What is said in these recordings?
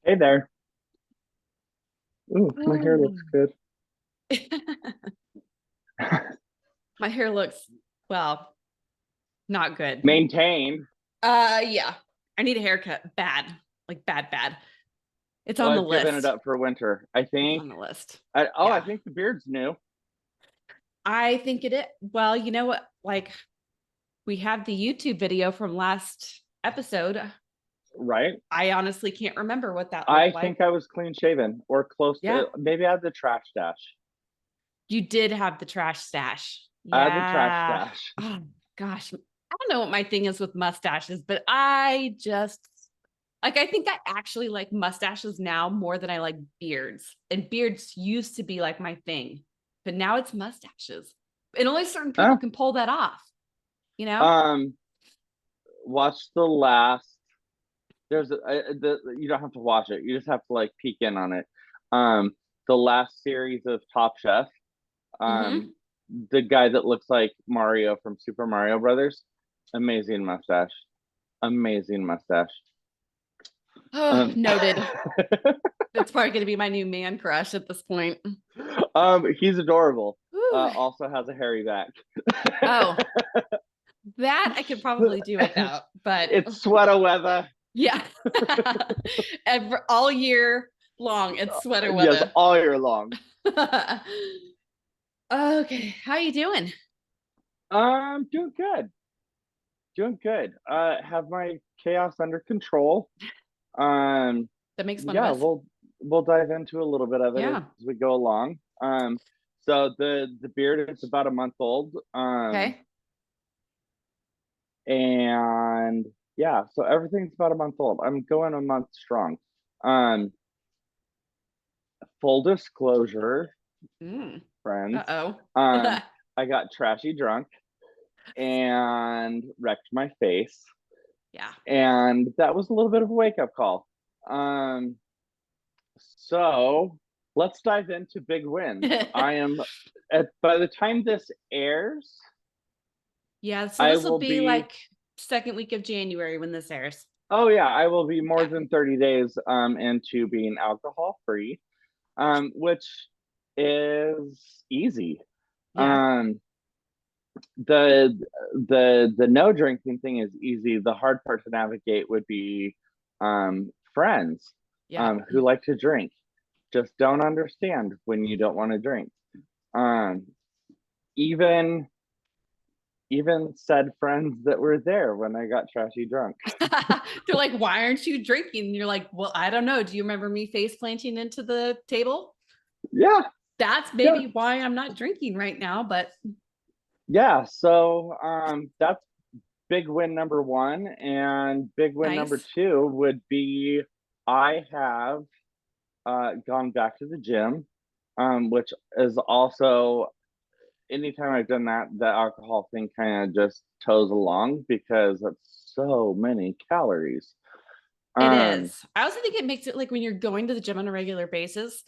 Hey there. Ooh, my hair looks Oh. good. My hair looks, well, not good. Maintained. Yeah. I need a haircut bad. Like bad, bad. It's Oh, on the I've given it list. up for winter. I It's think. on the list. I Yeah. think the beard's new, I think it is. Well, you know what? Like we have the YouTube video from last episode. right? I honestly can't remember what that I looked like. think I was clean shaven or close Yeah. to. Maybe I had the trash stash. You did have the trash stash. I had the trash Yeah. stash. Oh gosh. I don't know what my thing is with mustaches, but I just like I think I actually like mustaches now more than I like beards. And beards used to be like my thing, but now it's mustaches. And only certain people Huh? can pull that off, you know? Um, watch the last. You don't have to watch it. You just have to like peek in on it. Um, the last series of Top Chef. Mm-hmm. Um, the guy that looks like Mario from Super Mario Brothers. Amazing mustache. Amazing mustache. Oh, Um, noted. That's probably going to be my new man crush at this point. he's adorable. Whew. Also has a hairy back. Oh, that I could probably do without, but It's sweater weather. yeah. All year long, it's sweater Yes, weather. all year long. Okay, how you doing? Doing good. Doing good. Have my chaos under control. Um, That makes one of yeah, us. we'll dive into a little bit of it as Yeah. we go along. So the beard is about a month old. Okay. And yeah, so everything's about a month old. I'm going a month strong. Um, full disclosure, Mm. friends, Uh-oh. um, I got trashy drunk and wrecked my face, Yeah. and that was a little bit of a wake up call. Um, so let's dive into big wins. I am by the time this airs, Yeah, so I this will will be be. like second week of January when this airs. Oh yeah, I will be more Yeah. than 30 days into being alcohol free, which is easy. Yeah. Um, the the no drinking thing is easy. The hard part to navigate would be friends Yeah. who like to drink, just don't understand when you don't want to drink. Um, even even said friends that were there when I got trashy drunk. They're like, why aren't you drinking? And you're like, well, I don't know. Do you remember me face planting into the table? Yeah, That's yeah, maybe why I'm not drinking right now, but yeah. So that's big win number one, and big win number nice. two would be I have gone back to the gym, which is also anytime I've done that, the alcohol thing kind of just toes along because it's so many calories. It Um, is. I also think it makes it like when you're going to the gym on a regular basis,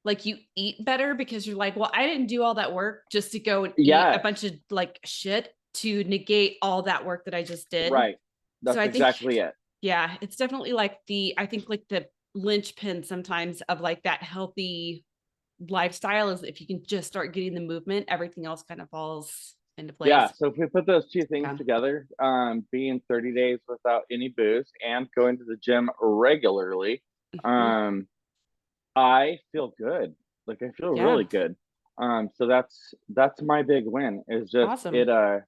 like you eat better because you're like, well, I didn't do all that work just to go and eat a yes, bunch of like shit to negate all that work that I just did. right. So That's I think, exactly it. yeah, it's definitely like I think like the linchpin sometimes of like that healthy lifestyle is if you can just start getting the movement, everything else kind of falls into Yeah. place. So if we put those two things Yeah. together, being 30 days without any booze and going to the gym regularly, Mhm. um, I feel good. Like I feel really Yeah. good. So that's my big win is just it Awesome.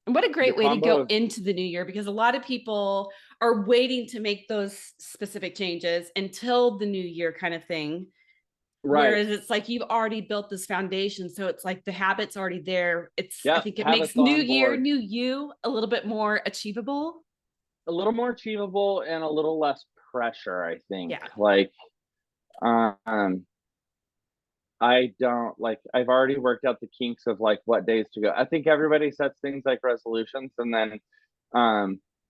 And what a the great way to combo go of into the new year because a lot of people are waiting to make those specific changes until the new year kind of thing. right. Whereas it's like you've already built this foundation. So it's like the habit's already there. I Yep, think it makes habits new on year, board. new you a little bit more achievable. A little more achievable and a little less pressure, I think. Yeah. Like um I don't like I've already worked out the kinks of like what days to go. I think everybody sets things like resolutions and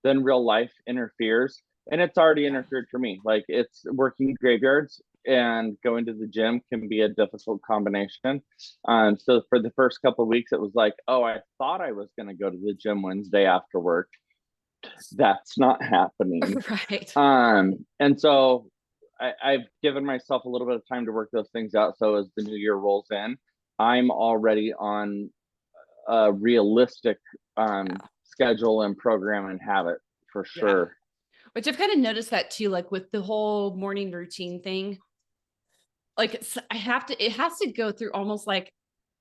then real life interferes. And it's already Yeah. interfered for me. Like it's working graveyards and going to the gym can be a difficult combination. So for the first couple of weeks, it was like, oh, I thought I was going to go to the gym Wednesday after work. That's not happening. Right. And so I've given myself a little bit of time to work those things out. So as the new year rolls in, I'm already on a realistic Yeah. schedule and program and habit for Yeah. sure. Which I've kind of noticed that too, like with the whole morning routine thing. Like it has to go through almost like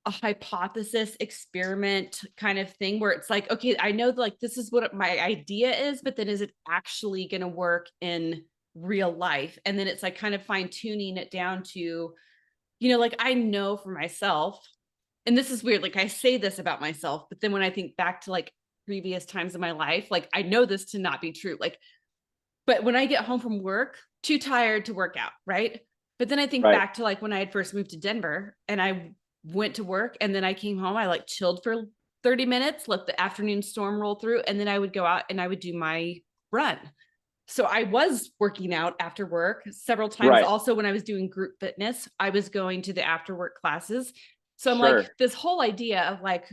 a hypothesis experiment kind of thing where it's like, okay, I know like this is what my idea is, but then is it actually going to work in real life? And then it's like kind of fine tuning it down to, like I know for myself, and this is weird, like I say this about myself, but then when I think back to like previous times in my life, like I know this to not be true. Like, but when I get home from work, too tired to work out, right? But then I think Right. back to like when I had first moved to Denver and I went to work and then I came home, I like chilled for 30 minutes, let the afternoon storm roll through, and then I would go out and I would do my run. So I was working out after work several times. Right. Also, when I was doing group fitness, I was going to the after work classes. So I'm like, Sure. this whole idea of like,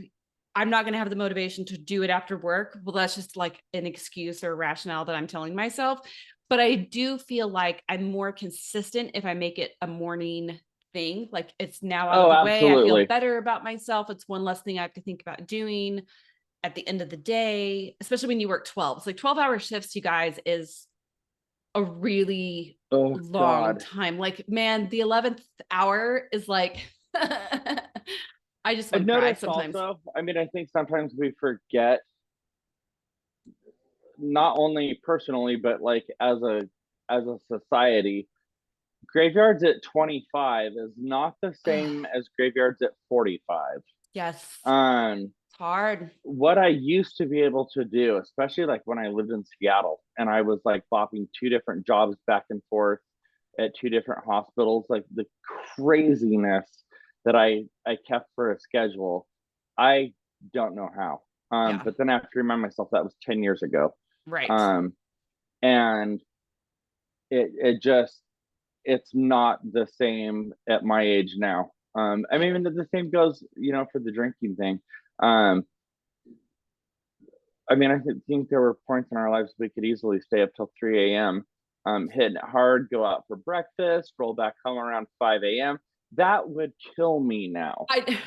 I'm not going to have the motivation to do it after work. Well, that's just like an excuse or a rationale that I'm telling myself. But I do feel like I'm more consistent if I make it a morning thing. Like it's now out of Oh, the way. I feel absolutely. better about myself. It's one less thing I have to think about doing at the end of the day, especially when you work 12. It's like 12-hour shifts, you guys, is a really Oh long God. time. Like, man, the 11th hour is like, I just I've want to cry noticed sometimes. also, I mean, I think sometimes we forget, not only personally, but like as a society, graveyards at 25 is not the same as graveyards at 45. Yes, Um, it's hard. what I used to be able to do, especially like when I lived in Seattle and I was like bopping two different jobs back and forth at two different hospitals, like the craziness that I kept for a schedule, I don't know how. Yeah, But then I have to remind myself that was 10 years ago. right. Um, and it just it's not the same at my age now. I Yeah. mean, the same goes, for the drinking thing. Um, I mean, I think there were points in our lives we could easily stay up till 3 a.m., hitting it hard, go out for breakfast, roll back home around 5 a.m. That would kill me now. I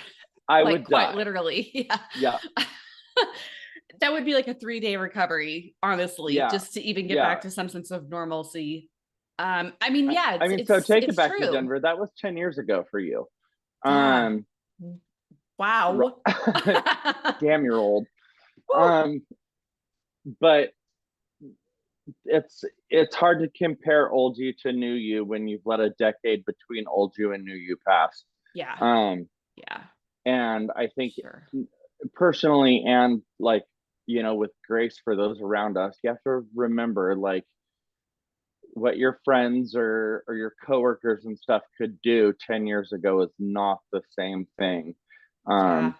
I like would quite die. literally. Yeah. Yeah, That would be like a 3-day recovery, honestly, yeah, just to even get yeah. back to some sense of normalcy. I mean, yeah, I it's mean, so it's take it it's back to true. Denver. That was 10 years ago for you. Yeah. Um, Wow. damn, you're old. Um, but it's hard to compare old you to new you when you've let a decade between old you and new you pass. Yeah. Um, Yeah. and I think Sure. personally and like, with grace for those around us, you have to remember like what your friends or your coworkers and stuff could do 10 years ago is not the same thing Yeah.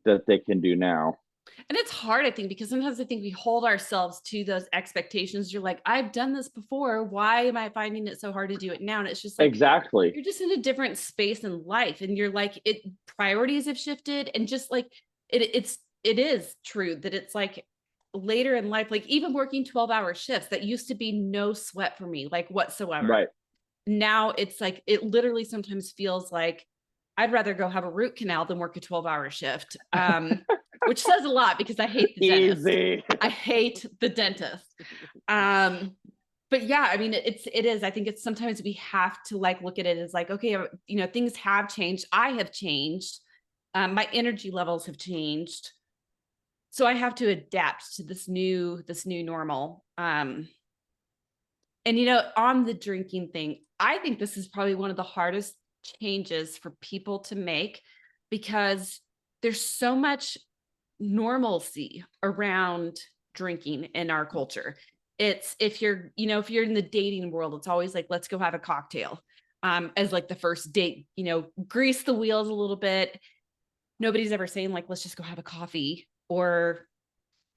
that they can do now. And it's hard, I think, because sometimes I think we hold ourselves to those expectations. You're like, I've done this before. Why am I finding it so hard to do it now? And it's just like, Exactly. you're just in a different space in life. And you're like, priorities have shifted. And just like, it is true that it's like later in life, like even working 12-hour shifts, that used to be no sweat for me, like whatsoever. Right. Now it's like, it literally sometimes feels like I'd rather go have a root canal than work a 12-hour shift. Which says a lot because I hate the dentist. Easy. I hate the dentist. Um, but yeah, I mean, it is. I think it's sometimes we have to like look at it as like, okay, things have changed. I have changed. My energy levels have changed. So I have to adapt to this new normal. And on the drinking thing, I think this is probably one of the hardest changes for people to make because there's so much normalcy around drinking in our culture. It's if you're in the dating world, it's always like, let's go have a cocktail. As like the first date, grease the wheels a little bit. Nobody's ever saying like, let's just go have a coffee or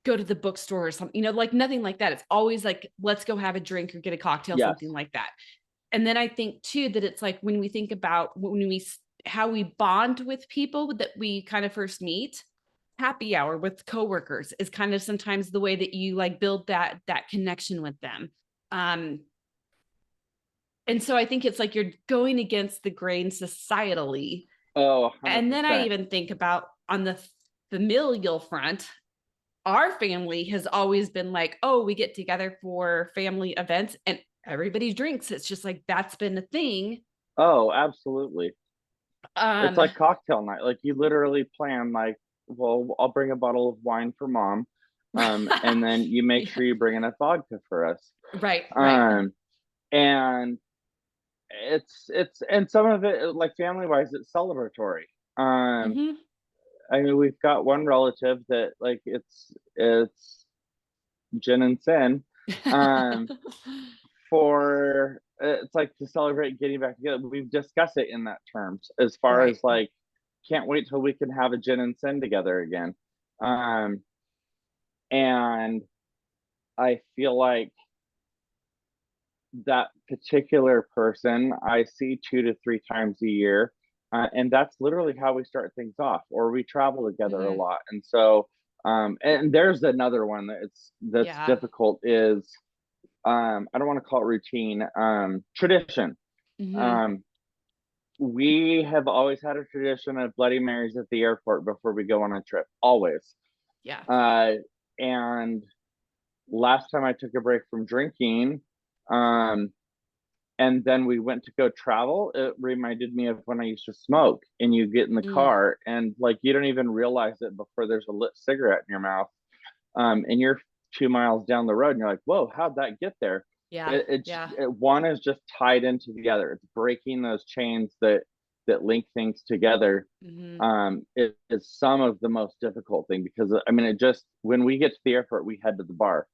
go to the bookstore or something, like nothing like that. It's always like, let's go have a drink or get a cocktail, something Yes. like that. And then I think too that it's like when we think about how we bond with people that we kind of first meet, happy hour with coworkers is kind of sometimes the way that you like build that connection with them. Um, And so I think it's like you're going against the grain societally. Oh, And then I 100%. even think about on the familial front, our family has always been like, oh, we get together for family events and everybody drinks. It's just like that's been a thing. Oh, absolutely. It's Um, like cocktail night. Like you literally plan like, well, I'll bring a bottle of wine for mom. And then you make yeah, sure you bring enough vodka for us. right, right. Um, and it's and some of it like family wise, it's celebratory. Um, Mm-hmm. I mean, we've got one relative that like it's gin and sin. Um, for it's like to celebrate getting back together. We've discussed it in that terms as far right. as like can't wait till we can have a gin and sin together again. Um, and I feel like that particular person I see 2 to 3 times a year. And that's literally how we start things off, or we travel together a Mm-hmm. lot. And so, and there's another one that's Yeah. difficult is, I don't want to call it routine, tradition. Mm-hmm. Um, we have always had a tradition of Bloody Marys at the airport before we go on a trip, always. Yeah. Uh, and last time I took a break from drinking, um, and then we went to go travel, it reminded me of when I used to smoke. And you get in the Mm. car and like you don't even realize it before there's a lit cigarette in your mouth. And you're 2 miles down the road and you're like, whoa, how'd that get there? Yeah. It's Yeah. one is just tied into the other. It's breaking those chains that link things together. Mm-hmm. It is some of the most difficult thing because I mean, it just when we get to the airport, we head to the bar.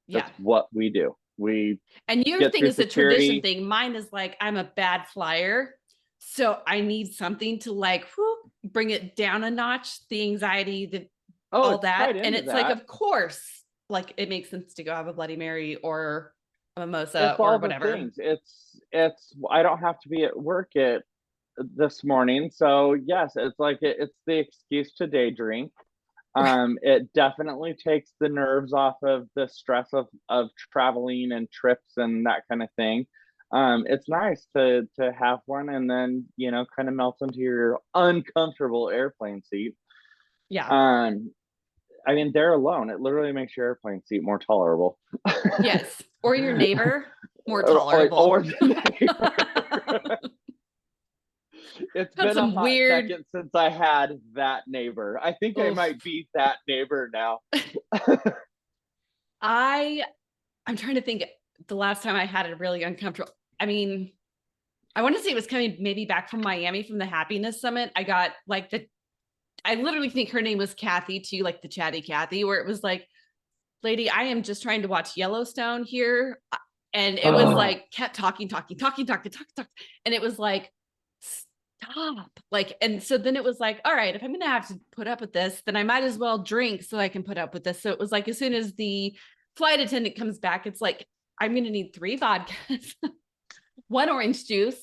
Yeah. That's what we do. We And your get thing through is a tradition security. thing. Mine is like I'm a bad flyer. So I need something to like whoop, bring it down a notch, the anxiety, the Oh, all it's tied that. And into it's like, that. of course, like it makes sense to go have a Bloody Mary or a mimosa It's or all the whatever. things. It's I don't have to be at work at this morning, so yes, it's like it's the excuse to day drink. It definitely takes the nerves off of the stress of traveling and trips and that kind of thing. It's nice to have one and then kind of melt into your uncomfortable airplane seat. Yeah. Um, I mean, there alone, it literally makes your airplane seat more tolerable. Yes. Or your neighbor, more or tolerable. the neighbor. It's Had been a some hot weird, second since I had that neighbor. I think I oof. might be that neighbor now. I I'm trying to think the last time I had a really uncomfortable. I mean, I want to say it was coming maybe back from Miami from the happiness summit. I got like I literally think her name was Kathy too, like the chatty Kathy, where it was like, lady, I am just trying to watch Yellowstone here. And it was Oh, like, kept talking, talking, talking, talking, talking, talking. And it was like, stop. Like, and so then it was like, all right, if I'm going to have to put up with this, then I might as well drink so I can put up with this. So it was like, as soon as the flight attendant comes back, it's like, I'm going to need 3 vodkas, one orange juice.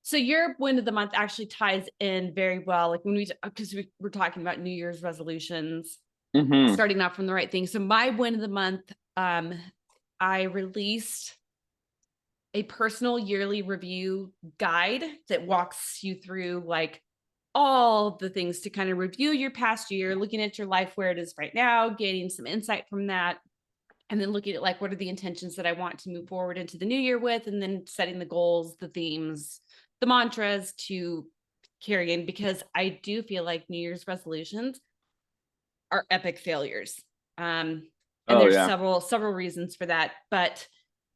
So your win of the month actually ties in very well. Like when because we were talking about New Year's resolutions, mm-hmm. starting out from the right thing. So my win of the month, I released a personal yearly review guide that walks you through like all the things to kind of review your past year, looking at your life where it is right now, gaining some insight from that, and then looking at like what are the intentions that I want to move forward into the new year with, and then setting the goals, the themes, the mantras to carry in, because I do feel like New Year's resolutions are epic failures. And Oh there's yeah. several reasons for that, but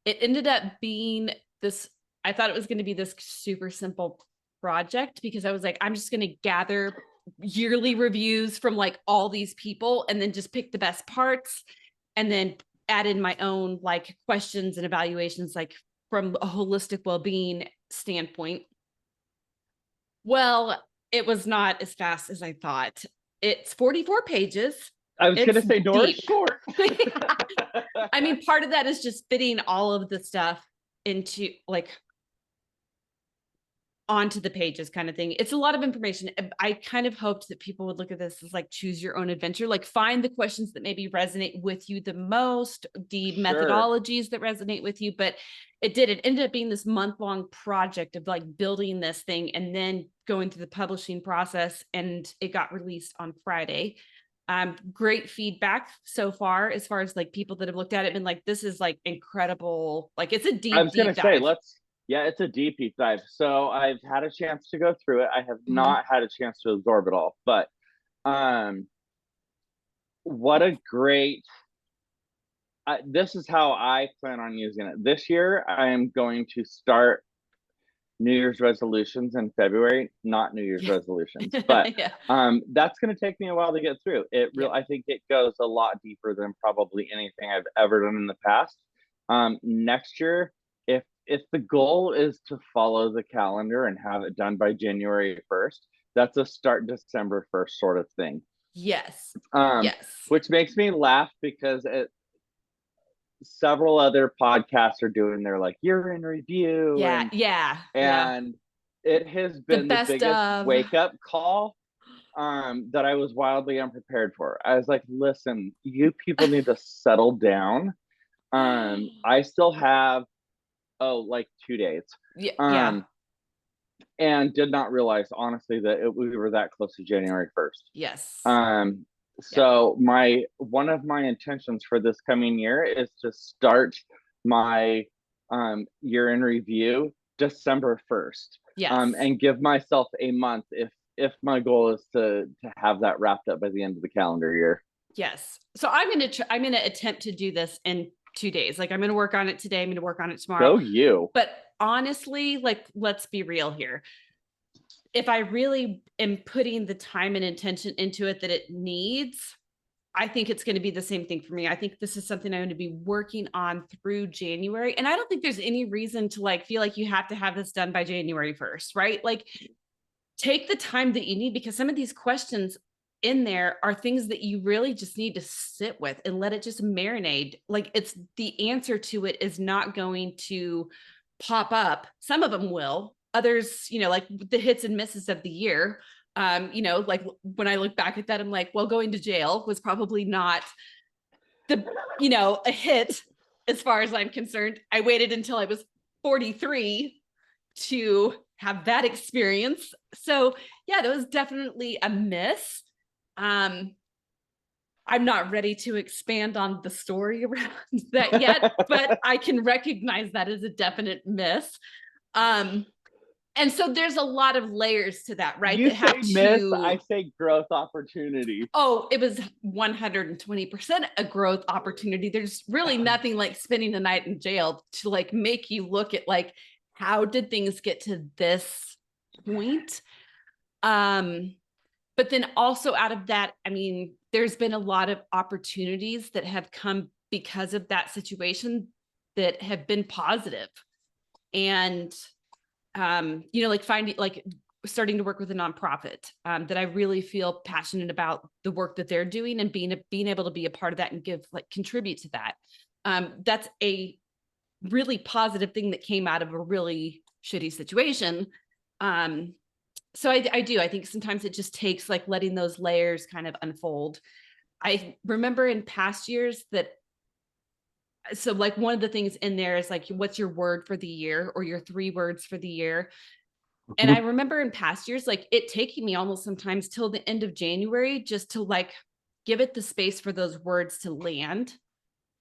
it ended up being this. I thought it was going to be this super simple project because I was like, I'm just going to gather yearly reviews from like all these people and then just pick the best parts and then add in my own like questions and evaluations, like from a holistic well-being standpoint. Well, it was not as fast as I thought. It's 44 pages. I was It's gonna say Nora's deep. short. I mean, part of that is just fitting all of the stuff into like onto the pages kind of thing. It's a lot of information. I kind of hoped that people would look at this as like choose your own adventure, like find the questions that maybe resonate with you the most, the Sure. methodologies that resonate with you. But it ended up being this month-long project of like building this thing and then going through the publishing process, and it got released on Friday. Great feedback so far as like people that have looked at it, been like, this is like incredible. Like it's a I deep, was gonna deep say, dive. yeah, it's a deep dive. So I've had a chance to go through it. I have Mhm. not had a chance to absorb it all, but um, what a great. This is how I plan on using it. This year, I am going to start New Year's resolutions in February, not New Year's Yeah. resolutions, but Yeah. that's going to take me a while to get through. Yep. I think it goes a lot deeper than probably anything I've ever done in the past. Next year, if the goal is to follow the calendar and have it done by January 1st, that's a start December 1st sort of thing. Yes. Um, Yes. which makes me laugh because several other podcasts are doing their like year in review, Yeah. Yeah. Yeah. and it has The been the best biggest of. wake up call that I was wildly unprepared for. I was like, listen, you people need to settle down. I still have like 2 days. Yeah. Yeah. Um, and did not realize honestly that we were that close to January 1st. Yes. Um, Yep. so my one of my intentions for this coming year is to start my year in review December 1st, Yes. and give myself a month if my goal is to have that wrapped up by the end of the calendar year. Yes. So I'm gonna attempt to do this in 2 days. Like I'm gonna work on it today. I'm gonna work on it tomorrow. Go you. But honestly, like let's be real here. If I really am putting the time and intention into it that it needs, I think it's going to be the same thing for me. I think this is something I'm going to be working on through January. And I don't think there's any reason to like feel like you have to have this done by January 1st, right? Like take the time that you need, because some of these questions in there are things that you really just need to sit with and let it just marinate. Like it's the answer to it is not going to pop up. Some of them will, others, like the hits and misses of the year. Like when I look back at that, I'm like, well, going to jail was probably not the, a hit as far as I'm concerned. I waited until I was 43 to have that experience. So yeah, that was definitely a miss. Um, I'm not ready to expand on the story around that yet, but I can recognize that as a definite miss. Um, and so there's a lot of layers to that, right? You That have say miss, I to, say growth opportunity. oh, it was 120% a growth opportunity. There's really nothing like spending the night in jail to like make you look at like, how did things get to this point? But then also out of that, I mean, there's been a lot of opportunities that have come because of that situation that have been positive. And like finding like starting to work with a nonprofit that I really feel passionate about the work that they're doing, and being able to be a part of that and contribute to that. That's a really positive thing that came out of a really shitty situation. So I do. I think sometimes it just takes like letting those layers kind of unfold. I remember in past years that, so like one of the things in there is like, what's your word for the year or your 3 words for the year? And I remember in past years, like it taking me almost sometimes till the end of January just to like give it the space for those words to land.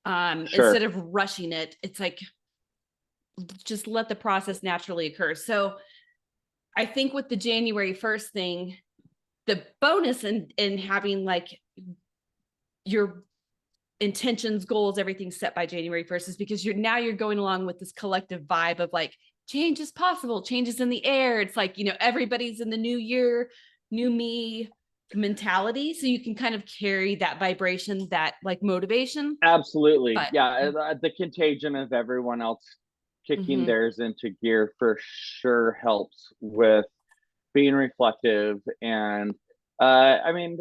Instead Sure. of rushing it, it's like just let the process naturally occur. So I think with the January 1st thing, the bonus in having like your intentions, goals, everything set by January 1st is because you're going along with this collective vibe of like change is possible, change is in the air. It's like, everybody's in the new year, new me mentality. So you can kind of carry that vibration, that like motivation. Absolutely. But Yeah, the contagion of everyone else kicking mhm. theirs into gear for sure helps with being reflective. And I mean,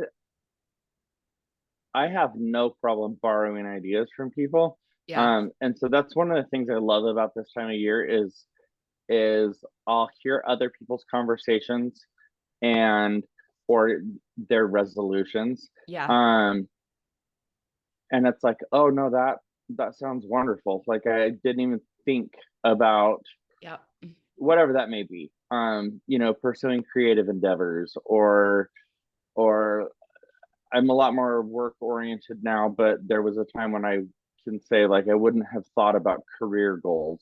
I have no problem borrowing ideas from people. Yeah. And so that's one of the things I love about this time of year is is I'll hear other people's conversations and or their resolutions. Yeah. Um, and it's like, oh no, that sounds wonderful. Like I didn't even think about Yeah. whatever that may be. Pursuing creative endeavors or I'm a lot more work oriented now, but there was a time when I can say like I wouldn't have thought about career goals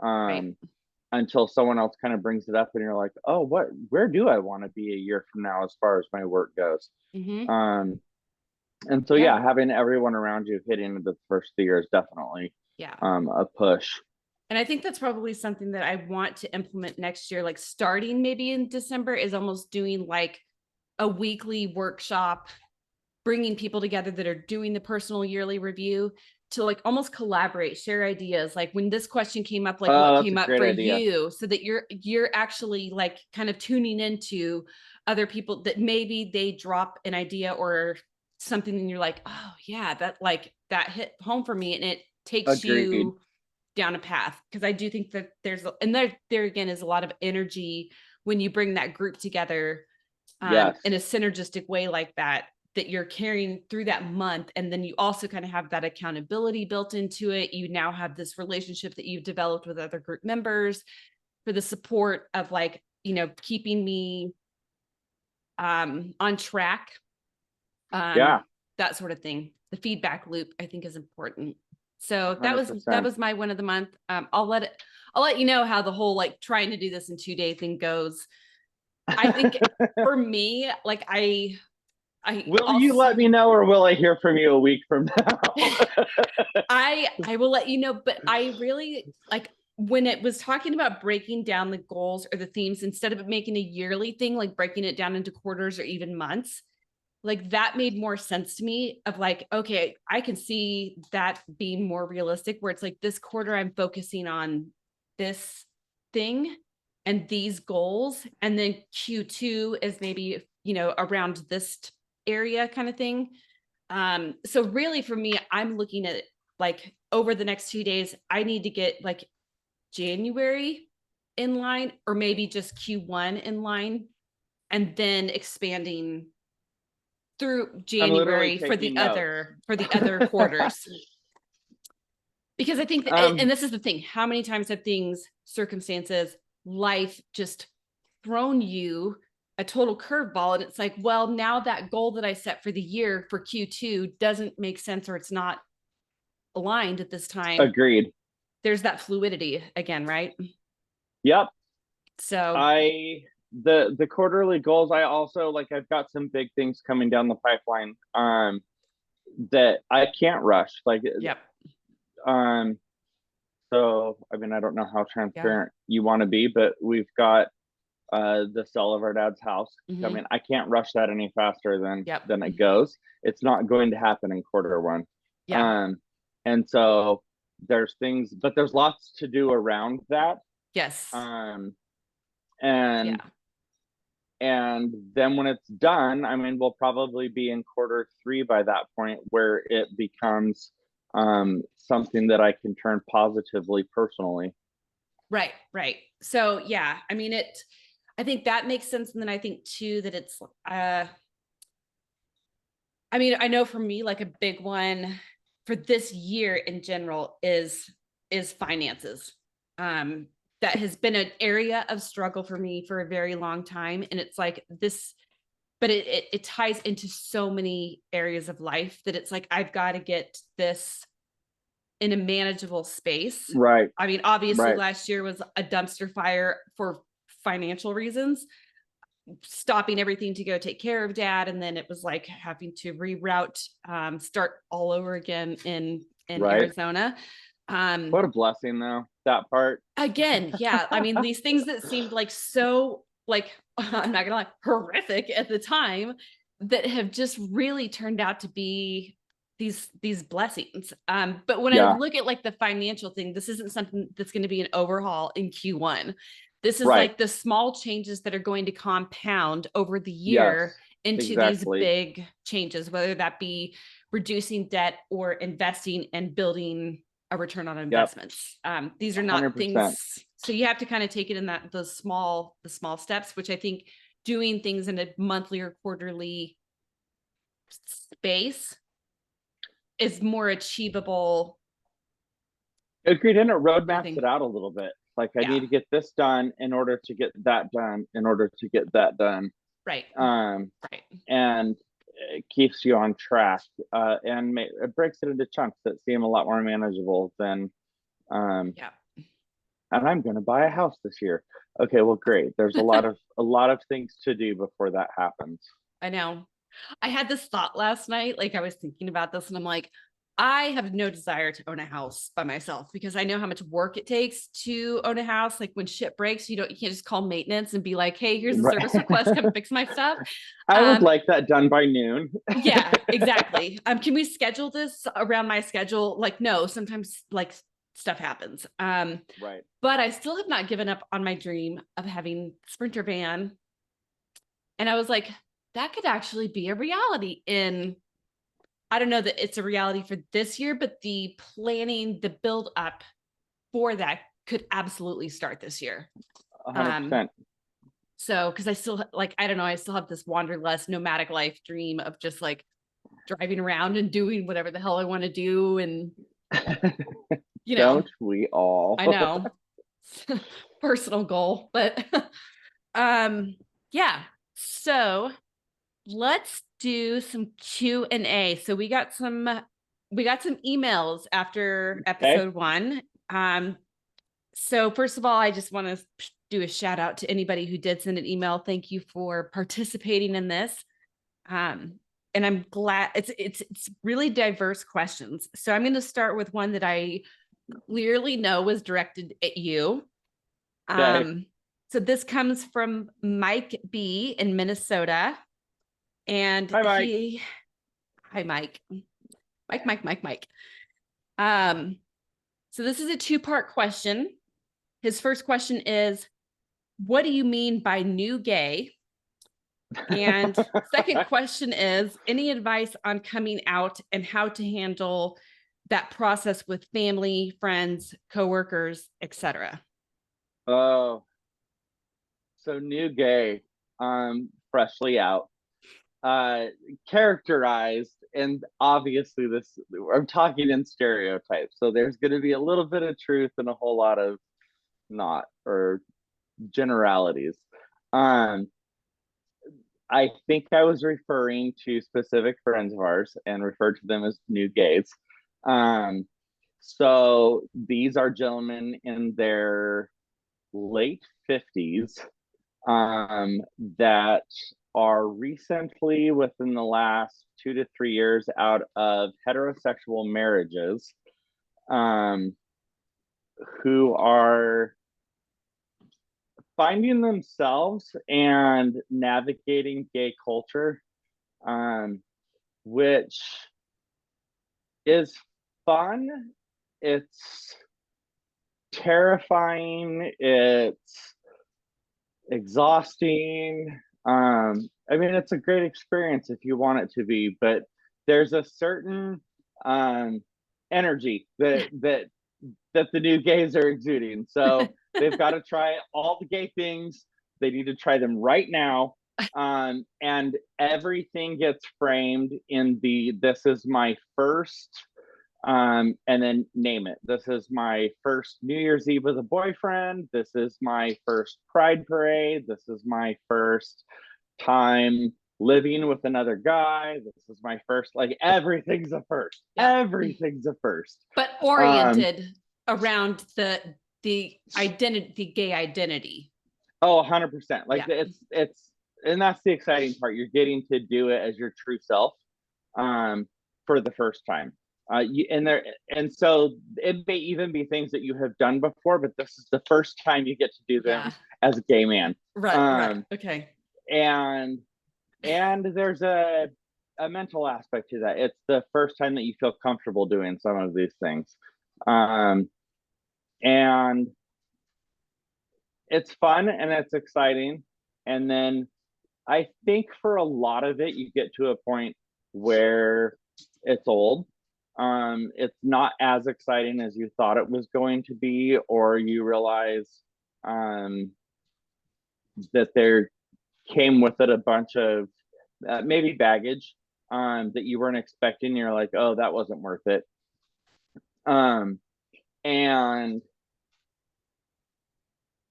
Right. um, until someone else kind of brings it up, and you're like, oh, where do I want to be a year from now as far as my work goes? Mm-hmm. Um, and so Yeah. yeah, having everyone around you hitting the first of the year is definitely Yeah. a push. And I think that's probably something that I want to implement next year, like starting maybe in December, is almost doing like a weekly workshop, bringing people together that are doing the personal yearly review to like almost collaborate, share ideas. Like when this question came up, like what Oh, that's came a up great for idea. you, so that you're actually like kind of tuning into other people that maybe they drop an idea or something and you're like, oh yeah, that hit home for me, and it takes Agreed. you down a path. Because I do think that there again is a lot of energy when you bring that group together Yes. in a synergistic way like that you're carrying through that month. And then you also kind of have that accountability built into it. You now have this relationship that you've developed with other group members for the support of like, keeping me on track, Yeah. that sort of thing. The feedback loop, I think, is important. So that hundred was that percent. was my one of the month. I'll let you know how the whole like trying to do this in 2 day thing goes. I think for me, like I Will you also let me know, or will I hear from you a week from now? I will let you know, but I really like when it was talking about breaking down the goals or the themes instead of making a yearly thing, like breaking it down into quarters or even months. Like that made more sense to me of like, okay, I can see that being more realistic where it's like this quarter I'm focusing on this thing and these goals. And then Q2 is maybe, around this area kind of thing. So really for me, I'm looking at like over the next 2 days, I need to get like January in line or maybe just Q1 in line and then expanding through I'm literally January for the taking notes. other quarters. Because I think that, and um, this is the thing, how many times have things, circumstances, life just thrown you a total curveball? And it's like, well, now that goal that I set for the year for Q2 doesn't make sense or it's not aligned at this time. Agreed. There's that fluidity again, right? Yep. So, The quarterly goals, I also like I've got some big things coming down the pipeline that I can't rush. Like yep. um so I mean I don't know how Yeah. transparent you want to be, but we've got the sale of our dad's house Mm-hmm. coming. I can't rush that any faster Yep. than it goes. It's not going to happen in quarter one. Yeah. Um and so there's things, but there's lots to do around that. Yes. Um Yeah. and and then when it's done, I mean, we'll probably be in quarter three by that point where it becomes something that I can turn positively personally. Right. Right. So, yeah, I mean, I think that makes sense. And then I think too that it's, I mean, I know for me, like a big one for this year in general is finances. Um, that has been an area of struggle for me for a very long time. And it's like this, but it ties into so many areas of life that it's like I've got to get this in a manageable space. Right, I mean, obviously right, last year was a dumpster fire for financial reasons, stopping everything to go take care of dad. And then it was like having to reroute, start all over again in right. Arizona. What a blessing, though, that part. Again, yeah. I mean, these things that seemed like so like I'm not gonna lie, horrific at the time that have just really turned out to be these blessings. But when I Yeah, look at like the financial thing, this isn't something that's going to be an overhaul in Q1. This is right. like the small changes that are going to compound over the year Yes, into these exactly. big changes, whether that be reducing debt or investing and building a return on Yep, investments. These are not 100%. things So you have to kind of take it in the small steps, which I think doing things in a monthly or quarterly space is more achievable. Agreed. And it roadmaps it out a little bit. Like, I Yeah. need to get this done in order to get that done, in order to get that done. Right. Right. And it keeps you on track, and it breaks it into chunks that seem a lot more manageable than, yeah. And I'm going to buy a house this year. Okay, well, great. There's a lot of things to do before that happens. I know. I had this thought last night. Like, I was thinking about this and I'm like, I have no desire to own a house by myself because I know how much work it takes to own a house. Like, when shit breaks, you can't just call maintenance and be like, hey, here's a service request, come fix my stuff. I would like that done by noon. Yeah, exactly. Can we schedule this around my schedule? Like, no, sometimes like stuff happens. Right. But I still have not given up on my dream of having Sprinter van. And I was like, that could actually be a reality I don't know that it's a reality for this year, but the planning, the build up for that could absolutely start this year. 100%. So, because I still I don't know, I still have this wanderlust nomadic life dream of just like driving around and doing whatever the hell I want to do. And, don't we all? I know. Personal goal, but yeah. So let's do some Q&A. So we got some emails after episode 1. So first of all, I just want to do a shout out to anybody who did send an email. Thank you for participating in this. And I'm glad it's really diverse questions. So I'm going to start with one that I clearly know was directed at you. Okay. So this comes from Mike B in Minnesota. And hi, Mike. Hi, Mike. Mike. So this is a 2-part question. His first question is, what do you mean by new gay? And second question is, any advice on coming out and how to handle that process with family, friends, coworkers, etc.? Oh, so new gay, freshly out, characterized, and obviously I'm talking in stereotypes, so there's going to be a little bit of truth and a whole lot of not, or generalities. I think I was referring to specific friends of ours and referred to them as new gays. So these are gentlemen in their late 50s, that are recently, within the last 2 to 3 years, out of heterosexual marriages, who are finding themselves and navigating gay culture, which is fun. It's terrifying. It's exhausting. I mean, it's a great experience if you want it to be, but there's a certain energy that the new gays are exuding. So they've got to try all the gay things. They need to try them right now. And everything gets framed in this is my first, and then name it. This is my first New Year's Eve with a boyfriend. This is my first Pride Parade. This is my first time living with another guy. This is my first, like, everything's a first. Yeah. Everything's a first. But oriented around the identity, the gay identity. Oh, 100%. Like, yeah. It's, and that's the exciting part. You're getting to do it as your true self, for the first time. And so it may even be things that you have done before, but this is the first time you get to do them as a gay man. Right. Okay. And there's a mental aspect to that. It's the first time that you feel comfortable doing some of these things. And it's fun and it's exciting. And then I think for a lot of it, you get to a point where it's old. It's not as exciting as you thought it was going to be, or you realize that there came with it a bunch of maybe baggage that you weren't expecting. You're like, oh, that wasn't worth it. Um, and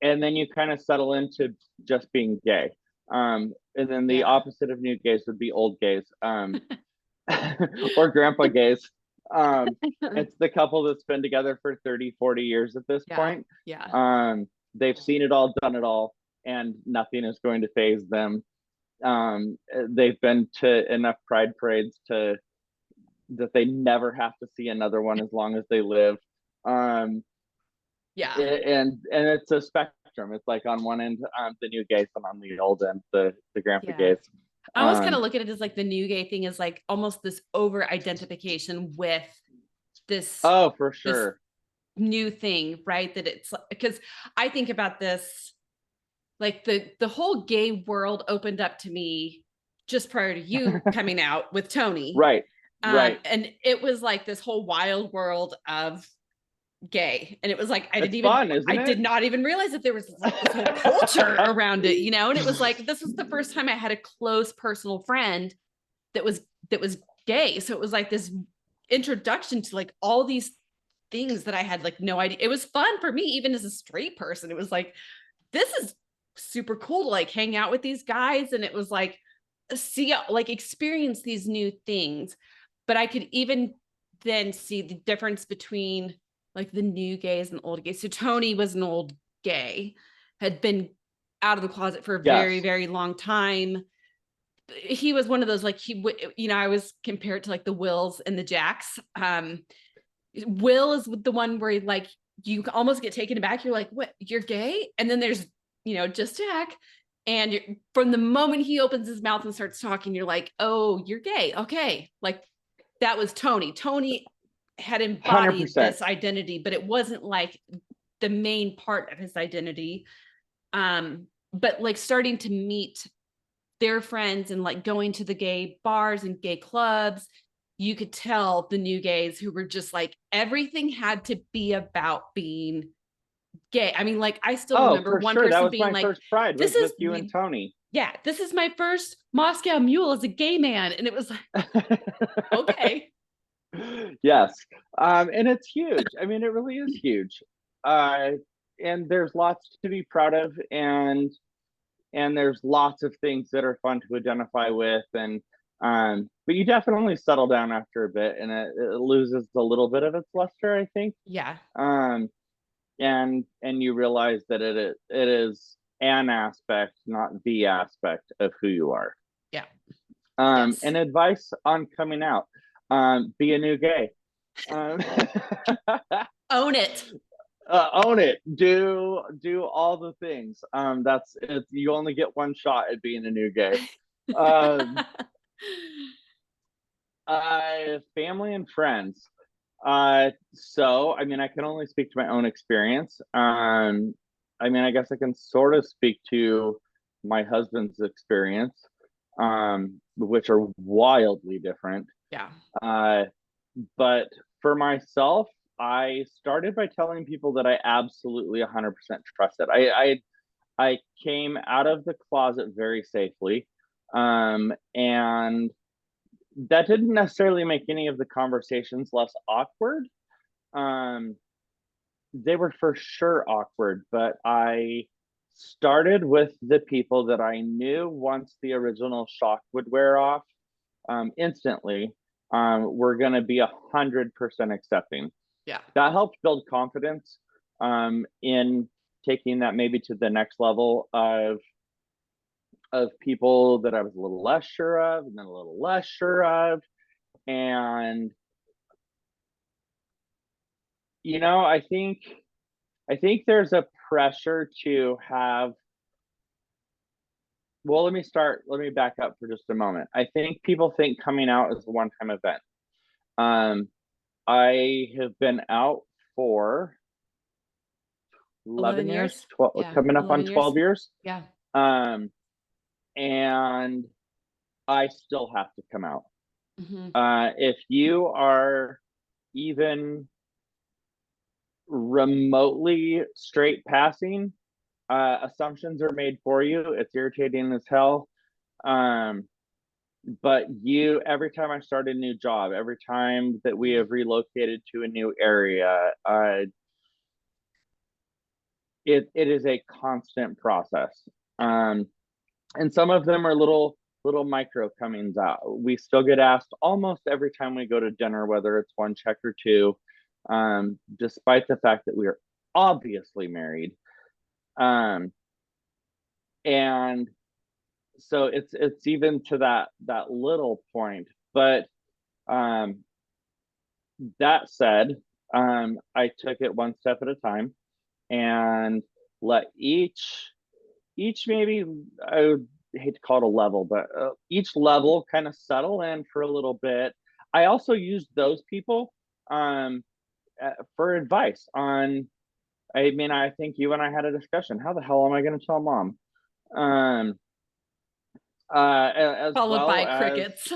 and then you kind of settle into just being gay. And then the Yeah. opposite of new gays would be old gays, or grandpa gays. It's the couple that's been together for 30, 40 years at this Yeah. point. Yeah. They've seen it all, done it all, and nothing is going to phase them. They've been to enough pride parades to that they never have to see another one as long as they live. Um, Yeah. and it's a spectrum. It's like on one end, the new gays, and on the old end, the grandpa Yeah. gays. I almost kind of look at it as like the new gay thing is like almost this over identification with this Oh, for this sure. new thing, right? That it's because I think about this like the whole gay world opened up to me just prior to you coming out with Tony. Right. Right. And it was like this whole wild world of gay. And it was like It's fun, I isn't it? did not even realize that there was like this whole culture around it, you know? And it was like this was the first time I had a close personal friend that was gay. So it was like this introduction to like all these things that I had like no idea. It was fun for me, even as a straight person. It was like, this is super cool to like hang out with these guys. And it was like, see, like experience these new things. But I could even then see the difference between like the new gays and old gays. So Tony was an old gay, had been out of the closet for a very, Yes. very long time. He was one of those like you know, I was compared to like the Wills and the Jacks. Will is the one where like you almost get taken aback. You're like, what? You're gay? And then there's, you know, just Jack. And from the moment he opens his mouth and starts talking, you're like, oh, you're gay. Okay. Like that was Tony. Tony had embodied 100%. this identity, but it wasn't like the main part of his identity. But like starting to meet their friends and like going to the gay bars and gay clubs, you could tell the new gays who were just like everything had to be about being gay. I mean, like I still Oh, remember for one sure. That person was being my like, first pride, this was is with you and Tony. yeah, this is my first Moscow Mule as a gay man. And it was like, okay. Yes. And it's huge. I mean, it really is huge. Uh, and there's lots to be proud of, and there's lots of things that are fun to identify with, and but you definitely settle down after a bit, and it loses a little bit of its luster, I think. Yeah. Um, and you realize that it is an aspect, not the aspect of who you are. Yeah. Yes. And advice on coming out: be a new gay. Um, Own it. own it. Do all the things. That's it. You only get one shot at being a new gay. Um, family and friends. So I mean, I can only speak to my own experience. I mean, I guess I can sort of speak to my husband's experience, which are wildly different. Yeah. Uh, but for myself, I started by telling people that I absolutely 100% trusted. I came out of the closet very safely, and that didn't necessarily make any of the conversations less awkward. Um, they were for sure awkward, but I started with the people that I knew once the original shock would wear off, instantly, we're going to be 100% accepting. Yeah. That helped build confidence, in taking that maybe to the next level of people that I was a little less sure of, and then a little less sure of. And you know, I think there's a pressure to have, well, let me back up for just a moment. I think people think coming out is a one-time event. Um, I have been out for 11 11 years, years. 12, Yeah. coming up on 11 years. 12 years. Yeah. Um, and I still have to come out. Mm-hmm. If you are even remotely straight passing, assumptions are made for you. It's irritating as hell. Um, but every time I start a new job, every time that we have relocated to a new area, it is a constant process. Um, and some of them are little micro comings out. We still get asked almost every time we go to dinner, whether it's one check or two, despite the fact that we are obviously married. Um, and so it's even to that little point. But um, that said, I took it one step at a time and let each maybe, I would hate to call it a level, but each level kind of settle in for a little bit. I also used those people for advice on. I mean, I think you and I had a discussion. How the hell am I going to tell mom? Um, as Followed well by as crickets.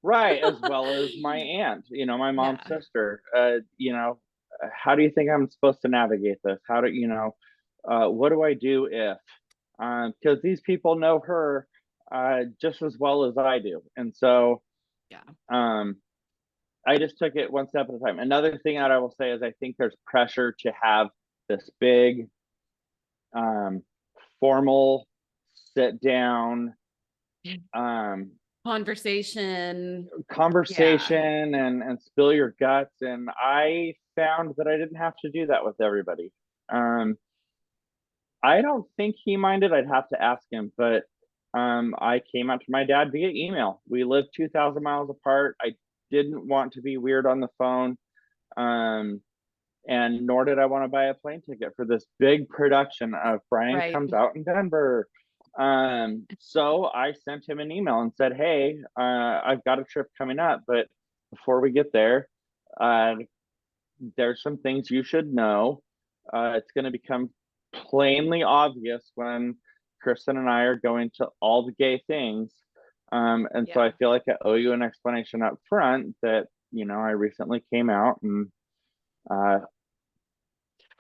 right, as well as my aunt, my mom's Yeah. sister. How do you think I'm supposed to navigate this? How do what do I do if? Because these people know her just as well as I do, and so Yeah. um, I just took it one step at a time. Another thing that I will say is I think there's pressure to have this big, um, formal sit down um, Conversation. Yeah. conversation and spill your guts. And I found that I didn't have to do that with everybody. Um, I don't think he minded. I'd have to ask him, but I came out to my dad via email. We live 2,000 miles apart. I didn't want to be weird on the phone. Um, and nor did I want to buy a plane ticket for this big production of Brian Right. Comes Out in Denver. So I sent him an email and said, "Hey, I've got a trip coming up, but before we get there, uh, there's some things you should know. It's going to become plainly obvious when Kristen and I are going to all the gay things. And so Yeah. I feel like I owe you an explanation up front that, I recently came out and uh,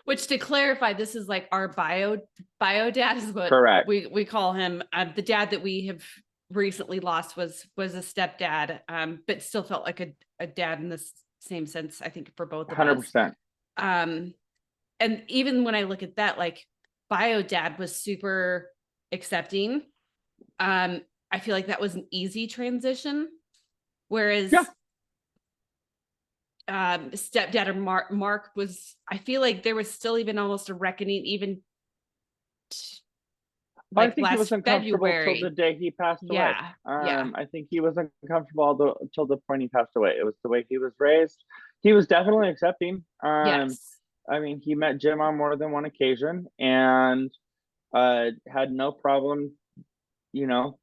Which, to clarify, this is like our bio dad is what correct. we call him. The dad that we have recently lost was a stepdad, but still felt like a dad in the same sense, I think, for both of us. 100%. Um, and even when I look at that, like, bio dad was super accepting. I feel like that was an easy transition, Yeah. whereas stepdad or Mark was, I feel like there was still even almost a reckoning, even I like think he was last uncomfortable till the February. day he passed away. Yeah. Yeah. I think he was uncomfortable till the point he passed away. It was the way he was raised. He was definitely accepting. Yes. I mean, he met Jim on more than one occasion and had no problem,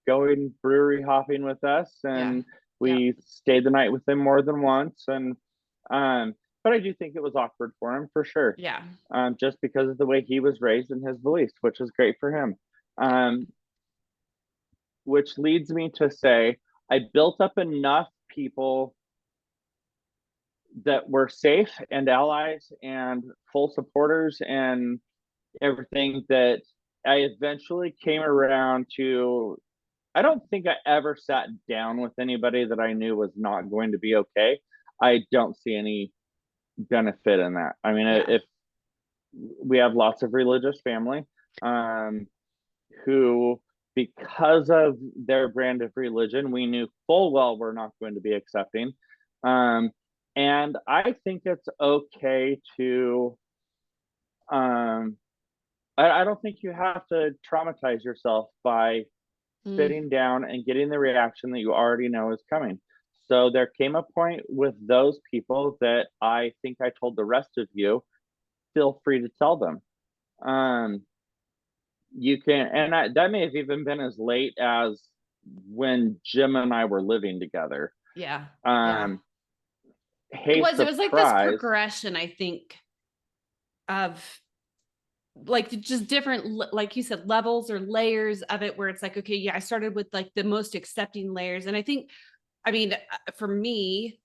going brewery hopping with us. Yeah. And Yeah. we stayed the night with him more than once. And but I do think it was awkward for him for sure, Yeah. just because of the way he was raised and his beliefs, which was great for him. Yeah. Um, which leads me to say I built up enough people that were safe and allies and full supporters and everything that I eventually came around to. I don't think I ever sat down with anybody that I knew was not going to be okay. I don't see any benefit in that. I mean, Yeah. if we have lots of religious family, um, who, because of their brand of religion, we knew full well we're not going to be accepting. Um, and I think it's okay to, um, I don't think you have to traumatize yourself by Mm. sitting down and getting the reaction that you already know is coming. So there came a point with those people that I think I told the rest of you, feel free to tell them. Um, you can, and that may have even been as late as when Jim and I were living together. Yeah. Yeah. Um, It hey, was. It was like this surprise. progression, I think, of like just different, like you said, levels or layers of it, where it's like, okay, yeah, I started with like the most accepting layers. And I think, I mean, for me,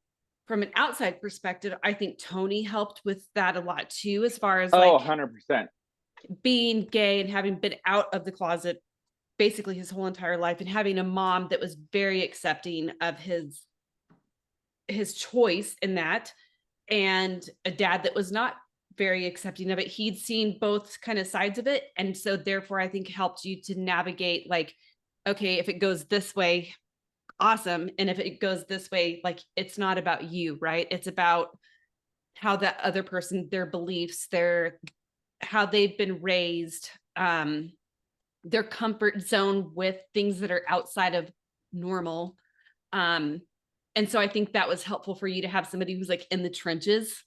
from an outside perspective, I think Tony helped with that a lot too, as far as Oh, like 100%. being gay and having been out of the closet basically his whole entire life, and having a mom that was very accepting of his choice in that, and a dad that was not very accepting of it. He'd seen both kind of sides of it, and so therefore I think helped you to navigate, like, okay, if it goes this way, awesome, and if it goes this way, like, it's not about you, right? It's about how that other person, their beliefs, their how they've been raised, their comfort zone with things that are outside of normal. um and so I think that was helpful for you to have somebody who's like in the trenches.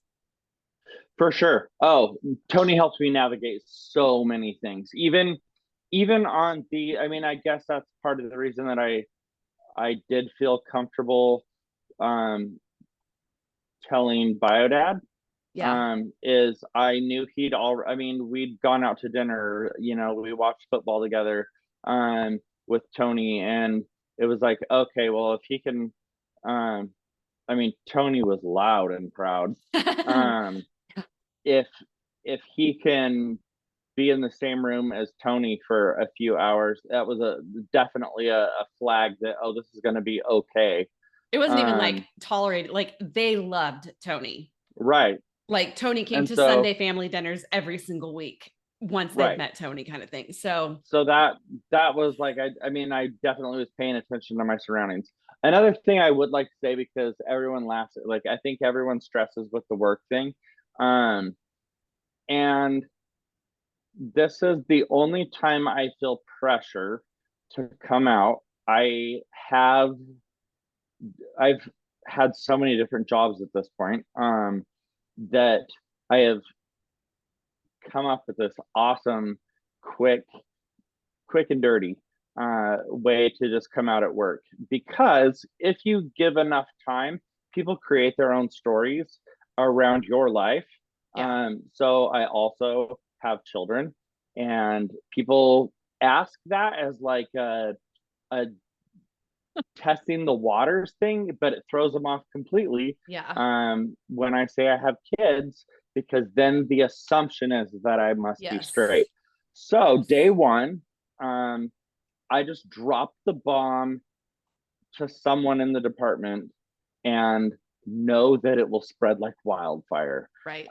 For sure. Oh, Tony helped me navigate so many things. Even on the, I mean, I guess that's part of the reason that I did feel comfortable um telling Biodad, Yeah. is I knew I mean, we'd gone out to dinner, we watched football together with Tony, and it was like, okay, well, if he can, um I mean, Tony was loud and proud. Um if he can be in the same room as Tony for a few hours, that was definitely a flag that, oh, this is going to be okay. It wasn't even like Um, tolerated, like they loved Tony. right. Like Tony came And to so, Sunday family dinners every single week once they'd right. met Tony, kind of thing. So So that was like, I mean, I definitely was paying attention to my surroundings. Another thing I would like to say, because everyone laughs at, like, I think everyone stresses with the work thing. Um, and this is the only time I feel pressure to come out. Have I've had so many different jobs at this point, that I have come up with this awesome, quick, quick and dirty way to just come out at work. Because if you give enough time, people create their own stories around your life. yeah. So I also have children, and people ask that as like a testing the waters thing, but it throws them off completely Yeah. when I say I have kids, because then the assumption is that I must be Yes. straight. So day one, I just dropped the bomb to someone in the department and know that it will spread like wildfire. Right.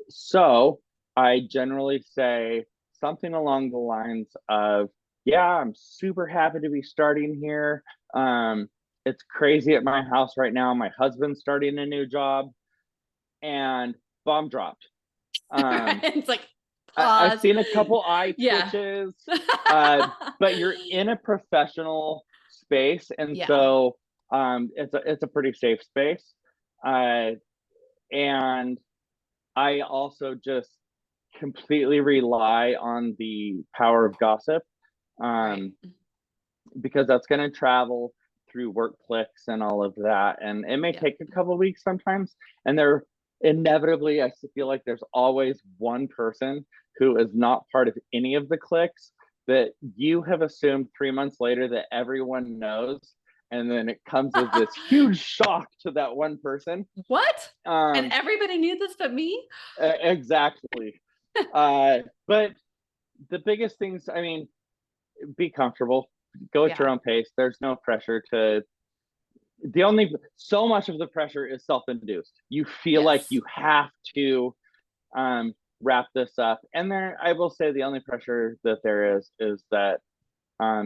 So I generally say something along the lines of, yeah, I'm super happy to be starting here. It's crazy at my house right now. My husband's starting a new job, and bomb dropped. It's like I've pause. seen a couple eye Yeah. twitches, but you're in a professional space, and Yeah. so it's a pretty safe space. Uh, and I also just completely rely on the power of gossip, Right. um, because that's going to travel through work clicks and all of that, and it may Yeah. take a couple of weeks sometimes. And there inevitably, I feel like there's always one person who is not part of any of the clicks that you have assumed 3 months later that everyone knows, and then it comes as this huge shock to that one person. What? And um everybody knew this but me? exactly. But the biggest things, I mean, be comfortable, go at Yeah. your own pace. There's no pressure to, the only, so much of the pressure is self-induced. You feel like Yes. you have to wrap this up, and there, I will say, the only pressure that there is that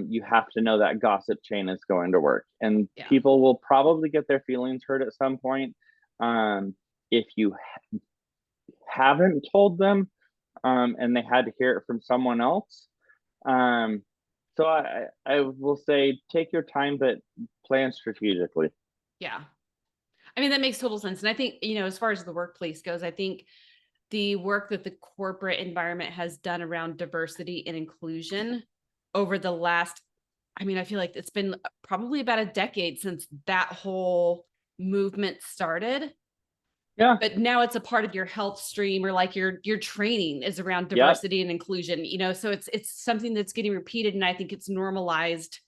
you have to know that gossip chain is going to work, and Yeah. people will probably get their feelings hurt at some point, if you haven't told them, and they had to hear it from someone else. um, so I will say, take your time, but plan strategically. Yeah. I mean, that makes total sense. And I think, as far as the workplace goes, I think the work that the corporate environment has done around diversity and inclusion over the last, I mean, I feel like it's been probably about a decade since that whole movement started. Yeah. But now it's a part of your health stream, or like your training is around Yep. diversity and inclusion, so it's something that's getting repeated, and I think it's normalized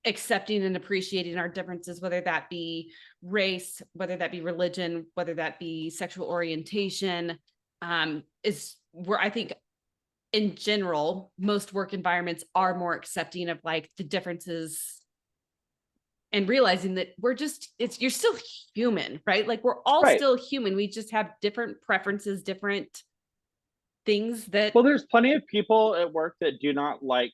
accepting and appreciating our differences, whether that be race, whether that be religion, whether that be sexual orientation, is where I think in general, most work environments are more accepting of like the differences and realizing that you're still human, right? Like we're all Right. still human. We just have different preferences, different things that, Well, there's plenty of people at work that do not like,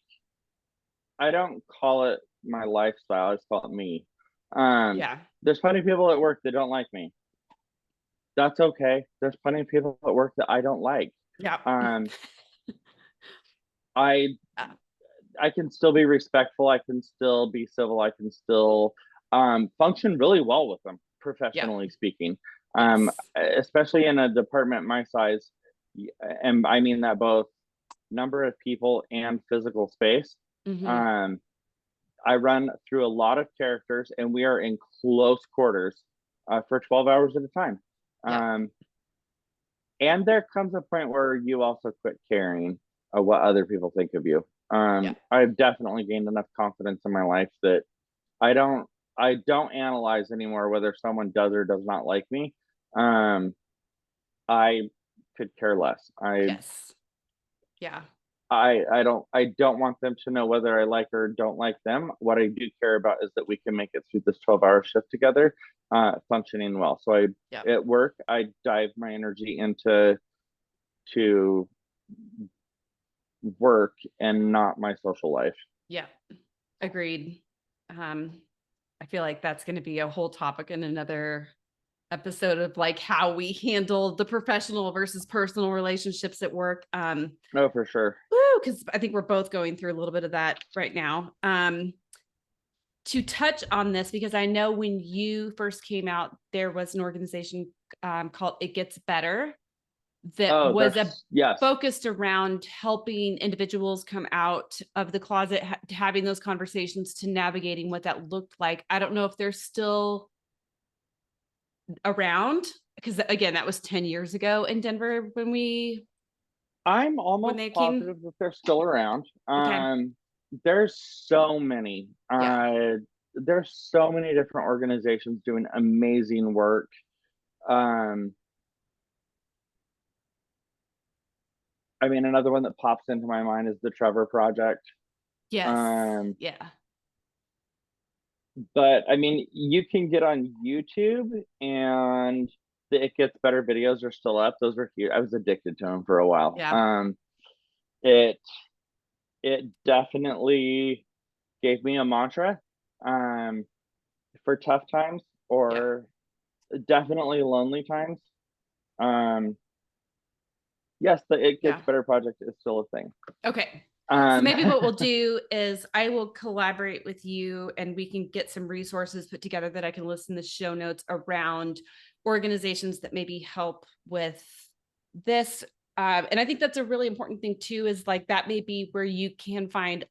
I don't call it my lifestyle, I just call it me. Um, yeah, there's plenty of people at work that don't like me. That's okay. There's plenty of people at work that I don't like. yeah, Um, I uh, I can still be respectful. I can still be civil. I can still function really well with them, yeah, professionally speaking. yes, Especially in a department my size, and I mean that both number of people and physical space. mm-hmm. Um, I run through a lot of characters, and we are in close quarters for 12 hours at a time. Yeah, Um, and there comes a point where you also quit caring what other people think of you. yeah, I've definitely gained enough confidence in my life that I don't I don't analyze anymore whether someone does or does not like me. Um, I could care less. yes, yeah, I don't want them to know whether I like or don't like them. What I do care about is that we can make it through this 12-hour shift together, functioning well. So yeah, at work I dive my energy into to work and not my social life. yeah. Agreed. Um, I feel like that's going to be a whole topic in another episode of like how we handle the professional versus personal relationships at work. No, for sure. Because I think we're both going through a little bit of that right now. To touch on this, because I know when you first came out, there was an organization called It Gets Better that Oh, was a there's yes. focused around helping individuals come out of the closet, having those conversations to navigating what that looked like. I don't know if they're still around because again, that was 10 years ago in Denver I'm when almost they came. positive that they're still around. Okay. There's so many. Yeah. There's so many different organizations doing amazing work. Um, I mean, another one that pops into my mind is the Trevor Project. Yes. Um, Yeah. but I mean, you can get on YouTube and the It Gets Better videos are still up. Those were cute. I was addicted to them for a while. Yeah. It it definitely gave me a mantra um, for tough times Yeah. or definitely lonely times. Um, yes, the It Yeah. Gets Better project is still a thing. Okay. So Um, maybe what we'll do is I will collaborate with you and we can get some resources put together that I can list in the show notes around organizations that maybe help with this. And I think that's a really important thing too, is like that may be where you can find,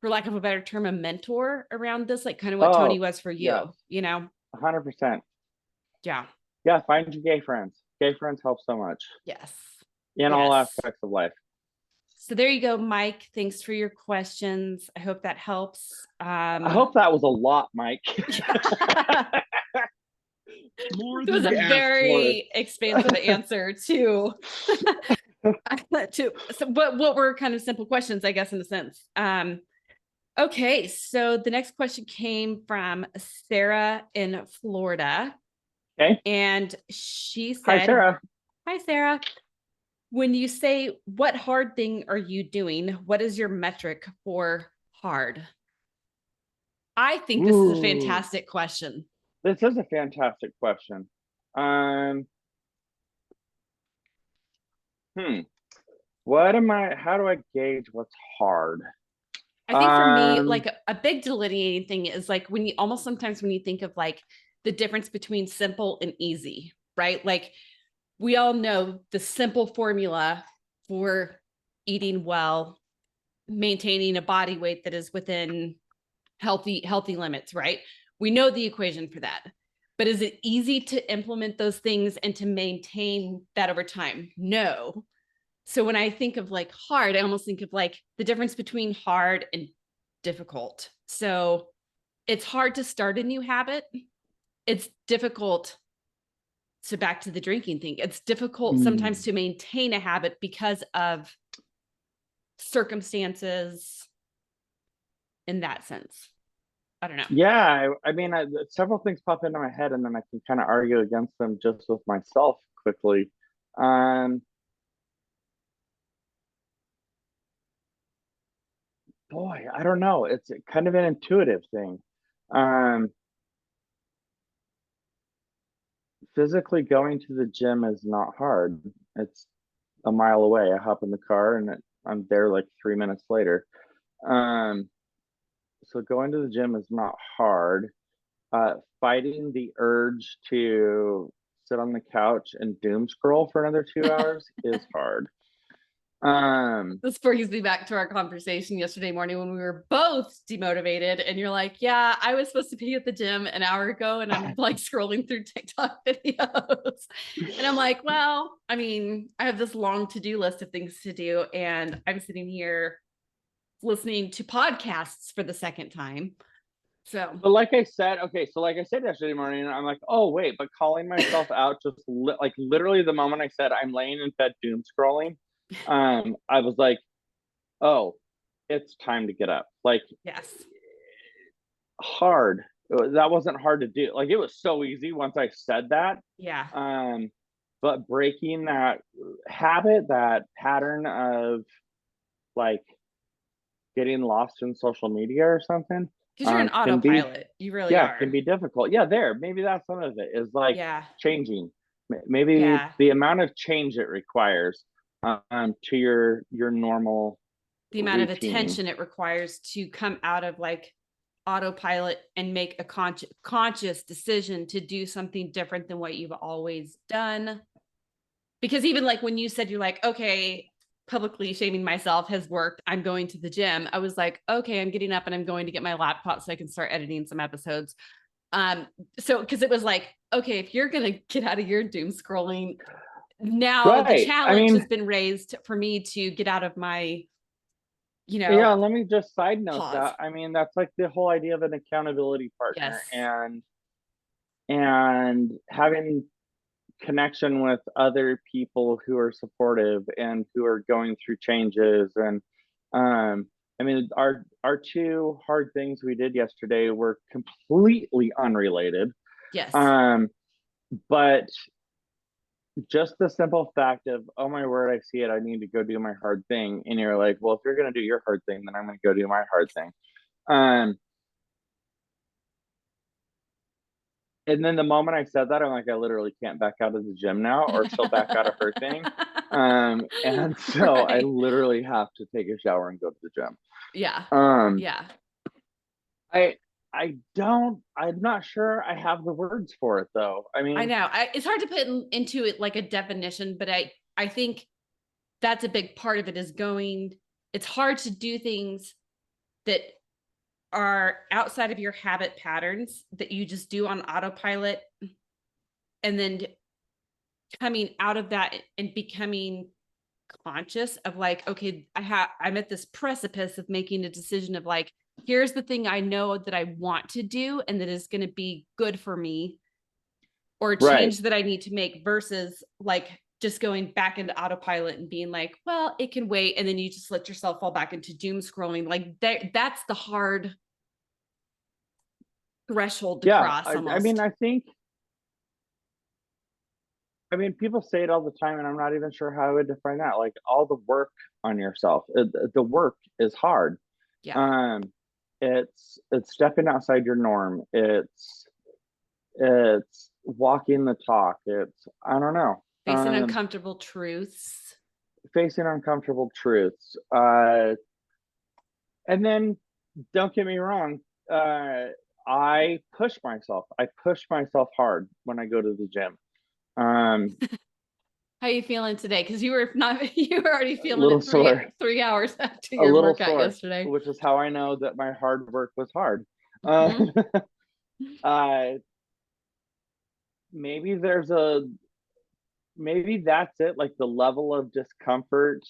for lack of a better term, a mentor around this, like kind of what Tony oh, was for yes, you, you know? 100%. Yeah. Yeah, find your gay friends. Gay friends help so much Yes. in all Yes. aspects of life. So there you go, Mike. Thanks for your questions. I hope that helps. I hope that was a lot, Mike. More It was than a I asked for. very expansive answer to to so what were kind of simple questions, I guess, in a sense. Okay, so the next question came from Sarah in Florida, Okay. and she Hi, said, Sarah. "Hi, Sarah. When you say what hard thing are you doing, what is your metric for hard?" I think this is a Ooh, fantastic question. this is a fantastic question. Um, hmm. What am I? How do I gauge what's hard? I think for me, Um, like a big delineating thing is like when you almost sometimes when you think of like the difference between simple and easy, right? Like we all know the simple formula for eating well, maintaining a body weight that is within healthy limits, right? We know the equation for that. But is it easy to implement those things and to maintain that over time? No. So when I think of like hard, I almost think of like the difference between hard and difficult. So it's hard to start a new habit. It's difficult. So back to the drinking thing, it's difficult sometimes hmm. to maintain a habit because of circumstances in that sense. I don't know. Yeah, I mean, several things pop into my head, and then I can kind of argue against them just with myself quickly. Um, Boy, I don't know. It's kind of an intuitive thing. Um, Physically going to the gym is not hard. It's a mile away. I hop in the car and I'm there like 3 minutes later. Um, so going to the gym is not hard. Fighting the urge to sit on the couch and doom scroll for another 2 hours is hard. This brings me back to our conversation yesterday morning when we were both demotivated, and you're like, yeah, I was supposed to be at the gym an hour ago and I'm like scrolling through TikTok videos. And I'm like, well, I mean, I have this long to-do list of things to do, and I'm sitting here listening to podcasts for the second time. So, But like I said, okay, so like I said yesterday morning, I'm like, oh wait, but calling myself out just like literally the moment I said I'm laying in bed doom scrolling, I was like, oh, it's time to get up. Like yes. hard. That wasn't hard to do. Like it was so easy once I said that. Yeah. But breaking that habit, that pattern of like getting lost in social media or something, Because you're an can be, autopilot. You really yeah, are. can be difficult. Yeah, there. Maybe that's some of it is like Yeah. changing. Maybe Yeah. the amount of change it requires to your normal The amount of routine. attention it requires to come out of like autopilot and make a conscious decision to do something different than what you've always done. Because even like when you said you're like, okay, publicly shaming myself has worked, I'm going to the gym, I was like, okay, I'm getting up and I'm going to get my laptop so I can start editing some episodes. So because it was like, okay, if you're gonna get out of your doom scrolling, now the Right. I challenge has mean, been raised for me to get out of my, yeah, let me just side note pause. that. I mean, that's like the whole idea of an accountability Yes. partner and having connection with other people who are supportive and who are going through changes. And I mean, our two hard things we did yesterday were completely unrelated. Yes. Um but just the simple fact of, oh my word, I see it, I need to go do my hard thing, and you're like, well, if you're going to do your hard thing, then I'm going to go do my hard thing. um And then the moment I said that, I'm like, I literally can't back out of the gym now, or she'll back out of her thing. And so I Right. literally have to take a shower and go to the gym. Yeah. Um, Yeah. I I'm not sure I have the words for it though. I I mean, know. It's hard to put into it like a definition, but I think that's a big part of it is going. It's hard to do things that are outside of your habit patterns that you just do on autopilot, and then coming out of that and becoming conscious of like, okay, I'm at this precipice of making a decision of like, here's the thing I know that I want to do and that is going to be good for me, or right. change that I need to make, versus like just going back into autopilot and being like, well, it can wait. And then you just let yourself fall back into doom scrolling. Like that's the hard threshold to Yeah. cross I mean, almost. I mean, people say it all the time, and I'm not even sure how I would define that. Like all the work on yourself, the work is hard. Yeah. Um, it's stepping outside your norm. It's walking the talk. It's, I don't know, Facing uncomfortable truths. facing uncomfortable truths. And then don't get me wrong, I push myself hard when I go to the gym. Um, How you feeling today? Because you were not you were already a feeling little it three sore, 3 hours after a your little workout sore, yesterday. which is how I know that my hard work was hard. Uh, Mhm. uh, maybe there's a maybe that's it. Like the level of discomfort.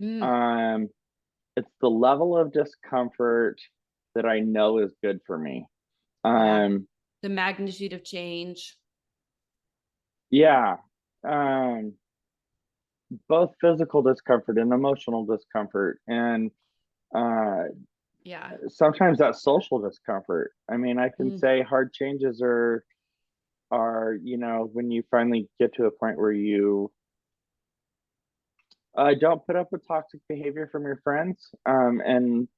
Mm, Um, it's the level of discomfort that I know is good for me. yeah. Um, The magnitude of change. yeah. Um, both physical discomfort and emotional discomfort, and uh, Yeah. sometimes that social discomfort. I mean, I can Mm, say hard changes are when you finally get to a point where you don't put up with toxic behavior from your friends, and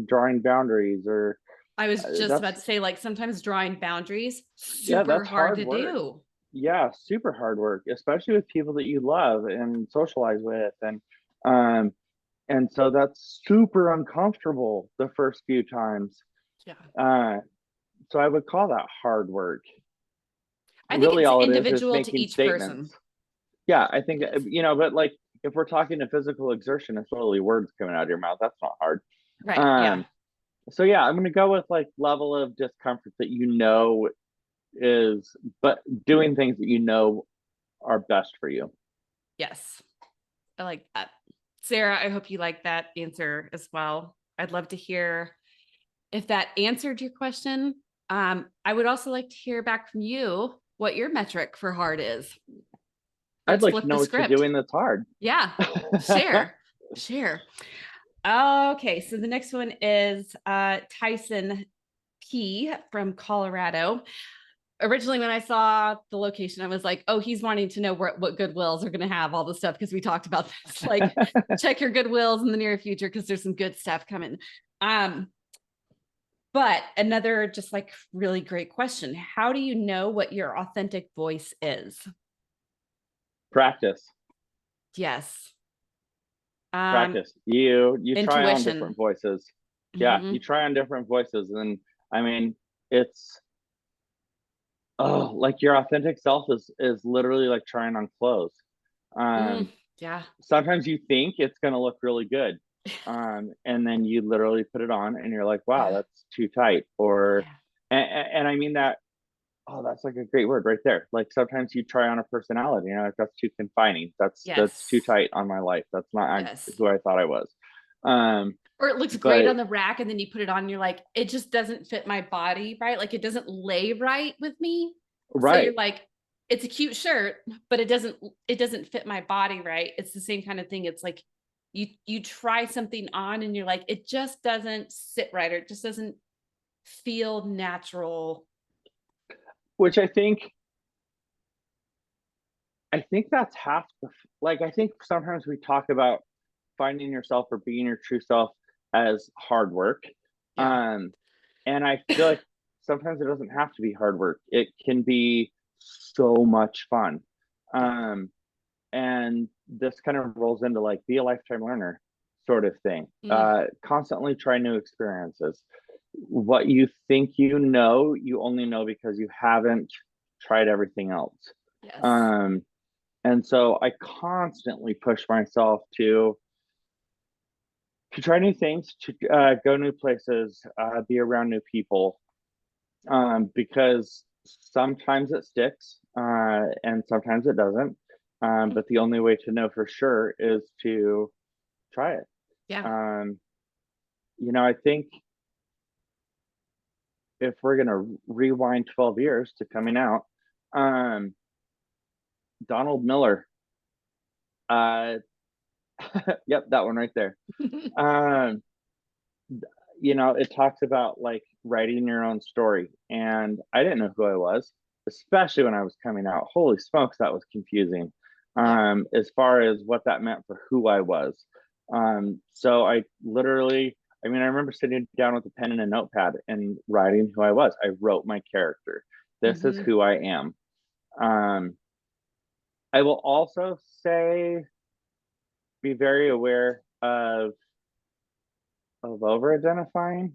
drawing boundaries, or I was just about that's to say, like, sometimes drawing boundaries, yeah, super that's hard hard to work. do. Yeah, super hard work, especially with people that you love and socialize with, um and so that's super uncomfortable the first few times. Yeah. uh so I would call that hard work. I think Really it's all it is individual to making each person. statements. Yeah, I think, It is. but like, if we're talking to physical exertion, it's literally words coming out of your mouth. That's not hard. Right. Yeah. um so yeah, I'm gonna go with like level of discomfort that is, but doing things that are best for you. Yes. I like that. Sarah, I hope you like that answer as well. I'd love to hear if that answered your question. I would also like to hear back from you what your metric for hard is. I'd Let's like to flip know the what you're script. doing that's hard. Yeah. Share. Share. Okay, so the next one is Tyson P from Colorado. Originally, when I saw the location, I was like, oh, he's wanting to know what Goodwills are going to have all the stuff, because we talked about this. Like, check your Goodwills in the near future because there's some good stuff coming. Um, but another just like really great question. How do you know what your authentic voice is? Practice. Yes. Um, Practice. You try on intuition. different voices. Yeah, you Mhm. try on different voices, and I mean, it's like your authentic self is literally like trying on clothes. Mm, um yeah. Sometimes you think it's going to look really good, and then you literally put it on and you're like, wow, Yeah. that's too tight. Or Yeah. and I mean that. Oh, that's like a great word right there. Like, sometimes you try on a personality, like, that's too confining. That's too Yes. tight on my life. That's not Yes. who I thought I was. um Or it looks great but on the rack and then you put it on and you're like, it just doesn't fit my body, right? Like it doesn't lay right with me. So you're right. like, it's a cute shirt, but it doesn't fit my body right. It's the same kind of thing. It's like you try something on and you're like, it just doesn't sit right, or it just doesn't feel natural. Which I think that's half like, I think sometimes we talk about finding yourself or being your true self as hard work. Yeah. um and I feel like sometimes it doesn't have to be hard work. It can be so much fun. Yeah. um and this kind of rolls into like, be a lifetime learner sort of thing. Mm, Constantly try new experiences. What you think you only know because you haven't tried everything else. yes. um and so I constantly push myself to try new things, to go new places, be around new people, because sometimes it sticks, and sometimes it doesn't. But the only way to know for sure is to try it. Yeah. Um, I think if we're going to rewind 12 years to coming out, um, Donald Miller, uh, yep, that one right there. Um, it talks about like writing your own story. And I didn't know who I was, especially when I was coming out. Holy smokes, that was confusing, Yep. as far as what that meant for who I was. So I literally, I mean, I remember sitting down with a pen and a notepad and writing who I was. I wrote my character. This is Hmm. who I am. Um, I will also say, be very aware of over identifying.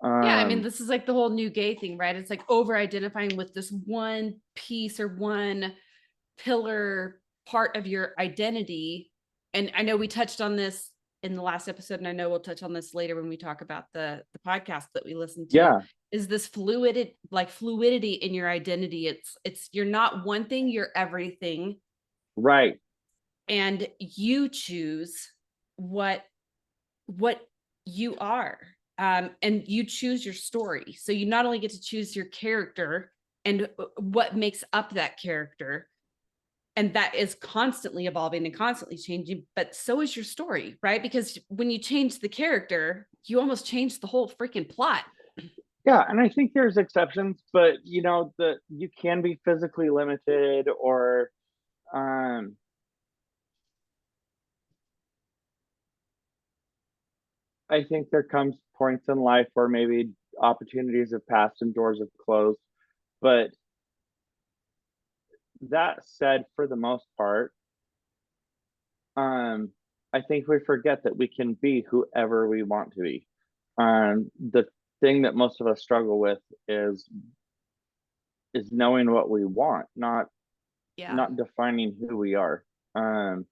Yeah, I mean, Um, this is like the whole new gay thing, right? It's like over identifying with this one piece or one pillar part of your identity. And I know we touched on this in the last episode, and I know we'll touch on this later when we talk about the podcast that we listened to. yeah, Is this fluidity in your identity? It's you're not one thing, you're everything, right. and you choose what what you are. And you choose your story. So you not only get to choose your character and what makes up that character, And that is constantly evolving and constantly changing, but so is your story, right? Because when you change the character, you almost change the whole freaking plot. Yeah, and I think there's exceptions, but that you can be physically limited, or um I think there comes points in life where maybe opportunities have passed and doors have closed. But that said, for the most part, I think we forget that we can be whoever we want to be. The thing that most of us struggle with is knowing what we want, not Yeah. not defining who we are. Um,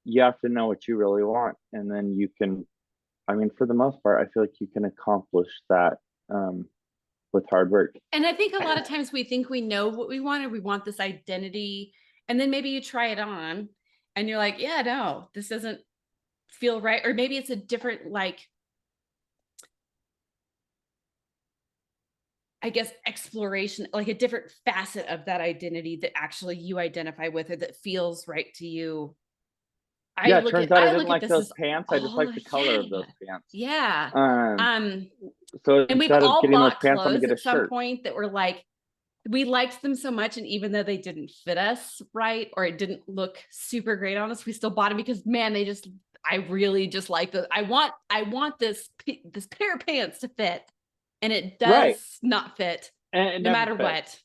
you have to know what you really want, and then you can. I mean, for the most part, I feel like you can accomplish that with hard work. And I think a lot of times we think we know what we want, or we want this identity. And then maybe you try it on and you're like, yeah, no, this doesn't feel right. Or maybe it's a different, like, I guess, exploration, like a different facet of that identity that actually you identify with or that feels right to you. Yeah, it turns out I I didn't look at like this those as pants. I just all like the color yeah. of those pants. Yeah. Um, Um, so and we've instead of all getting those bought pants, I'm gonna clothes get a at some shirt. point that were like, we liked them so much, and even though they didn't fit us right, or it didn't look super great on us, we still bought them because, man, I really just like the I want this pair of pants to fit, and it Right, does not fit and it no never matter fits.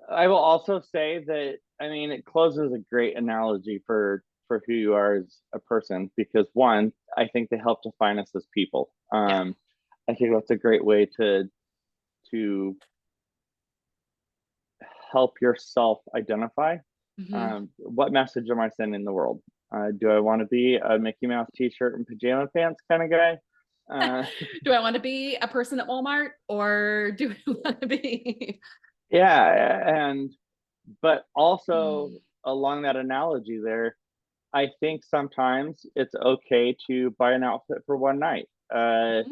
what. I will also say that, I mean, it closes a great analogy for who you are as a person, because one, I think they help define us as people. Yeah. I think that's a great way to help yourself identify. Hmm. What message am I sending the world? Do I want to be a Mickey Mouse T-shirt and pajama pants kind of guy? Uh, Do I want to be a person at Walmart, or do I want to be? yeah, and but also Mm. along that analogy there, I think sometimes it's okay to buy an outfit for one night. Mhm.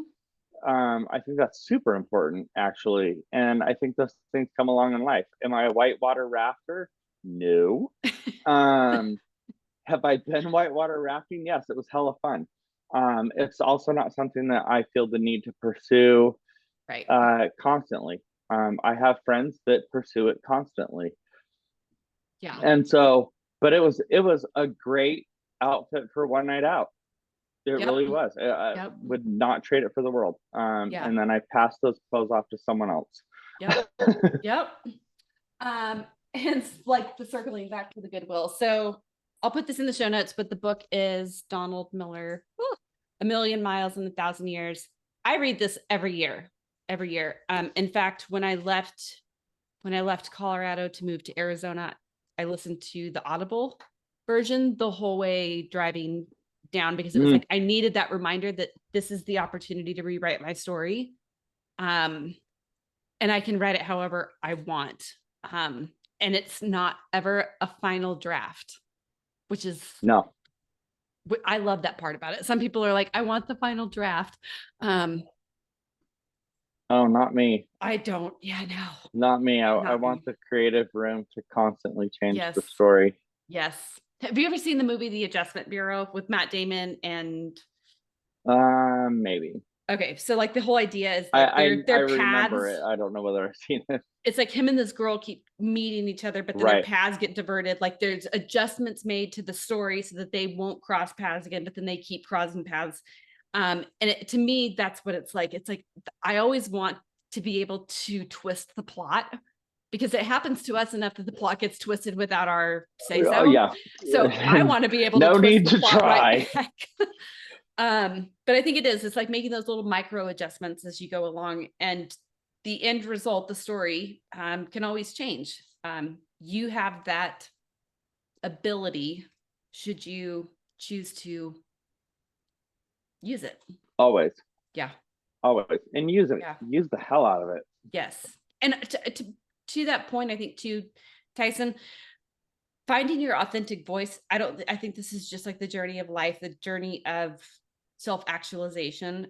I think that's super important, actually. And I think those things come along in life. Am I a whitewater rafter? No. Um, have I been whitewater rafting? Yes, it was hella fun. It's also not something that I feel the need to pursue Right. constantly. I have friends that pursue it constantly. Yeah. And so, but it was a great outfit for one night out. It Yep. really was. I Yep. would not trade it for the world. Yeah. And then I passed those clothes off to someone else. Yep. Yep. And like the circling back to the Goodwill. So I'll put this in the show notes, but the book is Donald Miller, A Million Miles in a Thousand Years. I read this every year, every year. In fact, when I left Colorado to move to Arizona, I listened to the Audible version the whole way driving down, because it was Mm, like I needed that reminder that this is the opportunity to rewrite my story. Um, and I can write it however I want. And it's not ever a final draft, which is, no, I love that part about it. Some people are like, I want the final draft. Um, oh, not me. I don't. Yeah, no, Not me. I not want me. the creative room to constantly change Yes, the story. yes. Have you ever seen the movie The Adjustment Bureau with Matt Damon and Maybe. okay, so like the whole idea is I, like I their remember paths, it. I don't know whether I've seen it. it's like him and this girl keep meeting each other, but then their Right. paths get diverted. Like there's adjustments made to the story so that they won't cross paths again, but then they keep crossing paths. And to me, that's what it's like. It's like I always want to be able to twist the plot because it happens to us enough that the plot gets twisted without our say Oh so. yeah. So I want to be able to No twist need the to plot right try. back. But I think it's like making those little micro adjustments as you go along, and the end result, the story, can always change. You have that ability should you choose to use it. Always. Yeah. Always. And use it. Yeah. Use the hell out of it. Yes. And to that point, I think too, Tyson, finding your authentic voice. I think this is just like the journey of life, the journey of self-actualization,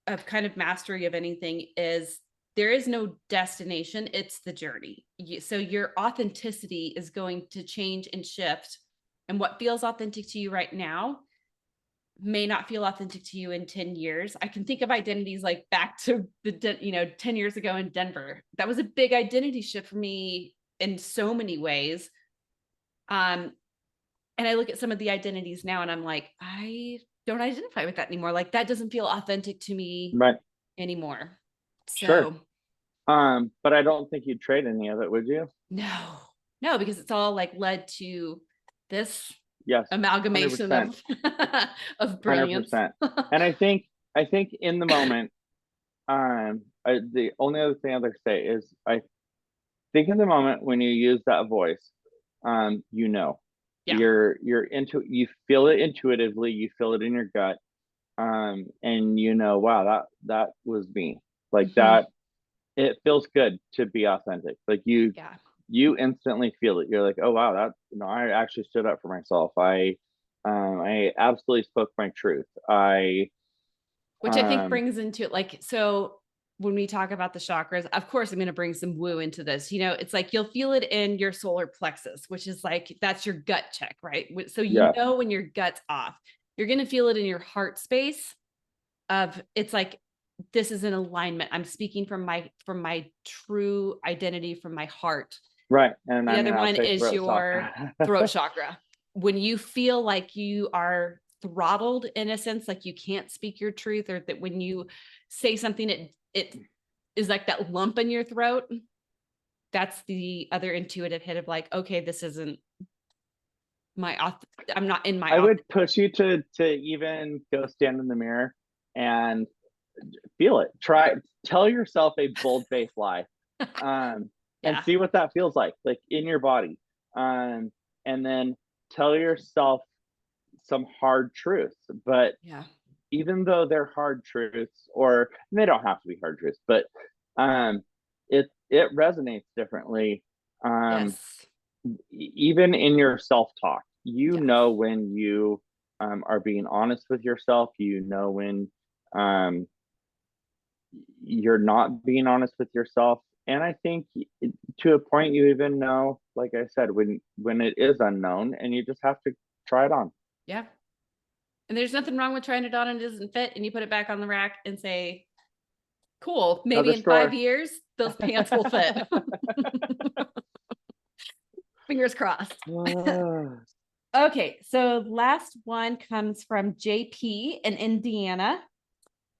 of kind of mastery of anything is there is no destination, it's the journey. So your authenticity is going to change and shift. And what feels authentic to you right now may not feel authentic to you in 10 years. I can think of identities like back to 10 years ago in Denver. That was a big identity shift for me in so many ways. And I look at some of the identities now and I'm like, I don't identify with that anymore. Like that doesn't feel authentic to me Right. anymore. Sure. So but I don't think you'd trade any of it, would you? no, because it's all like led to this Yes. amalgamation 100%. of brilliance. 100%. And I think in the moment, the only other thing I'll say is I think in the moment when you use that voice, you know, Yeah. you're into, you feel it intuitively, you feel it in your gut, and you know, wow, that was me. Like that, it feels good to be authentic. Like Yeah. you instantly feel it. You're like, oh wow, that, you know, I actually stood up for myself. I absolutely spoke my truth. Which I think brings into it, like, so when we talk about the chakras, of course, I'm going to bring some woo into this. It's like you'll feel it in your solar plexus, which is like that's your gut check, right? So Yeah. when your gut's off, you're going to feel it in your heart space. It's like this is in alignment. I'm speaking from my true identity, from my heart. Right. And The I mean, other I'll one say is throat your chakra. throat chakra. When you feel like you are throttled in a sense, like you can't speak your truth, or that when you say something, it is like that lump in your throat. That's the other intuitive hit of like, okay, this isn't I'm not in my I would push you to even go stand in the mirror and feel it. Tell yourself a bold-faced lie. And yeah. see what that feels like in your body. And then tell yourself some hard truths. But Yeah. even though they're hard truths, or they don't have to be hard truths, but it resonates differently. Um, Yes. Even in your self-talk, you Yeah. know when you are being honest with yourself. You know when um, you're not being honest with yourself. And I think to a point you even know, like I said, when it is unknown, and you just have to try it on. Yeah. And there's nothing wrong with trying it on and it doesn't fit, and you put it back on the rack and say, cool, maybe Another in 5 store. years, those pants will fit. Fingers crossed. Okay, so last one comes from JP in Indiana.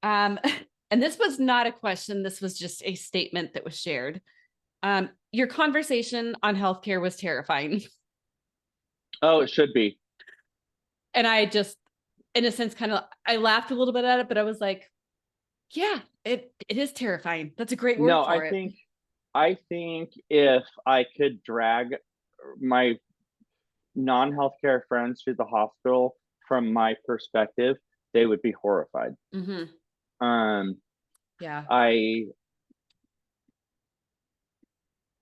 Um, and this was not a question, this was just a statement that was shared. Your conversation on healthcare was terrifying. Oh, it should be. And I just, in a sense, I laughed a little bit at it, but I was like, yeah, it is terrifying. That's a great word No, for it. I think if I could drag my non-healthcare friends to the hospital from my perspective, they would be horrified. Mm-hmm. Um, Yeah. I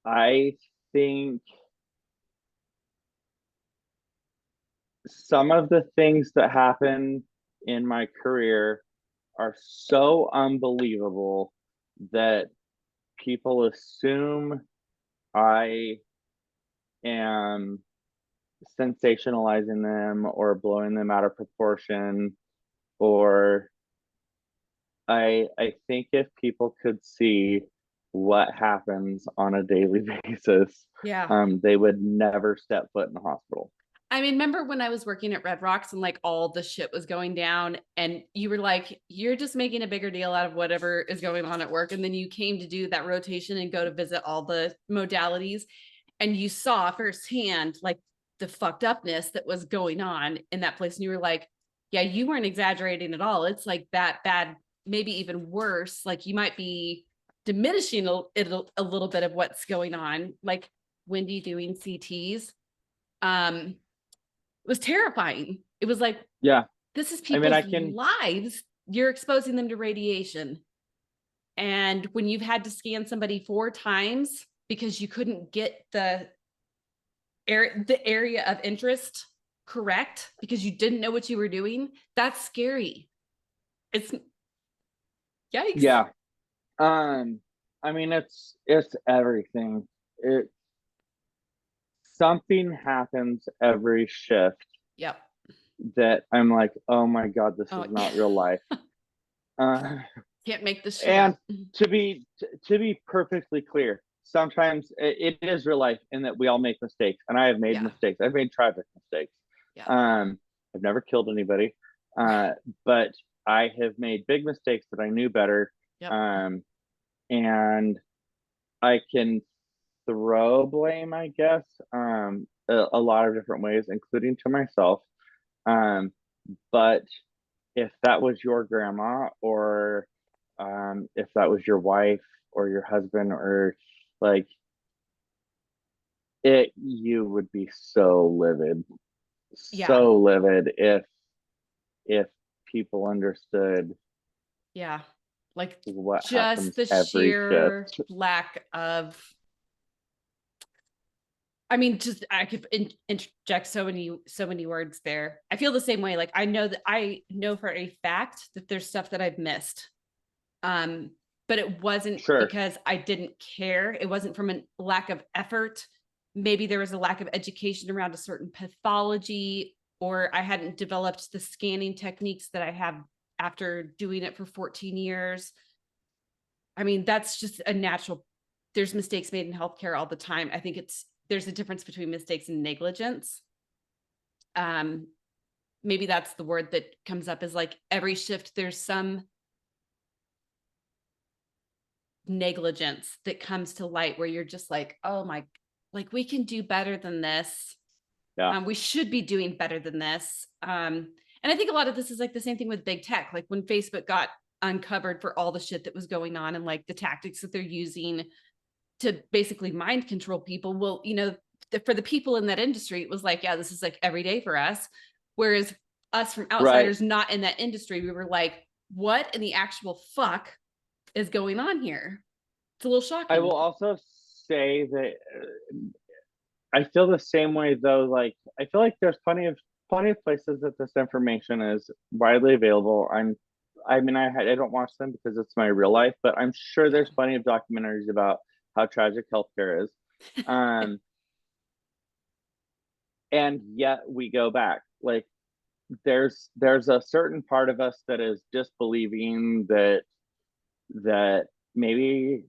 I think some of the things that happen in my career are so unbelievable that people assume I am sensationalizing them or blowing them out of proportion. Or I think if people could see what happens on a daily basis, Yeah. they would never step foot in the hospital. I mean, remember when I was working at Red Rocks and like all the shit was going down, and you were like, you're just making a bigger deal out of whatever is going on at work. And then you came to do that rotation and go to visit all the modalities, and you saw firsthand like the fucked upness that was going on in that place. And you were like, yeah, you weren't exaggerating at all. It's like that bad, maybe even worse. Like you might be diminishing a little bit of what's going on. Like Wendy doing CTs. It was terrifying. It was like, Yeah. this is I mean, people's I can, lives. You're exposing them to radiation. And when you've had to scan somebody 4 times because you couldn't get the area of interest correct because you didn't know what you were doing, that's scary. It's yikes. yeah. Um, I mean, it's everything. It Something happens every shift Yep. that I'm like, oh my God, this Oh, is not real life. Uh, can't make this shit and up. to be perfectly clear, sometimes it is real life in that we all make mistakes, and I have made Yeah. mistakes. I've made tragic mistakes. Yeah. I've never killed anybody, Right. but I have made big mistakes that I knew better. Yep. Um, and I can throw blame, I guess, a lot of different ways, including to myself. Um, but if that was your grandma, or if that was your wife or your husband, or like it, you would be Yeah. so livid if people understood Yeah. Like what just happens the every sheer shift. lack of, I mean, just I could interject so many words there. I feel the same way. Like I know for a fact that there's stuff that I've missed. Um, but it wasn't Sure. because I didn't care. It wasn't from a lack of effort. Maybe there was a lack of education around a certain pathology, or I hadn't developed the scanning techniques that I have after doing it for 14 years. I mean, that's just a natural. There's mistakes made in healthcare all the time. I think there's a difference between mistakes and negligence. Um, Maybe that's the word that comes up, is like every shift there's some negligence that comes to light where you're just like, oh my, like we can do better than this. Yeah. We should be doing better than this. And I think a lot of this is like the same thing with big tech. Like when Facebook got uncovered for all the shit that was going on and like the tactics that they're using to basically mind control people. Well, for the people in that industry, it was like, yeah, this is like every day for us. Whereas us from Right. outsiders not in that industry, we were like, what in the actual fuck is going on here? It's a little I shocking. will also say that I feel the same way though. Like I feel like there's plenty of places that this information is widely available. I mean, I don't watch them because it's my real life, but I'm sure Yeah. there's plenty of documentaries about how tragic healthcare is. Um, and yet we go back. Like there's a certain part of us that is disbelieving that maybe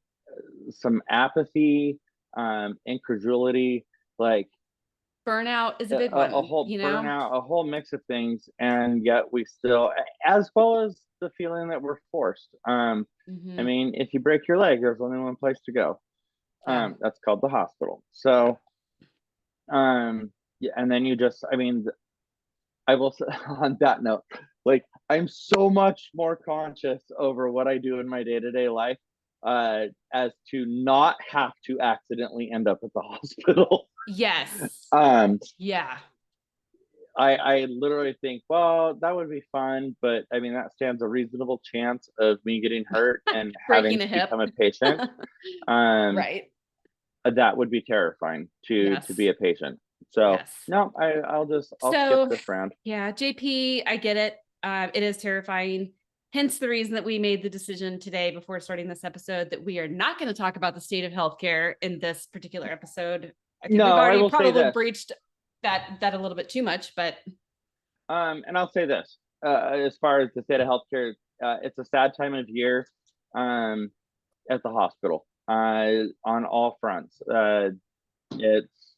some apathy, incredulity, like Burnout is a big a one, whole burnout, a whole mix of things, and yet we still, as well as the feeling that we're forced. I Mm-hmm. mean, if you break your leg, there's only one place to go. Yeah. That's called the hospital. Yeah. So, yeah, and then you just, I mean, I will say on that note, like I'm so much more conscious over what I do in my day to day life, as to not have to accidentally end up at the hospital. Yes. um, Yeah. I literally think, well, that would be fun, but I mean, that stands a reasonable chance of me getting hurt and having Breaking a to hip. become a patient. Um, Right. that would be terrifying to be Yes. a patient. So Yes. no, I'll skip So, this round. yeah, JP, I get it. It is terrifying. Hence the reason that we made the decision today before starting this episode that we are not going to talk about the state of healthcare in this particular episode. I think we've No, I already will say probably this. breached that a little bit too much, but And I'll say this, as far as the state of healthcare, it's a sad time of year, um, at the hospital, on all fronts. It's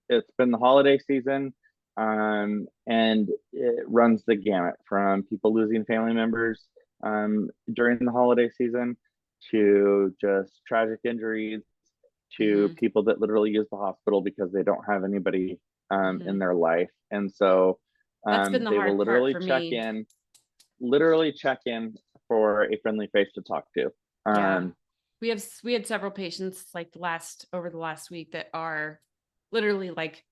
it's been the holiday season, and it runs the gamut from people losing family members, during the holiday season, to just tragic injuries, to mm-hmm, people that literally use the hospital because they don't have anybody, mm-hmm. in their life, and so That's been the they will hard part for me. literally check in for a friendly face to talk to. Yeah. Um, We had several patients like over the last week that are literally like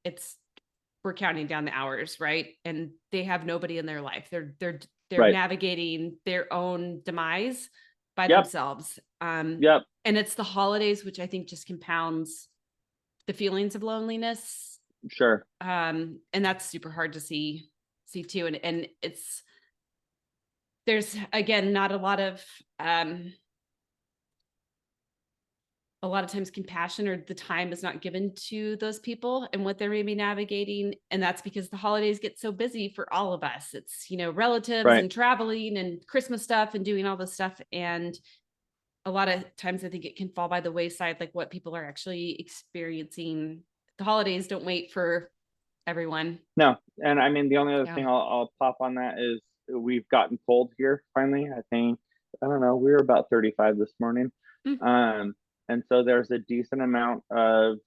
we're counting down the hours, right? And they have nobody in their life. They're right. navigating their own demise by Yep. themselves. Yep. And it's the holidays, which I think just compounds the feelings of loneliness. Sure. And that's super hard to see too. And there's again not a lot of a lot of times compassion or the time is not given to those people and what they're maybe navigating. And that's because the holidays get so busy for all of us. It's, relatives Right. and traveling and Christmas stuff and doing all this stuff. And a lot of times I think it can fall by the wayside, like what people are actually experiencing. The holidays don't wait for everyone. No, and I mean the only other Yeah. thing I'll pop on that is we've gotten cold here finally. I think I don't know. We were about 35 this morning, Mm. um, and so there's a decent amount of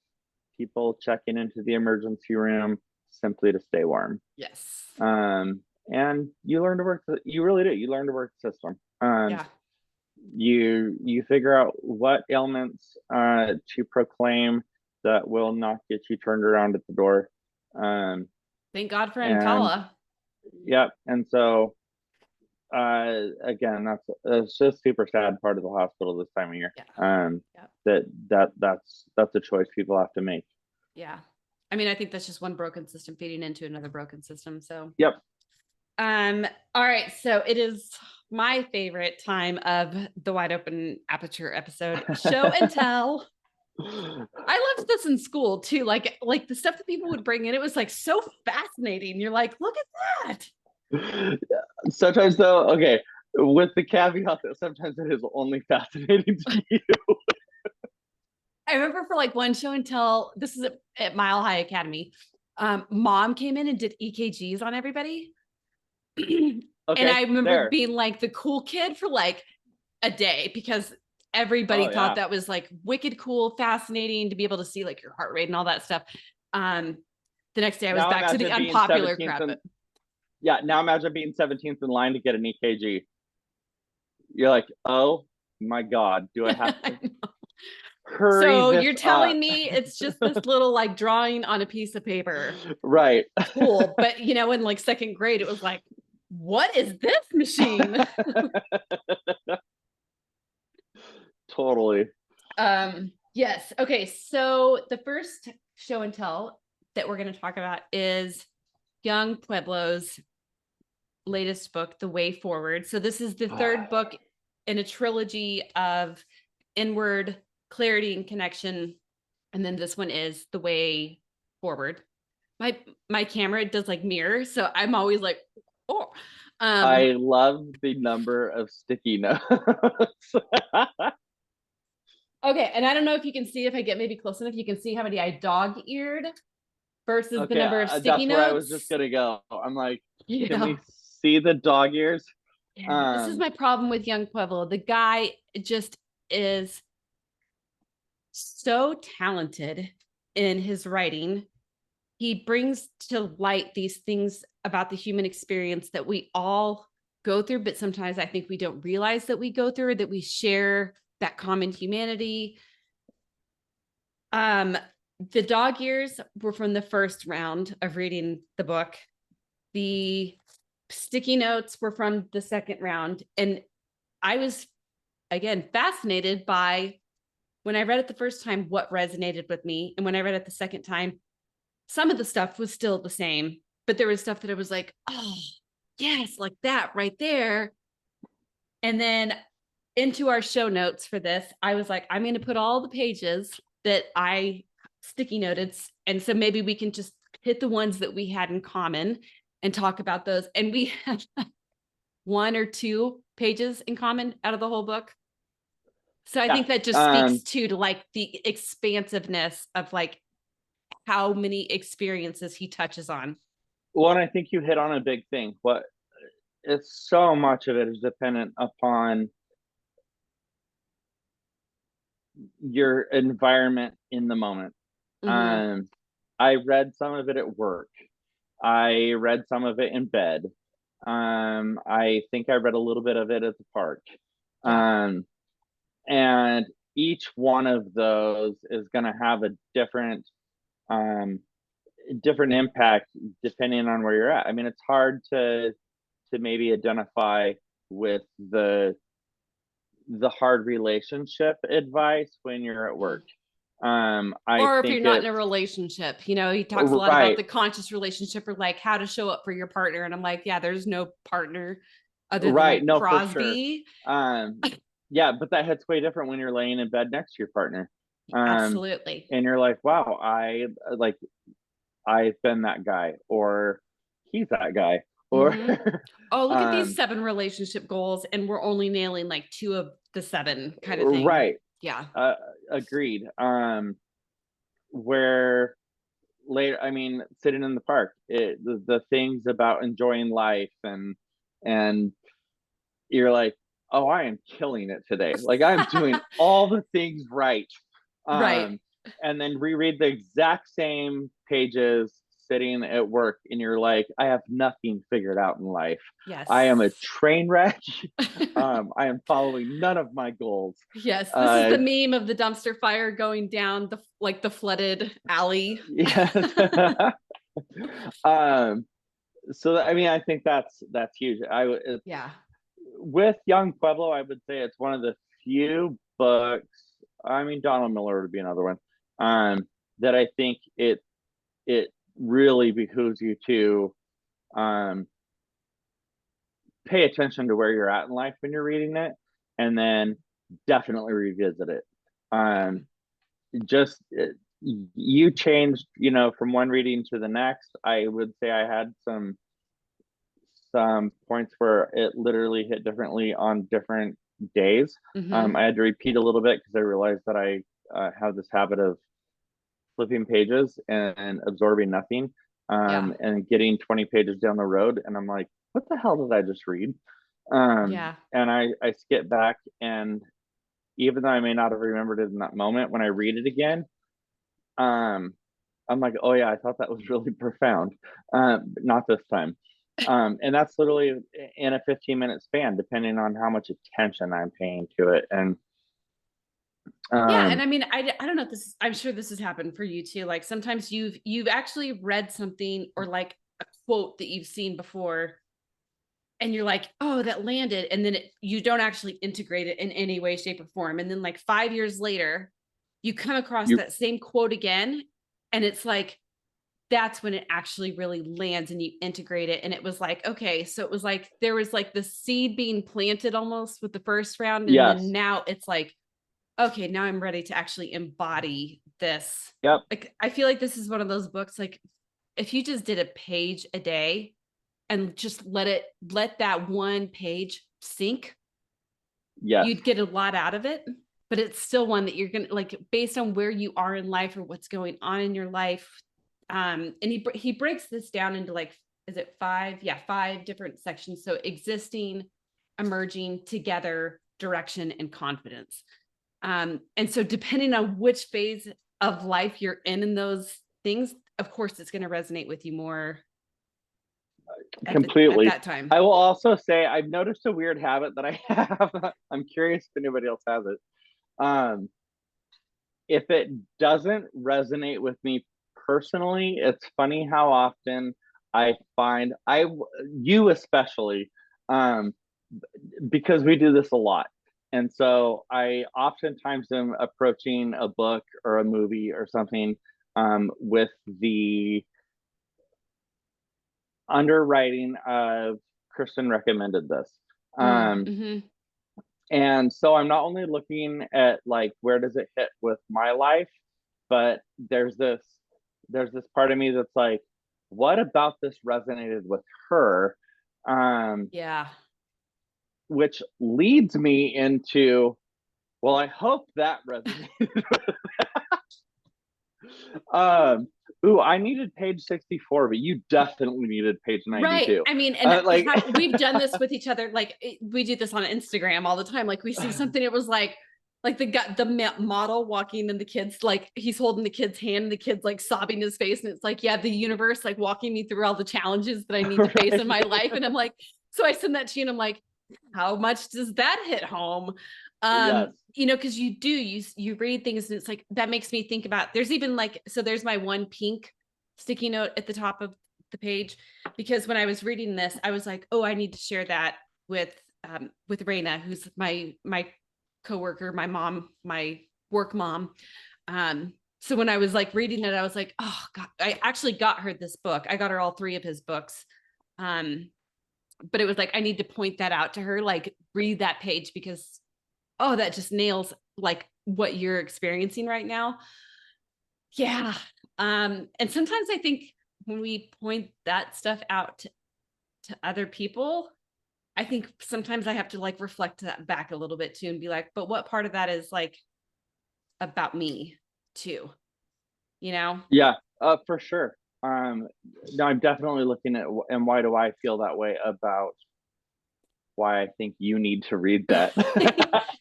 people checking into the emergency room simply to stay warm. Yes. And you learn to work. You really do. You learn to work the system. Yeah. You figure out what ailments to proclaim that will not get you turned around at the door. Thank God for And Ancala. yep. And so again, that's just super sad part of the hospital this time of year. Yeah. Yeah. That's a choice people have to make. Yeah. I mean, I think that's just one broken system feeding into another broken system. So Yep. all right. So it is my favorite time of the Wide Open Aperture episode, show and tell. I loved this in school too. Like the stuff that people would bring in, it was like so fascinating. You're like, look at that. Sometimes though, okay, with the caveat that sometimes it is only fascinating to you. I remember for like one show and tell, this is at Mile High Academy. Mom came in and did EKGs on everybody. And Okay, I remember there. being like the cool kid for like a day because everybody thought that was like wicked cool, fascinating to be able to see like your heart rate and all that stuff. The next day I was Now back to the imagine being unpopular 17th crap. yeah, now imagine being 17th in line to get an EKG. You're like, oh my God, do I have to hurry So this you're up? telling me it's just this little like drawing on a piece of paper. Right. Cool. But in like second grade, it was like, what is this machine? Totally. Yes. Okay. So the first show and tell that we're going to talk about is Young Pueblo's latest book, The Way Forward. So this is the third book in a trilogy of inward clarity and connection. And then this one is The Way Forward. My camera does like mirror, so I'm always like, oh. I love the number of sticky notes. Okay, and I don't know if you can see, if I get maybe close enough, you can see how many I dog-eared versus the number of sticky that's notes. where I was just gonna go. I'm like, Yeah. Can we see the dog ears? Yeah, this is my problem with Young Pueblo. The guy just is so talented in his writing. He brings to light these things about the human experience that we all go through, but sometimes I think we don't realize that we go through, or that we share that common humanity. The dog ears were from the first round of reading the book. The sticky notes were from the second round. And I was, again, fascinated by, when I read it the first time, what resonated with me. And when I read it the second time, some of the stuff was still the same, but there was stuff that I was like, oh, yes, like that right there. And then into our show notes for this, I was like, I'm going to put all the pages that I sticky noted. And so maybe we can just hit the ones that we had in common and talk about those. And we had one or two pages in common out of the whole book. So I think that just speaks to like the expansiveness of like how many experiences he touches on. Well, and I think you hit on a big thing. It's so much of it is dependent upon your environment in the moment. Mm-hmm. I read some of it at work. I read some of it in bed. I think I read a little bit of it at the park. Yeah. And each one of those is going to have a different impact depending on where you're at. I mean, it's hard to maybe identify with the hard relationship advice when you're at work. Or if you're not in a relationship, he talks a lot about the conscious relationship, or like how to show up for your partner. And I'm like, yeah, there's no partner other than no, Crosby. for sure. Yeah, but that hits way different when you're laying in bed next to your partner. Absolutely. And you're like, wow, I've been that guy, or he's that guy, or Mm-hmm. Oh, look at these um 7 relationship goals, and we're only nailing like 2 of the 7 kind of thing. right. Yeah. Agreed. Where later, I mean, sitting in the park, the things about enjoying life, and you're like, oh, I am killing it today. Like, I'm doing all the things right. Right. Um, and then reread the exact same pages sitting at work, and you're like, I have nothing figured out in life. I am a Yes. train wreck. I am following none of my goals. Yes, this is Uh, the meme of the dumpster fire going down the flooded alley. yes. um, so I mean, I think that's huge. Yeah. With Young Pueblo, I would say it's one of the few books. I mean, Donald Miller would be another one. That I think it really behooves you to um, pay attention to where you're at in life when you're reading it, and then definitely revisit it. Yeah. Um, just you changed, from one reading to the next. I would say I had some points where it literally hit differently on different days. Mm-hmm. I had to repeat a little bit because I realized that I have this habit of flipping pages and absorbing nothing, Yeah. and getting 20 pages down the road. And I'm like, what the hell did I just read? Yeah. And I skip back, and even though I may not have remembered it in that moment, when I read it again, um, I'm like, oh yeah, I thought that was really profound. Not this time. And that's literally in a 15-minute span, depending on how much attention I'm paying to it. And Yeah, and um, I mean, I don't know if this I'm sure this has happened for you too. Like sometimes you've actually read something or like a quote that you've seen before and you're like, "Oh, that landed." And then you don't actually integrate it in any way shape or form. And then like 5 years later, you come across you that same quote again and it's like that's when it actually really lands and you integrate it. And it was like, okay, so it was like there was like the seed being planted almost with the first round. And then yes, now it's like, okay, now I'm ready to actually embody this. yep, Like, I feel like this is one of those books, like, if you just did a page a day and just let that one page sink, yes, you'd get a lot out of it. But it's still one that you're gonna like based on where you are in life or what's going on in your life. And he breaks this down into like, is it 5? Yeah, 5 different sections. So existing, emerging, together, direction, and confidence. And so depending on which phase of life you're in those things, of course, it's going to resonate with you more at completely. that time. I will also say I've noticed a weird habit that I have. I'm curious if anybody else has it. Um, if it doesn't resonate with me personally, it's funny how often I find you especially, um, because we do this a lot. And so I oftentimes am approaching a book or a movie or something, with the underwriting of Kristen recommended this. Um, Mm-hmm. and so I'm not only looking at like where does it hit with my life, but there's this part of me that's like, what about this resonated with her? Um, Yeah. which leads me into, well, I hope that resonated. um, ooh, I needed page 64, but you definitely needed page Right. 92. I mean, and Like, how we've done this with each other. Like we do this on Instagram all the time. Like we see something, it was like the model walking and the kids, like he's holding the kid's hand and the kid's like sobbing his face. And it's like, yeah, the universe, like walking me through all the challenges that I need to face in my right? life. And I'm like, so I send that to you and I'm like, how much does that hit home? Yes. Because you read things and it's like that makes me think about there's even like so there's my one pink sticky note at the top of the page because when I was reading this, I was like, oh, I need to share that with Raina, who's my coworker, my mom, my work mom. So when I was like reading it, I was like, oh God, I actually got her this book. I got her all 3 of his books. But it was like, I need to point that out to her, like read that page because, oh, that just nails like what you're experiencing right now. Yeah. And sometimes I think when we point that stuff out to other people, I think sometimes I have to like reflect that back a little bit too and be like, but what part of that is like about me too, you know? Yeah, for sure. No, I'm definitely looking at and why do I feel that way about why I think you need to read that.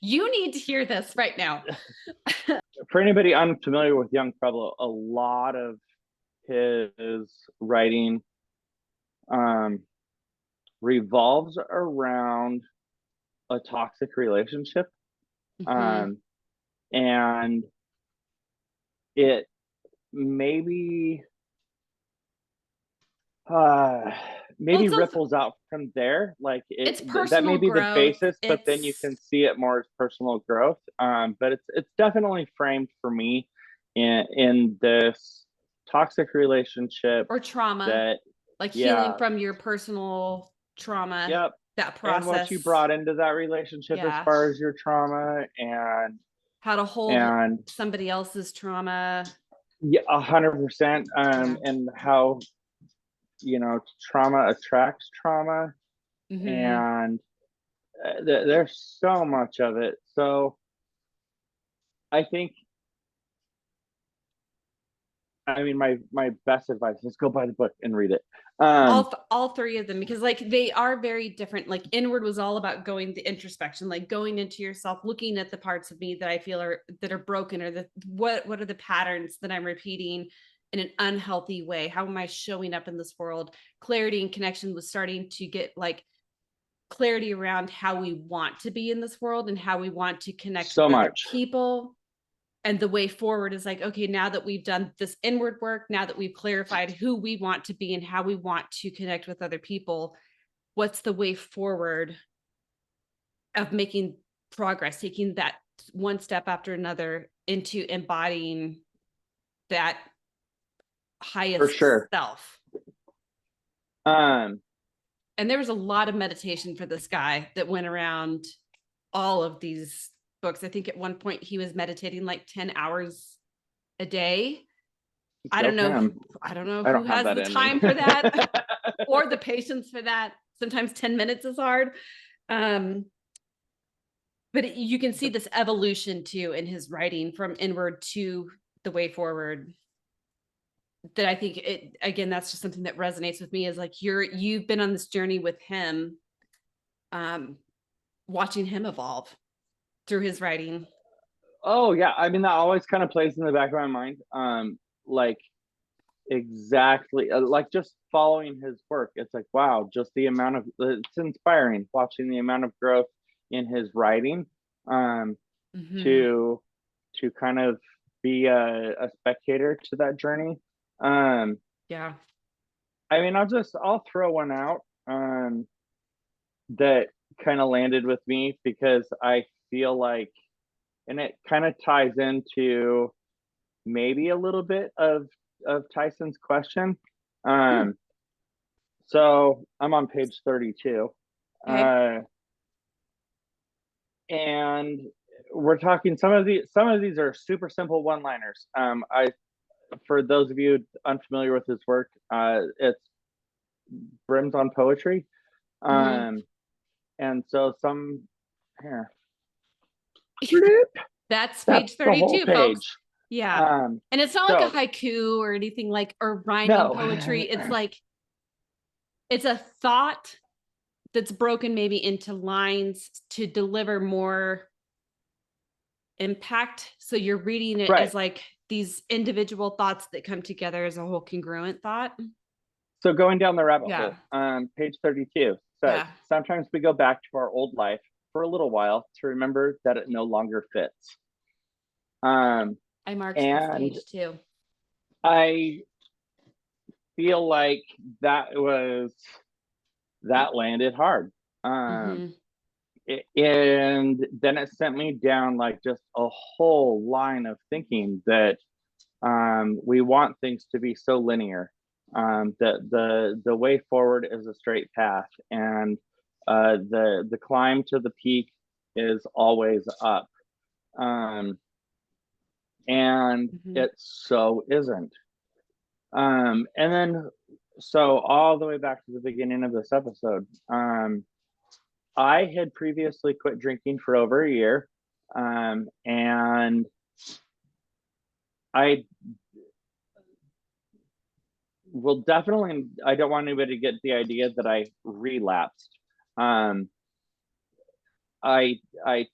You need to hear this right now. For anybody unfamiliar with Young Pueblo, a lot of his writing um, revolves around a toxic relationship. Mm-hmm. Um, and it maybe uh Well, maybe it's also ripples out from there, like it's that may personal be the growth. basis, but then you It's can see it more as personal growth. But it's definitely framed for me in this toxic relationship or trauma, that, like healing yeah, from your personal trauma, yep, that and what you process. brought into that relationship as Yeah. far as your trauma, How to hold and somebody else's trauma. yeah, 100%. Yeah. And how, trauma attracts trauma, Mm-hmm. and there's so much of it. So I think, I mean, my best advice is go buy the book and read it. um All three of them, because like they are very different. Like inward was all about going the introspection, like going into yourself, looking at the parts of me that I feel are that are broken, or the what are the patterns that I'm repeating in an unhealthy way. How am I showing up in this world? Clarity and connection was starting to get like clarity around how we want to be in this world and how we want to connect with so other much. people. And the way forward is like, okay, now that we've done this inward work, now that we've clarified who we want to be and how we want to connect with other people, what's the way forward of making progress, taking that one step after another into embodying that For highest sure. self. um And there was a lot of meditation for this guy that went around all of these books. I think at one point he was meditating like 10 hours a day. I Go don't know. him. I don't know I who don't have has that the in me. time for that or the patience for that. Sometimes 10 minutes is hard. Um, but you can see this evolution too in his writing from inward to the way forward. That I think it again, that's just something that resonates with me is like you've been on this journey with him, um, watching him evolve through his writing. Oh yeah, I mean, that always kind of plays in the back of my mind. Like, exactly, like just following his work, it's like, wow, just the amount of, it's inspiring watching the amount of growth in his writing. um Mm-hmm. to kind of be a spectator to that journey. um Yeah. I mean, I'll throw one out, that kind of landed with me because I feel like, and it kind of ties into maybe a little bit of Tyson's question. Hmm. Um, so I'm on page 32, Okay. uh, and we're talking, some of these are super simple one-liners. I For those of you unfamiliar with his work, it's brims on poetry. Mm-hmm. Um, and so some here, That's that's page the whole 32, folks. page. Yeah. Um, And it's not like a so haiku or anything like or rhyming no, poetry. It's like it's a thought that's broken maybe into lines to deliver more impact. So you're reading it right. as like these individual thoughts that come together as a whole congruent thought. So going down the rabbit Yeah. hole, page 32 says, Yeah. sometimes we go back to our old life for a little while to remember that it no longer fits. Um, I marked this and page too. I feel like that landed hard. Um, Mm-hmm. and then it sent me down like just a whole line of thinking that, we want things to be so linear, that the way forward is a straight path, and the climb to the peak is always up. Um, and Mhm. it so isn't. And then, so all the way back to the beginning of this episode, I had previously quit drinking for over a year, and I will definitely, I don't want anybody to get the idea that I relapsed. Um, I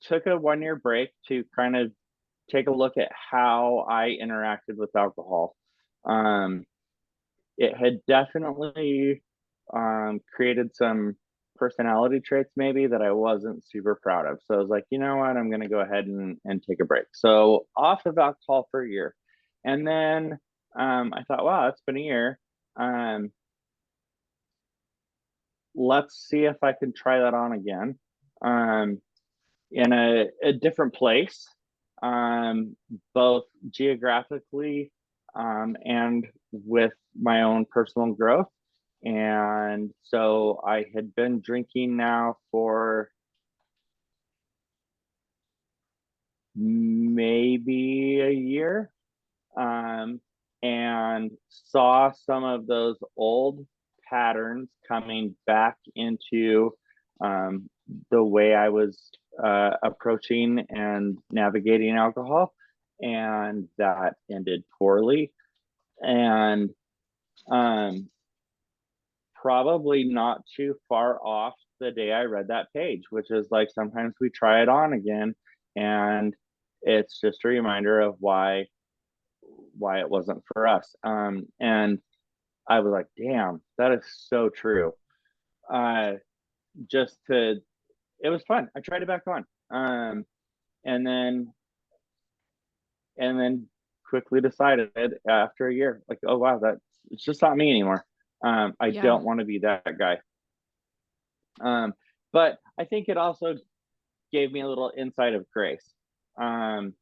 took a 1 year break to kind of take a look at how I interacted with alcohol. Um, it had definitely created some personality traits maybe that I wasn't super proud of. So I was like, you know what, I'm going to go ahead and take a break. So off of alcohol for a year. And then I thought, wow, it's been a year. Um, let's see if I can try that on again in a different place, both geographically and with my own personal growth. And so I had been drinking now for maybe a year, um, and saw some of those old patterns coming back into um, the way I was approaching and navigating alcohol, and that ended poorly. And um, probably not too far off the day I read that page, which is like sometimes we try it on again, and it's just a reminder of why it wasn't for us. And I was like, damn, that is so true. Uh, just to, it was fun. I tried it back on, and then quickly decided after a year, like, oh wow, that it's just not me anymore. I Yeah. don't want to be that guy. But I think it also gave me a little insight of grace. Um,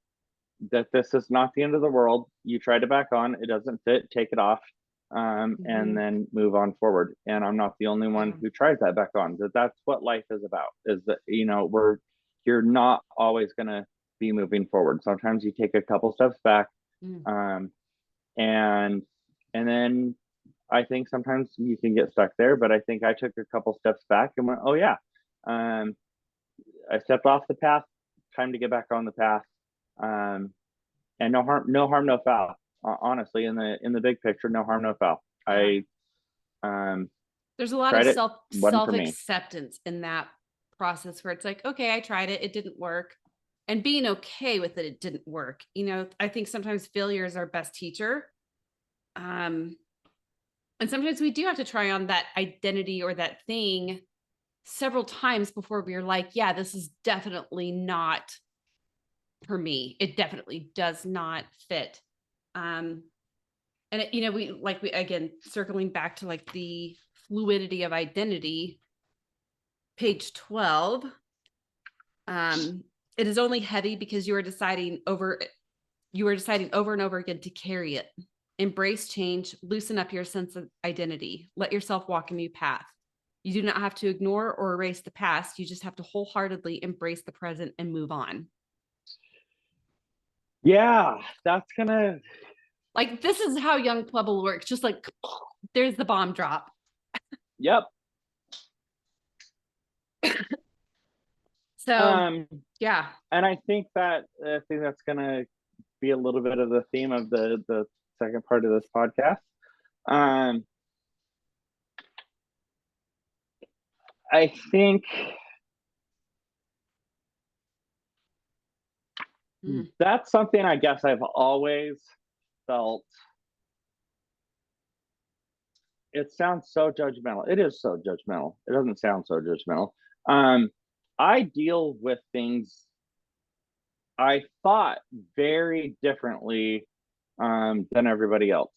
that this is not the end of the world. You tried it back on, it doesn't fit, take it off, and Mhm. then move on forward. And I'm not the only one Yeah. who tries that back on. That's what life is about. Is that you're not always gonna be moving forward. Sometimes you take a couple steps back, Mm. um, and and then I think sometimes you can get stuck there. But I think I took a couple steps back and went, oh yeah, um, I stepped off the path. Time to get back on the path. Um, and no harm, no foul. Honestly, in the big picture, no harm, no foul. Yeah. I um, There's a lot of tried it, wasn't for self me. acceptance in that process where it's like, okay, I tried it, it didn't work, and being okay with it didn't work. I think sometimes failure is our best teacher. Um, and sometimes we do have to try on that identity or that thing several times before we're like, yeah, this is definitely not for me. It definitely does not fit. Um, and we again circling back to like the fluidity of identity, page 12. Um, it is only heavy because you are deciding over and over again to carry it. Embrace change, loosen up your sense of identity, let yourself walk a new path. You do not have to ignore or erase the past. You just have to wholeheartedly embrace the present and move on. Yeah, that's gonna. Like, this is how young Pueblo works. Just like, there's the bomb drop. Yep. So, Um, yeah. and I think that's gonna be a little bit of the theme of the second part of this podcast. Um, I think Mm. that's something I guess I've always felt. It sounds so judgmental. It is so judgmental. It doesn't sound so judgmental. Um, I deal with things I thought very differently than everybody else.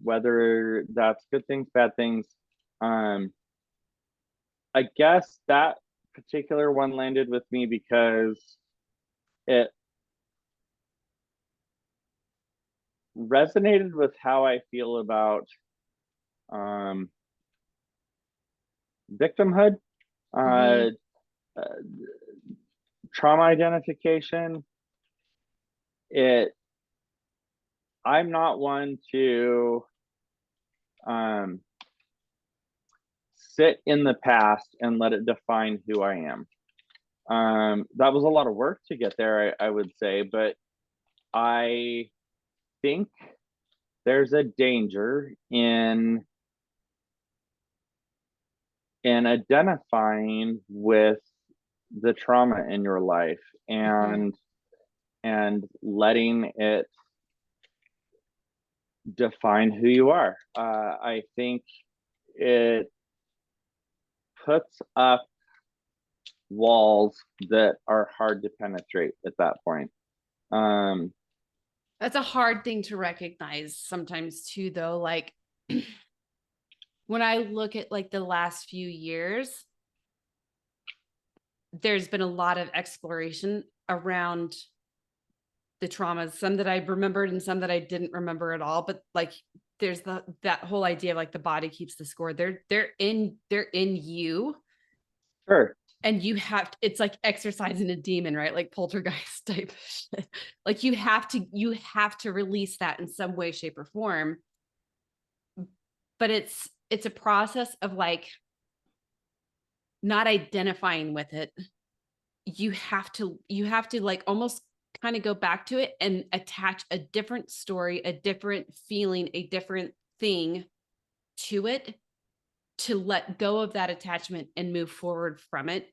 Whether that's good things, bad things. Um, I guess that particular one landed with me because it resonated with how I feel about um, victimhood, Mm-hmm. uh, trauma identification. It I'm not one to um sit in the past and let it define who I am. That was a lot of work to get there, I would say, but I think there's a danger in identifying with the trauma in your life Mhm. and letting it define who you are. I think it puts up walls that are hard to penetrate at that point. Um, That's a hard thing to recognize sometimes too, though. Like when I look at like the last few years, there's been a lot of exploration around the traumas, some that I remembered and some that I didn't remember at all. But like there's that whole idea of like the body keeps the score. They're in you, sure, and it's like exercising a demon, right? Like poltergeist type shit. Like you have to release that in some way, shape, or form. But it's a process of like not identifying with it. You have to like almost kind of go back to it and attach a different story, a different feeling, a different thing to it, to let go of that attachment and move forward from it.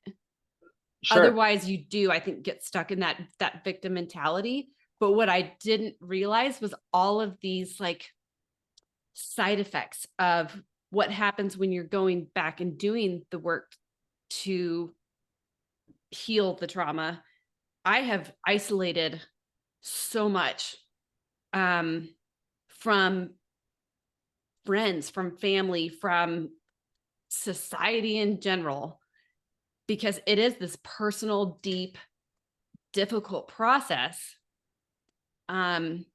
sure, Otherwise you do, I think, get stuck in that victim mentality. But what I didn't realize was all of these like side effects of what happens when you're going back and doing the work to heal the trauma. I have isolated so much um, from friends, from family, from society in general, because it is this personal, deep, difficult process. Um,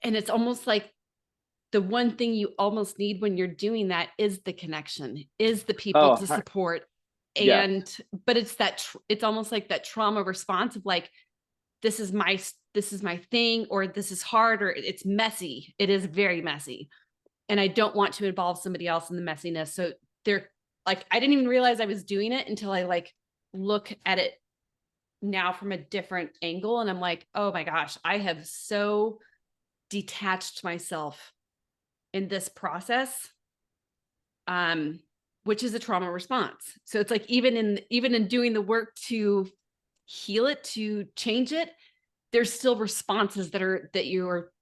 and it's almost like the one thing you almost need when you're doing that is the connection, is the people oh to support. yes, And but it's almost like that trauma response of like, this is my thing, or this is hard, or it's messy. It is very messy, and I don't want to involve somebody else in the messiness. So they're like, I didn't even realize I was doing it until I like look at it now from a different angle, and I'm like, oh my gosh, I have so detached myself in this process, um which is a trauma response. So it's like even in doing the work to heal it, to change it, there's still responses that you're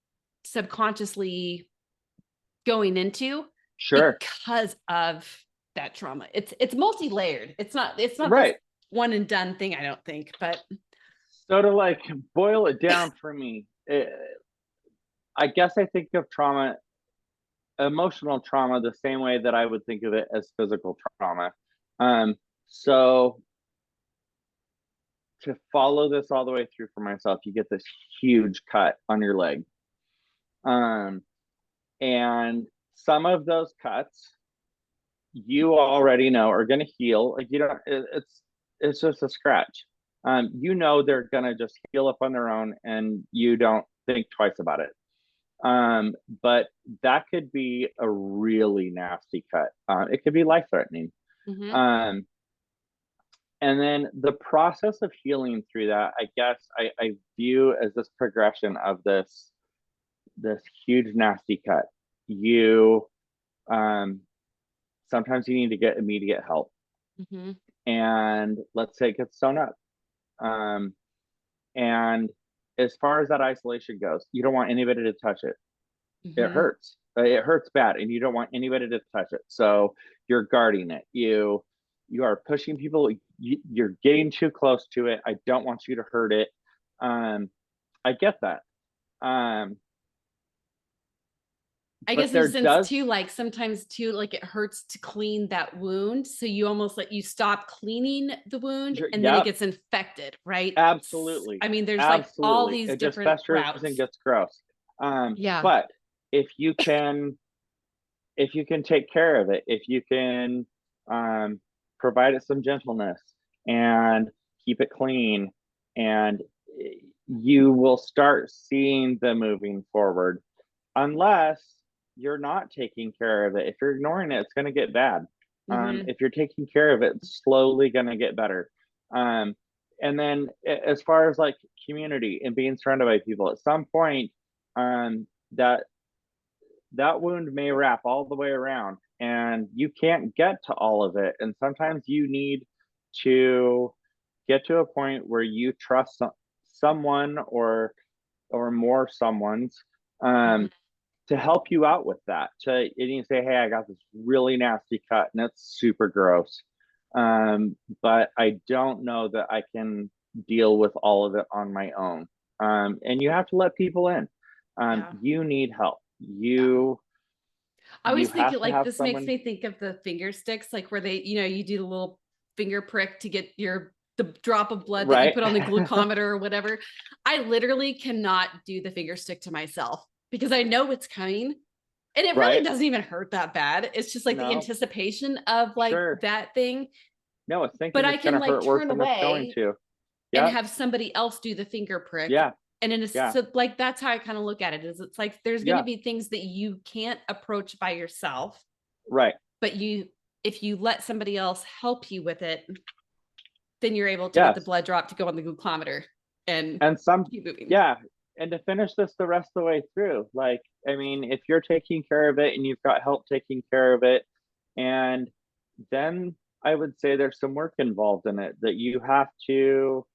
subconsciously going into sure, because of that trauma. It's multi-layered. It's not this right. one and done thing, I don't think. But So to like boil it down for me, I guess I think of trauma, emotional trauma, the same way that I would think of it as physical trauma. Um, so to follow this all the way through for myself, you get this huge cut on your leg. Um, and some of those cuts you already know are going to heal. Like you don't, it's just a scratch. You know they're going to just heal up on their own, and you don't think twice about it. But that could be a really nasty cut. It could be life threatening. mhm, Um, and then the process of healing through that, I guess I view as this progression of this huge nasty cut. You um, sometimes you need to get immediate help, mhm, and let's say it gets sewn up. Um, and as far as that isolation goes, you don't want anybody to touch it. It mhm. hurts. It hurts bad, and you don't want anybody to touch it. So you're guarding it. You are pushing people. You're getting too close to it. I don't want you to hurt it. Um, I get that. Um, I but guess in a there sense too, does like sometimes too, like it hurts to clean that wound. So you almost like you stop cleaning the wound sure, and then it yep, gets infected, right? absolutely, I mean, there's like all absolutely. these It just different festers and routes. gets gross. Yeah. But if you can if you can take care of it, if you can um, provide it some gentleness and keep it clean, and you will start seeing them moving forward. unless you're not taking care of it. If you're ignoring it, it's going to get bad. Mm-hmm. If you're taking care of it, it's slowly going to get better. Um, and then as far as like community and being surrounded by people, at some point, that that wound may wrap all the way around, and you can't get to all of it. And sometimes you need to get to a point where you trust someone or more someone's Mm-hmm. um, to help you out with that. And you say, hey, I got this really nasty cut and it's super gross. But I don't know that I can deal with all of it on my own. And you have to let people in. Yeah. You need help. Yeah. I You always think have it to like have this makes someone. me think of the finger sticks, like where they, you do the little finger prick to get the drop of blood that you Right. put on the glucometer or whatever. I literally cannot do the finger stick to myself because I know it's coming. And it really Right. doesn't even hurt that bad. It's just like the No, anticipation of like sure. that thing. No, it's But thinking I it's going can to like hurt worse turn than it's going away to. and Yep. have somebody else do the finger prick. Yeah. And in Yeah. so like that's how I kind of look at it is it's like there's going to Yeah. be things that you can't approach by yourself, Right. but if you let somebody else help you with it, then you're able to get the Yes. blood drop to go on the glucometer and And keep moving. yeah. And to finish this the rest of the way through, like, I mean, if you're taking care of it and you've got help taking care of it, and then I would say there's some work involved in it that you have to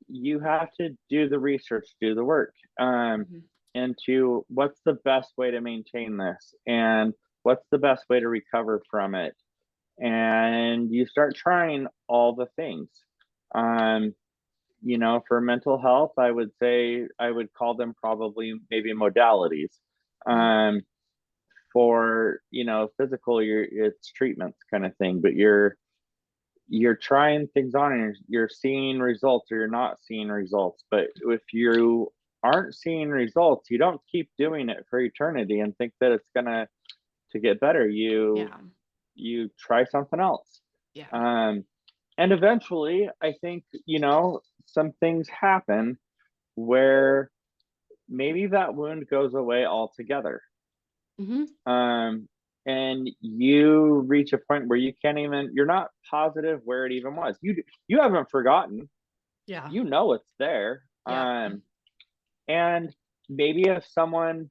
do the research, do the work, Mm-hmm. into what's the best way to maintain this and what's the best way to recover from it. And you start trying all the things. Um, for mental health, I would say I would call them probably maybe modalities. Mm-hmm. Um, for physical, it's treatments kind of thing, but you're trying things on and you're seeing results or you're not seeing results. But if you aren't seeing results, you don't keep doing it for eternity and think that it's gonna to get better. You Yeah. you try something else. Yeah. Um, and eventually, I think, some things happen where maybe that wound goes away altogether. Mm-hmm. Um, and you reach a point where you're not positive where it even was. You haven't forgotten. Yeah. You know it's there. Yeah. And maybe if someone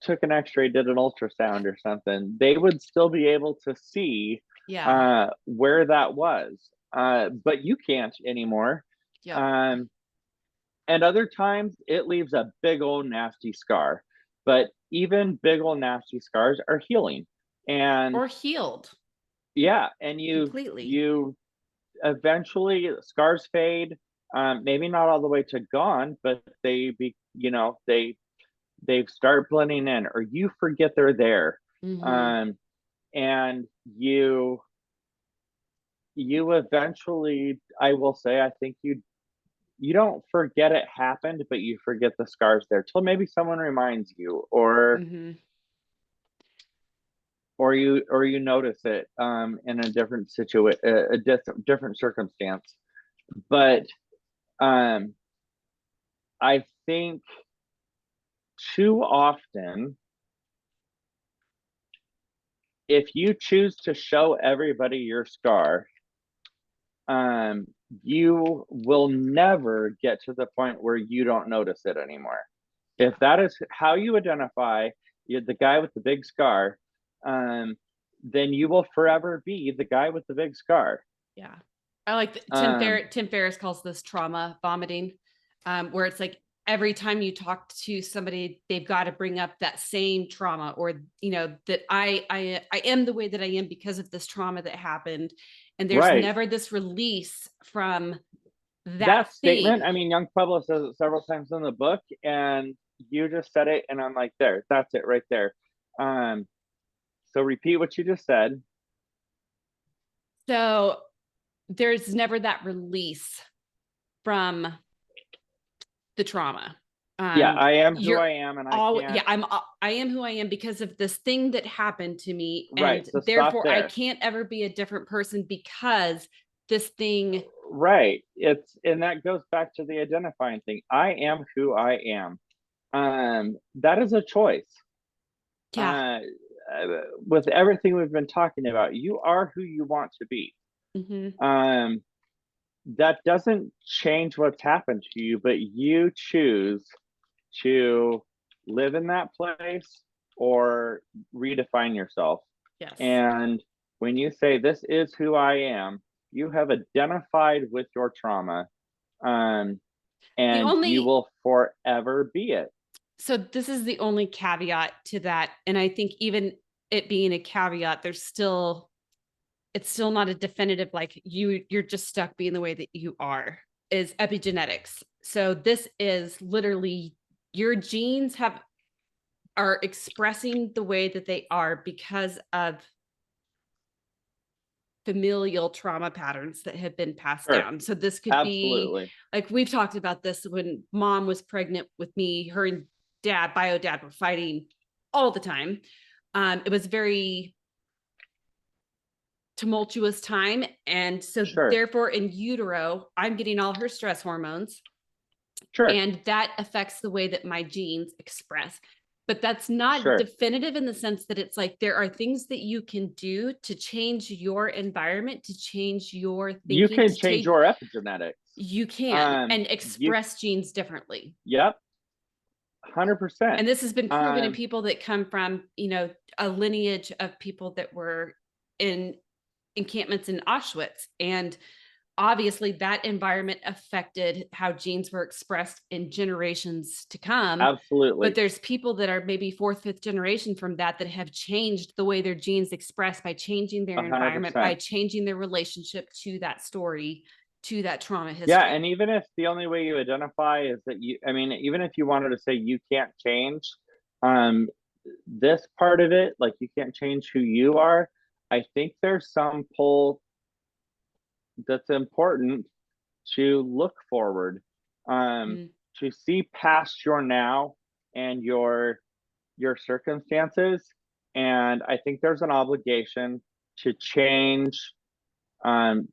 took an x-ray, did an ultrasound or something, they would still be able to see Yeah. where that was. But you can't anymore. Yep. Um, and other times it leaves a big old nasty scar. But even big old nasty scars are healing. And Or healed yeah, and you completely. you eventually scars fade. Maybe not all the way to gone, but they start blending in, or you forget they're there. Mm-hmm. Um, and you eventually, I will say, I think you don't forget it happened, but you forget the scars there till maybe someone reminds you, or Mm-hmm. you notice it in a different situation, different circumstance. But um, I think too often, if you choose to show everybody your scar, um, you will never get to the point where you don't notice it anymore. If Yeah. that is how you identify you're the guy with the big scar, um, then you will forever be the guy with the big scar. Yeah. I like Um, Tim Ferriss calls this trauma vomiting, where it's like every time you talk to somebody, they've got to bring up that same trauma, or that I am the way that I am because of this trauma that happened, and there's right. never this release from that That statement, thing. I mean, Young Pueblo says it several times in the book, and you just said it, and I'm like, there, that's it right there. Um, so repeat what you just said. So there's never that release from the trauma. Yeah, I am who You're I am, and I all can't. yeah, I am who I am because of this thing that happened to me, Right. and So stop therefore I there. can't ever be a different person because this thing. Right. And that goes back to the identifying thing. I am who I am. That is a choice. Yeah. uh, with everything we've been talking about, you are who you want to be. Hmm. um that doesn't change what's happened to you, but you choose to live in that place or redefine yourself. Yes. And when you say, this is who I am, you have identified with your trauma, um, The and you only will forever be it. So this is the only caveat to that. And I think even it being a caveat, it's still not a definitive, like you're just stuck being the way that you is epigenetics. So this is literally your genes are expressing the way that they are because of familial trauma patterns that have been passed Sure, down. So this could be absolutely. like we've talked about this when mom was pregnant with me, her and bio dad were fighting all the time. It was very tumultuous time. And so Sure, therefore in utero, I'm getting all her stress hormones sure, and that affects the way that my genes express. But that's not sure. definitive in the sense that it's like there are things that you can do to change your environment, to change your You thinking, can to change take your epigenetics. you can and You, express genes differently. yep, 100%. And this has been proven in Um, people that come from, a lineage of people that were in encampments in Auschwitz. And obviously that environment affected how genes were expressed in generations to come. But absolutely, there's people that are maybe fourth, fifth generation from that have changed the way their genes express by changing their environment, by 100%. changing their relationship to that story, to that trauma Yeah, history. and even if the only way you identify is that I mean, even if you wanted to say you can't change, um, this part of it, like you can't change who you are, I think there's some pull that's important to look forward, um, Mm, to see past your now and your circumstances. And I think there's an obligation to change,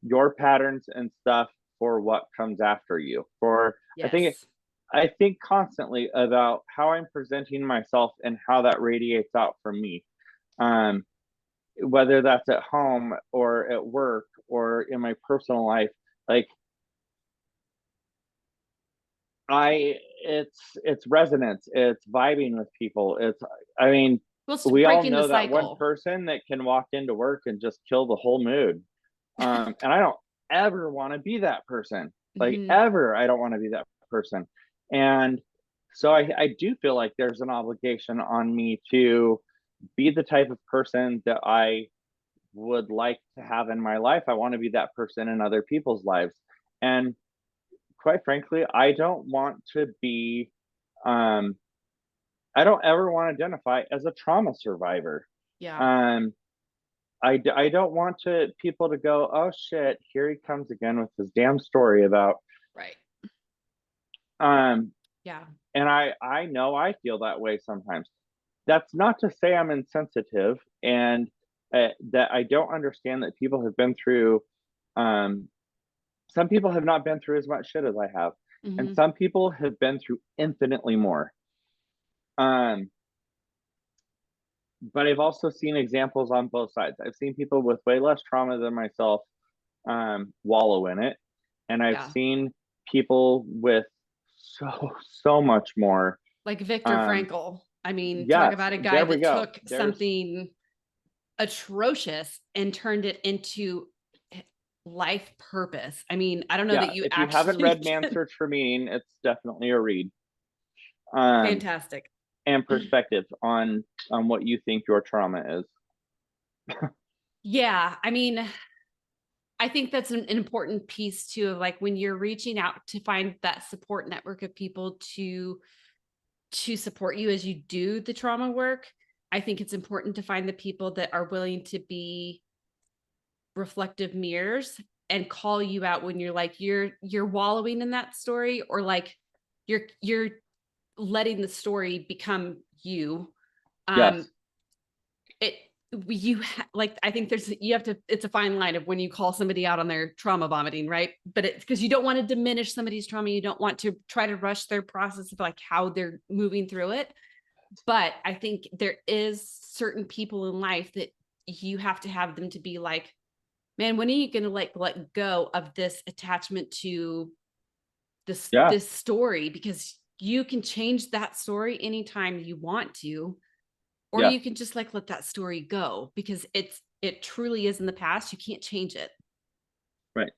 your patterns and stuff for what comes after you. For yes. I think constantly about how I'm presenting myself and how that radiates out from me. Um, Whether that's at home or at work or in my personal life, like it's resonance, it's vibing with people. I mean, Well, it's we all breaking the know that one cycle. person that can walk into work and just kill the whole mood. And I don't ever want to be that person. Like Hmm. ever, I don't want to be that person. And so I do feel like there's an obligation on me to be the type of person that I would like to have in my life. I want to be that person in other people's lives. And quite frankly, I don't want to be, um, I don't ever want to identify as a trauma survivor. Yeah. Um, I don't want to people to go, oh shit, here he comes again with his damn story about, Right. um, Yeah. and I know I feel that way sometimes. That's not to say I'm insensitive and, that I don't understand that people have been through, um, some people have not been through as much shit as I have, and Hmm. some people have been through infinitely more. Um, but I've also seen examples on both sides. I've seen people with way less trauma than myself, wallow in it, and I've Yeah. seen people with so much more. Like Viktor Um, Frankl. I mean, talk yes, about a guy there we that go. took There's something atrocious and turned it into life purpose. I mean, I don't know yeah. that you If you haven't actually read Man's can. Search for Meaning, it's definitely a read. Um, Fantastic. and perspective on what you think your trauma is. Yeah. I mean, I think that's an important piece too of like when you're reaching out to find that support network of people to support you as you do the trauma work. I think it's important to find the people that are willing to be reflective mirrors and call you out when you're like you're wallowing in that story or like you're letting the story become you. um Yes, it like, I think you have to, it's a fine line of when you call somebody out on their trauma vomiting, right? But it's because you don't want to diminish somebody's trauma. You don't want to try to rush their process of like how they're moving through it. But I think there is certain people in life that you have to have them to be like, man, when are you going to like let go of this attachment to Yeah. this story? Because you can change that story anytime you want to, or Yeah. you can just like let that story go because it truly is in the past. You can't change it. Right.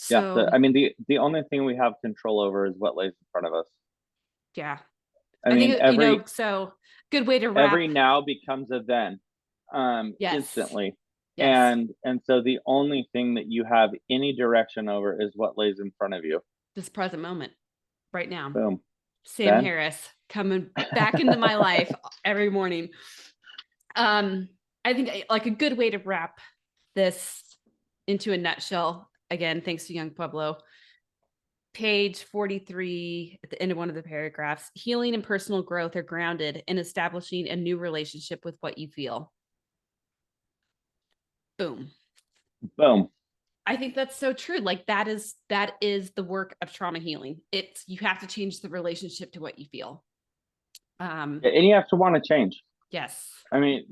Yeah. So I mean, the only thing we have control over is what lays in front of us. yeah, I I mean, think, you know, so good way to wrap. every now becomes a then, Yes. instantly. Yes. And so the only thing that you have any direction over is what lays in front of you. This present moment right now. Boom. Sam Then Harris coming back into my life every morning. I think like a good way to wrap this into a nutshell, again, thanks to young Pueblo, page 43 at the end of one of the paragraphs, healing and personal growth are grounded in establishing a new relationship with what you feel. Boom. boom. I think that's so true. Like that is the work of trauma healing. It's, you have to change the relationship to what you feel. And you have to want to change. Yes. I mean,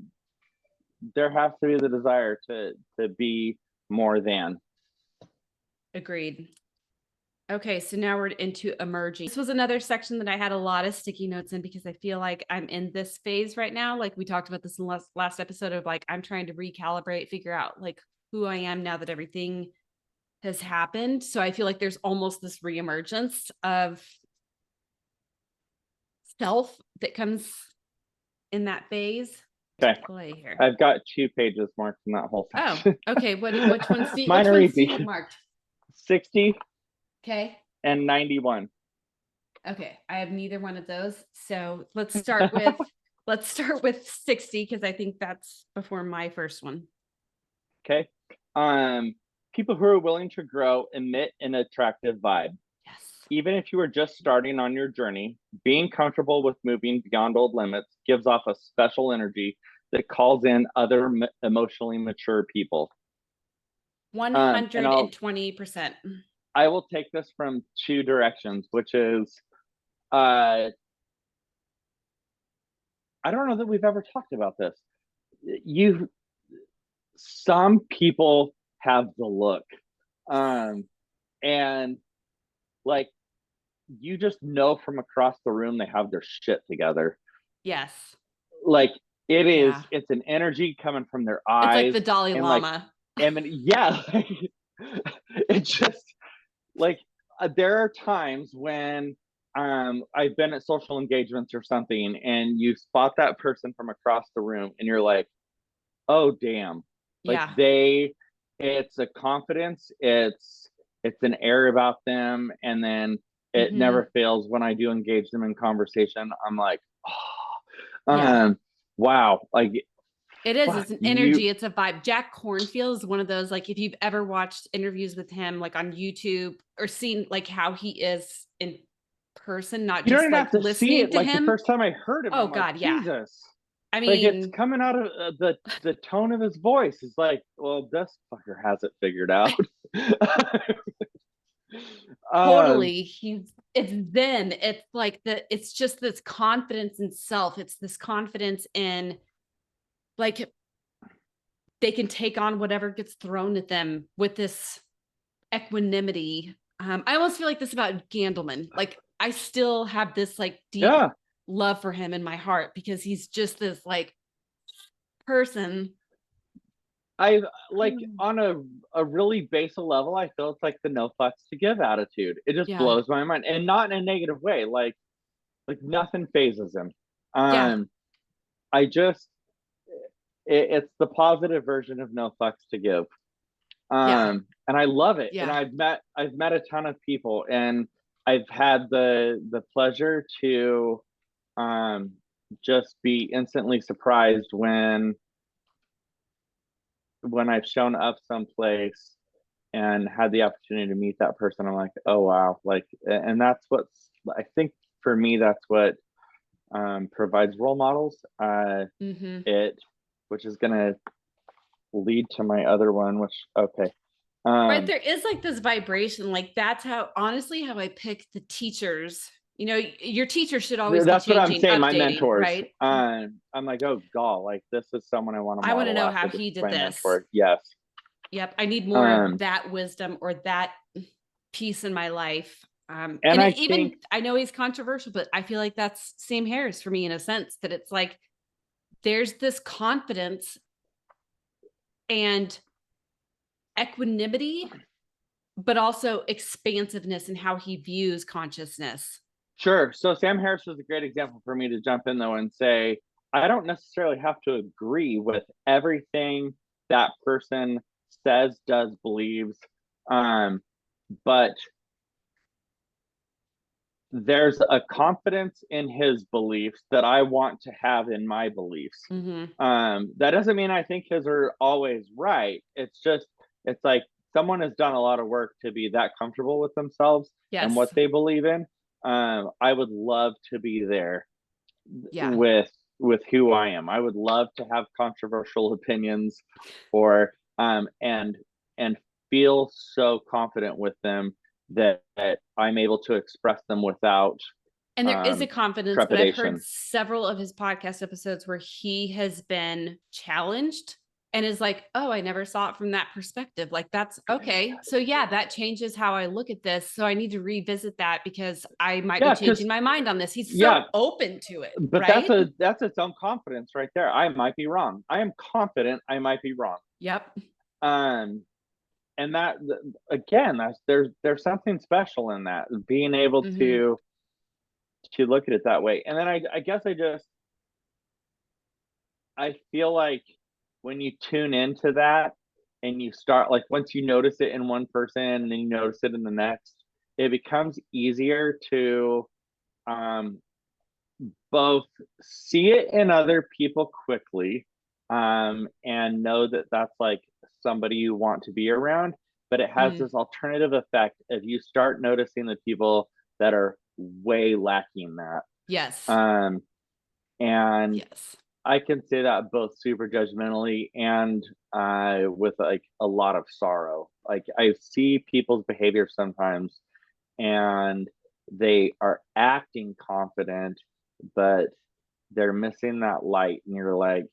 there has to be the desire to be more than. Agreed. Okay, so now we're into emerging. This was another section that I had a lot of sticky notes in because I feel like I'm in this phase right now. Like we talked about this in the last episode of like, I'm trying to recalibrate, figure out like who I am now that everything has happened. So I feel like there's almost this reemergence of self that comes in that phase. Okay. Play here. I've got 2 pages marked in that whole Oh, section. okay. Which one's Mine are you easy. marked? 60 Okay. and 91. Okay, I have neither one of those. So let's start with 60 because I think that's before my first one. Okay. People who are willing to grow emit an attractive vibe. Yes. Even if you are just starting on your journey, being comfortable with moving beyond old limits gives off a special energy that calls in other emotionally mature people. And 120%. I will take this from 2 directions, which is, I don't know that we've ever talked about this. Some people have the look, and like you just know from across the room they have their shit together. Yes. Like Yeah. it's an energy coming from their It's like eyes, the Dalai and like, Lama. yeah, it's just like, there are times when I've been at social engagements or something, and you spot that person from across the room, and you're like, oh damn, like Yeah. it's a confidence, it's an air about them, and then it Mhm. never fails when I do engage them in conversation. I'm like, oh, Yeah. wow, like It is. fuck It's an you. energy. It's a vibe. Jack Cornfield is one of those, like, if you've ever watched interviews with him, like on YouTube or seen like how he is in person, not You don't just even like have to see listening it. to Like the him. first time I heard him, Oh I'm like, God. Yeah. Jesus. I Like it's mean, coming out of the tone of his voice. It's like, well, this fucker has it figured out. um, totally. It's then it's like it's just this confidence in self. It's this confidence in like they can take on whatever gets thrown at them with this equanimity. I almost feel like this about Gandelman. Like I still have this like deep yeah, love for him in my heart because he's just this like person. I like on a really basal level. I feel it's like the no fucks to give attitude. It just Yeah. blows my mind, and not in a negative way. Like nothing phases him. Yeah. Um, I just it's the positive version of no fucks to give. Yeah. And I love it. And Yeah. I've met a ton of people, and I've had the pleasure to um just be instantly surprised when I've shown up someplace and had the opportunity to meet that person. I'm like, oh wow, like, and that's what's, I think, for me, that's what provides role models. Mm-hmm. It which is gonna lead to my other one, which okay. Right, Um there is like this vibration. Like that's how honestly how I pick the teachers. You know, your teacher should always be that's what I'm changing, saying. My updating, mentors. right? I'm like, oh god, like this is someone I want to I want to model know after. how This he is did my this. mentor. Yes. Yep, I need more of Um, that wisdom or that piece in my life. and And I even think I know he's controversial, but I feel like that's Sam Harris for me in a sense that it's like there's this confidence and equanimity, but also expansiveness in how he views consciousness. sure. So Sam Harris was a great example for me to jump in though and say, I don't necessarily have to agree with everything that person says, does, believes. But there's a confidence in his beliefs that I want to have in my beliefs. Mm-hmm. That doesn't mean I think his are always right. It's just, it's like someone has done a lot of work to be that comfortable with themselves and what Yes. they believe in. I would love to be there Yeah. with who I am. I would love to have controversial opinions or and feel so confident with them that I'm able to express them without And there is a um, confidence, but I've heard trepidation. several of his podcast episodes where he has been challenged and is like, oh, I never saw it from that perspective. Like, that's okay. So, yeah, that changes how I look at this. So, I need to revisit that because I might be Yeah, changing because my mind on this. He's so yeah, open to it, but right? that's its own confidence right there. I might be wrong. I am confident I might be wrong. Yep. Um, and that again, there's something special in that being able Mm-hmm. to look at it that way. And then I guess I feel like when you tune into that and you start like once you notice it in one person and then you notice it in the next, it becomes easier to um, both see it in other people quickly and know that that's like somebody you want to be around. But it has Mm-hmm. this alternative effect if you start noticing the people that are way lacking that. Yes. Um, and Yes. I can say that both super judgmentally and with like a lot of sorrow. Like I see people's behavior sometimes and they are acting confident, but they're missing that light. And you're like,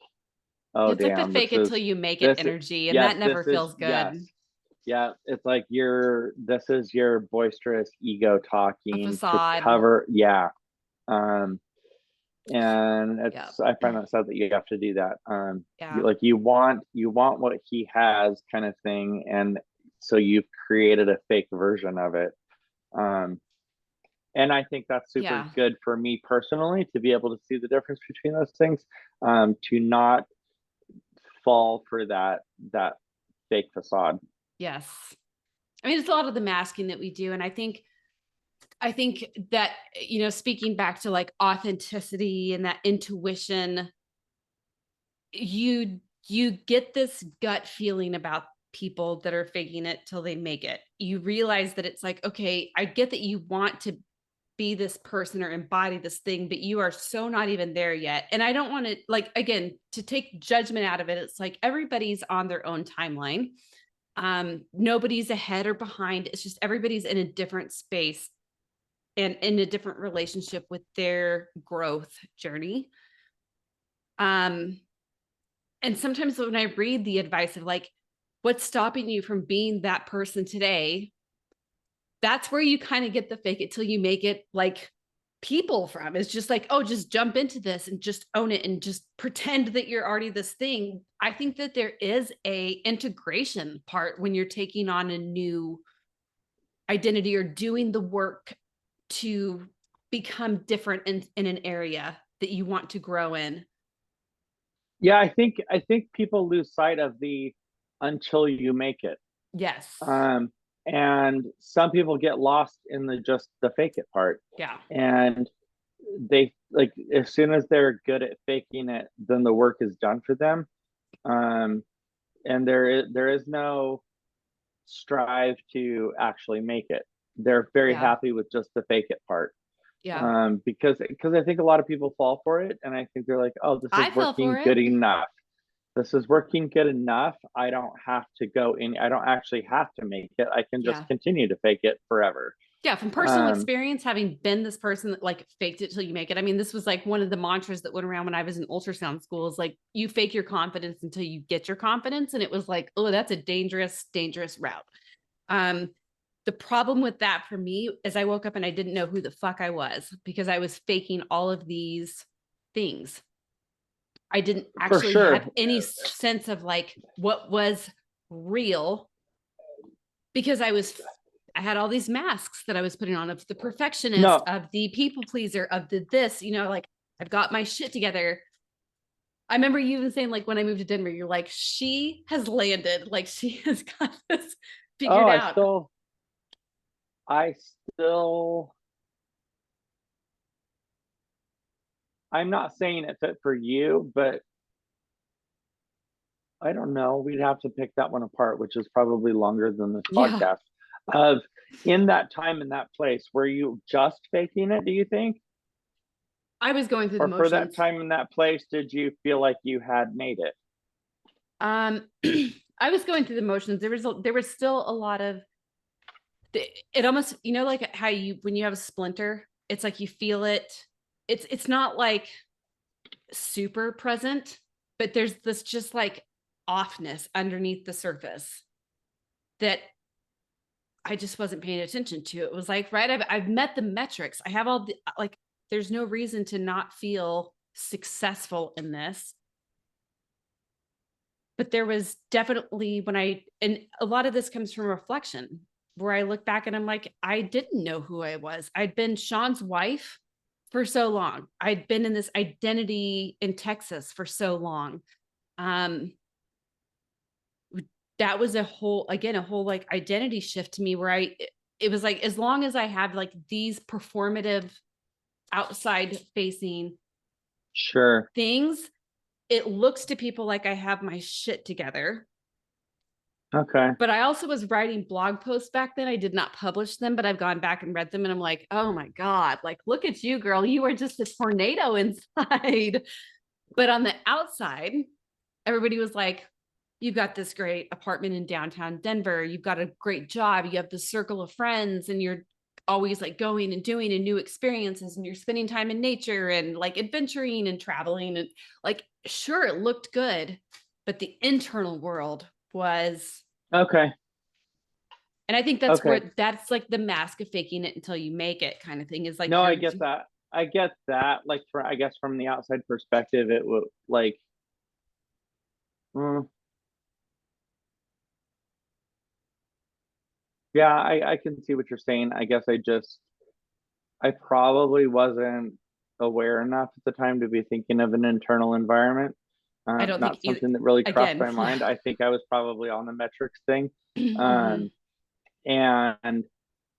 oh, It's like the damn, fake it till you make it this, energy. And yes, that never this is, feels yes. good. Yeah, it's like this is your boisterous ego A talking to facade. cover, yeah. Um, and Yeah. I find that sad that you have to do that. Yeah. Like you want what he has, kind of thing, and so you've created a fake version of it. Um, and I think that's super Yeah. good for me personally to be able to see the difference between those things, to not fall for that fake facade. Yes. I mean, it's a lot of the masking that we do. And I think that, you know, speaking back to like authenticity and that intuition, you get this gut feeling about people that are faking it till they make it. You realize that it's like, okay, I get that you want to be this person or embody this thing, but you are so not even there yet. And I don't want to, like, again, to take judgment out of it. It's like everybody's on their own timeline. Nobody's ahead or behind. It's just everybody's in a different space and in a different relationship with their growth journey. Um, and sometimes when I read the advice of like, what's stopping you from being that person today? That's where you kind of get the fake it till you make it like people from. It's just like, oh, just jump into this and just own it and just pretend that you're already this thing. I think that there is a integration part when you're taking on a new identity or doing the work to become different in an area that you want to grow in. Yeah, I think people lose sight of the until you make it. Yes. Um, and some people get lost in the just the fake it part. Yeah. And they like as soon as they're good at faking it, then the work is done for them. Um, and there is no strive to actually make it. They're very Yeah. happy with just the fake it part. Yeah. Because I think a lot of people fall for it, and I think they're like, oh, this is I fell for working it. good enough. this is working good enough. I don't have to go in. I don't actually have to make it. I can just Yeah. continue to fake it forever. Yeah, from personal Um, experience, having been this person that like faked it till you make it. I mean, this was like one of the mantras that went around when I was in ultrasound school is like, you fake your confidence until you get your confidence. And it was like, oh, that's a dangerous, dangerous route. Um, the problem with that for me is I woke up and I didn't know who the fuck I was because I was faking all of these things. I didn't for actually sure. have any sense of like what was real because I had all these masks that I was putting on of the perfectionist, No, of the people pleaser, of the this, like I've got my shit together. I remember you even saying like when I moved to Denver, you're like, she has landed, like she has got this oh, figured out. I still, I'm not saying it fit for you, but I don't know. We'd have to pick that one apart, which is probably longer than this Yeah. podcast. Of in that time in that place, were you just faking it, do you think? I was going through the Or for that motions. time in that place, did you feel like you had made it? Um I was going through the motions. There was still a lot of it almost, like how you when you have a splinter, it's like you feel it. It's not like super present, but there's this just like offness underneath the surface that I just wasn't paying attention to. It was like, right, I've met the metrics. I have all the like, there's no reason to not feel successful in this. But there was definitely and a lot of this comes from reflection where I look back and I'm like, I didn't know who I was. I'd been Sean's wife for so long. I'd been in this identity in Texas for so long. Um, that was a whole like identity shift to me where it was like, as long as I have like these performative outside facing Sure. things, it looks to people like I have my shit together. Okay. But I also was writing blog posts back then. I did not publish them, but I've gone back and read them and I'm like, oh my God, like, look at you, girl. You are just a tornado inside. But on the outside, everybody was like, you've got this great apartment in downtown Denver. You've got a great job. You have this circle of friends and you're always like going and doing and new experiences and you're spending time in nature and like adventuring and traveling. And like, sure, it looked good, but the internal world was, Okay. and I think Okay. that's like the mask of faking it until you make it kind of thing is like No, I get that. I get that. Like, I guess from the outside perspective, it would like, mm, yeah, I can see what you're saying. I guess I probably wasn't aware enough at the time to be thinking of an internal environment. I don't think Not either, something that really crossed again, my yeah. mind. I think I was probably on the metrics thing. Mhm. Um, and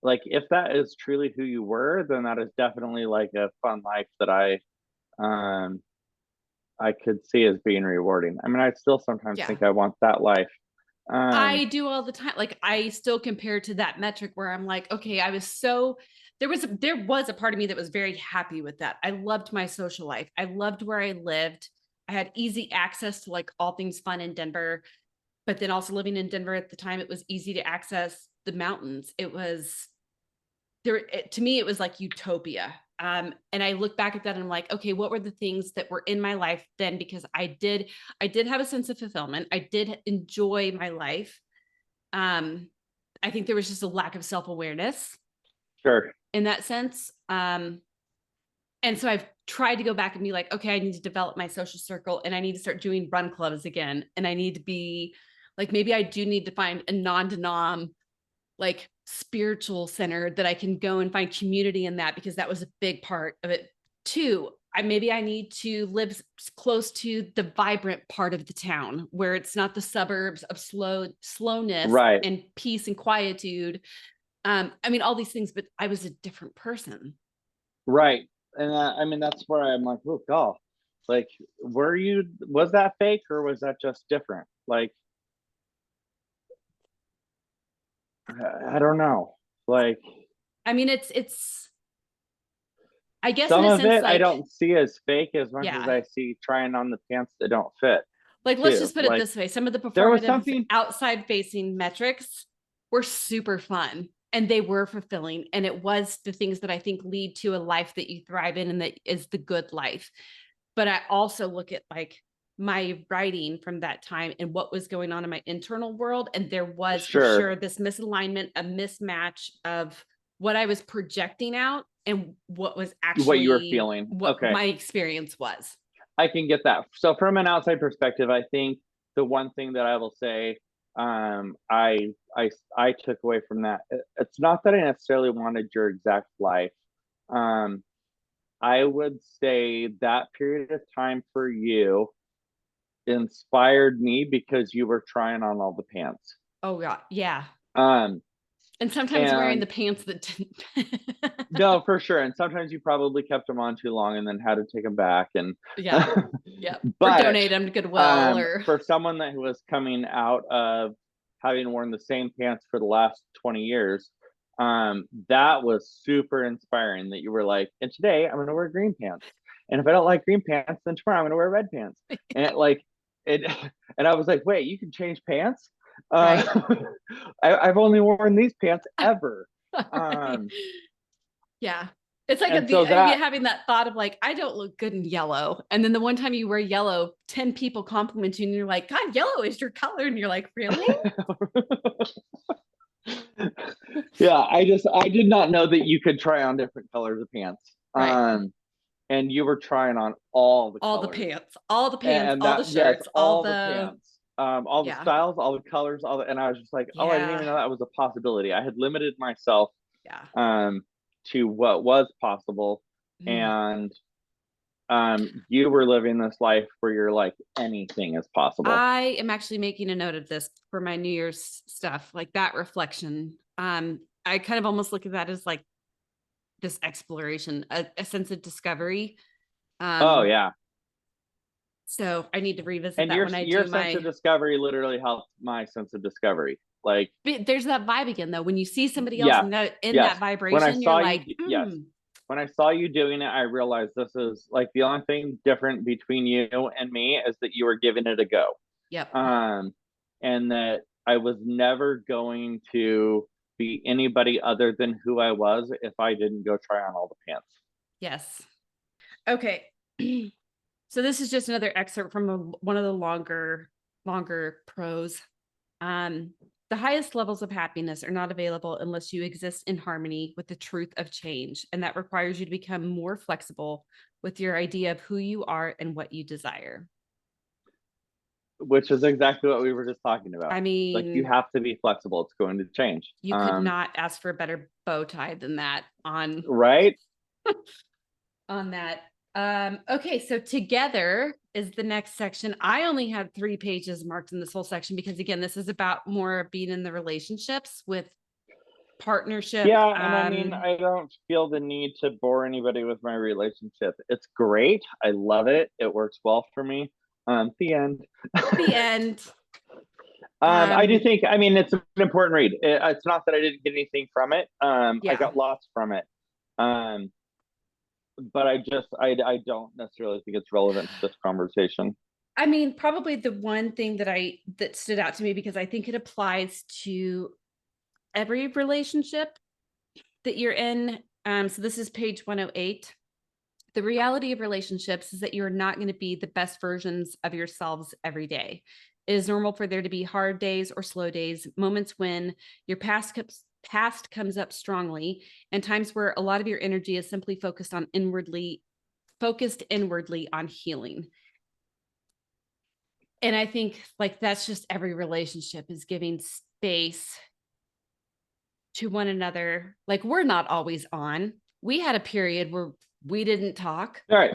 like, if that is truly who you were, then that is definitely like a fun life that um, I could see as being rewarding. I mean, I still sometimes Yeah. think I want that life. Um, I do all the time. Like I still compare to that metric where I'm like, okay, there was a part of me that was very happy with that. I loved my social life. I loved where I lived. I had easy access to like all things fun in Denver, but then also living in Denver at the time, it was easy to access the mountains. It was to me, it was like utopia. And I look back at that and I'm like, okay, what were the things that were in my life then? Because I did have a sense of fulfillment. I did enjoy my life. Um, I think there was just a lack of self-awareness sure. in that sense. And so I've tried to go back and be like, okay, I need to develop my social circle and I need to start doing run clubs again. And I need to be like, maybe I do need to find a non-denom like spiritual center that I can go and find community in that because that was a big part of it too. I need to live close to the vibrant part of the town where it's not the suburbs of slowness Right. and peace and quietude. I mean all these things, but I was a different person. Right. And I mean, that's where I'm like, oh, God. Like, was that fake or was that just different? Like, I don't know. Like, I mean it's I guess in some a of sense it I like don't see as fake as much as yeah. I see trying on the pants that don't fit. Like, let's too. just put it Like this way. Some of the there was performative something. outside facing metrics were super fun and they were fulfilling. And it was the things that I think lead to a life that you thrive in and that is the good life. But I also look at like my writing from that time and what was going on in my internal world. And there was for Sure. sure this misalignment, a mismatch of what I was projecting out and what was What you were actually feeling. what Okay. my experience was. I can get that. So from an outside perspective, I think the one thing that I will say, I took away from that. It's not that I necessarily wanted your exact life. Um, I would say that period of time for you inspired me because you were trying on all the pants. Oh god, yeah. Um, And sometimes wearing and the pants that didn't. no, for sure. And sometimes you probably kept them on too long and then had to take them back. And Yeah. Yeah. Or but donate them to Goodwill or for someone that was coming out of having worn the same pants for the last 20 years, that was super inspiring that you were like, and today I'm going to wear green pants. And if I don't like green pants, then tomorrow I'm going to wear red pants. And it, and I was like, wait, you can change pants? right. I've only worn these pants ever. Right. Yeah. It's like And so that, having that thought of like, I don't look good in yellow. And then the one time you wear yellow, 10 people compliment you and you're like, God, yellow is your color. And you're like, really? yeah, I did not know that you could try on different colors of pants. Right. And you were trying on all the All the colors. pants, all the pants, And all the that, yes, shirts, all all the the, pants, all the yeah. styles, all the colors, all the, and I was just like, oh, I didn't even Yeah. know that was a possibility. I had limited myself Yeah. um to what was possible. Mm. And you were living this life where you're like anything is possible. I am actually making a note of this for my New Year's stuff, like that reflection. I kind of almost look at that as like this exploration, a sense of discovery. Oh Um, yeah. so I need to revisit And that when I your do sense of my. discovery literally helped my sense of discovery. Like, But there's that vibe again, though. When you see somebody else yeah, in that yes. When I vibration, you're saw you, like, yes. hmm, When I saw you doing it, I realized this is like the only thing different between you and me is that you were giving it a go. yep, Um, and that I was never going to be anybody other than who I was if I didn't go try on all the pants. yes. Okay. So this is just another excerpt from one of the longer prose. Um, the highest levels of happiness are not available unless you exist in harmony with the truth of change, and that requires you to become more flexible with your idea of who you are and what you desire. Which is exactly what we were just talking about. I Like you mean, have to be flexible. It's going to change. you could not ask for a better bow tie than that Right? on that. Okay, so together is the next section. I only had 3 pages marked in this whole section because again, this is about more being in the relationships with partnership. Yeah, and I mean, I don't feel the need to bore anybody with my relationship. It's great. I love it. It works well for me. The end. The end. I do Um, think, I mean, it's an important read. It's not that I didn't get anything from it. I yeah. got lots from it. Um, but I don't necessarily think it's relevant to this conversation. I mean, probably the one thing that stood out to me because I think it applies to every relationship that you're in. So this is page 108. The reality of relationships is that you're not going to be the best versions of yourselves every day. It is normal for there to be hard days or slow days, moments when your past comes up strongly, and times where a lot of your energy is simply focused inwardly on healing. And I think like that's just every relationship is giving space to one another. Like we're not always on. We had a period where we didn't talk. All right.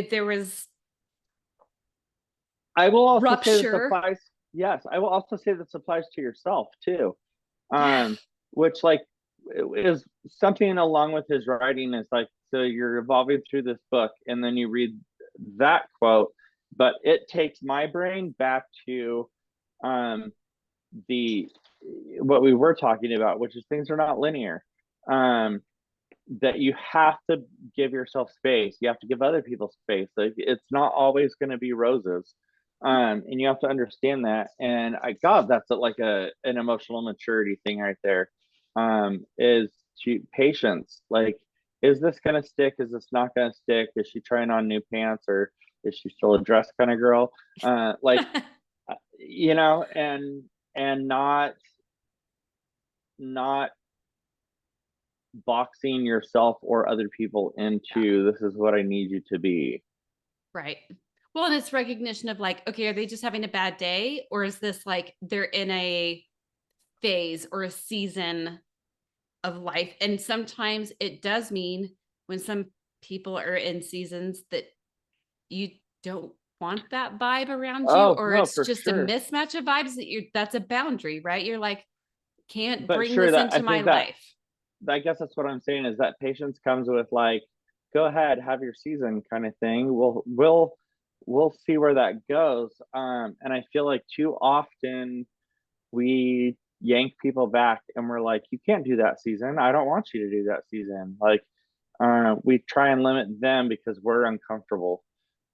There was I will also say this rupture. applies. Yes, I will also say this applies to yourself too. Yeah. Which like is something along with his writing is like, so you're evolving through this book and then you read that quote, but it takes my brain back to um the what we were talking about, which is things are not linear. Um that you have to give yourself space. You have to give other people space. Like it's not always going to be roses. And you have to understand that. And God, that's like an emotional maturity thing right there. Is patience. Like, is this going to stick? Is this not going to stick? Is she trying on new pants, or is she still a dress kind of girl? Like, and not boxing yourself or other people into this is what I need you to be. Right. Well, and it's recognition of like, okay, are they just having a bad day? Or is this like they're in a phase or a season of life? And sometimes it does mean when some people are in seasons that you don't want that vibe around you, Oh or no, it's for just a sure. mismatch of vibes that's a boundary, right? You're like, can't But bring sure, this that I into my think that life. I guess that's what I'm saying is that patience comes with like, go ahead, have your season kind of thing. We'll see where that goes. And I feel like too often we yank people back and we're like, you can't do that season. I don't want you to do that season. Like, we try and limit them because we're uncomfortable.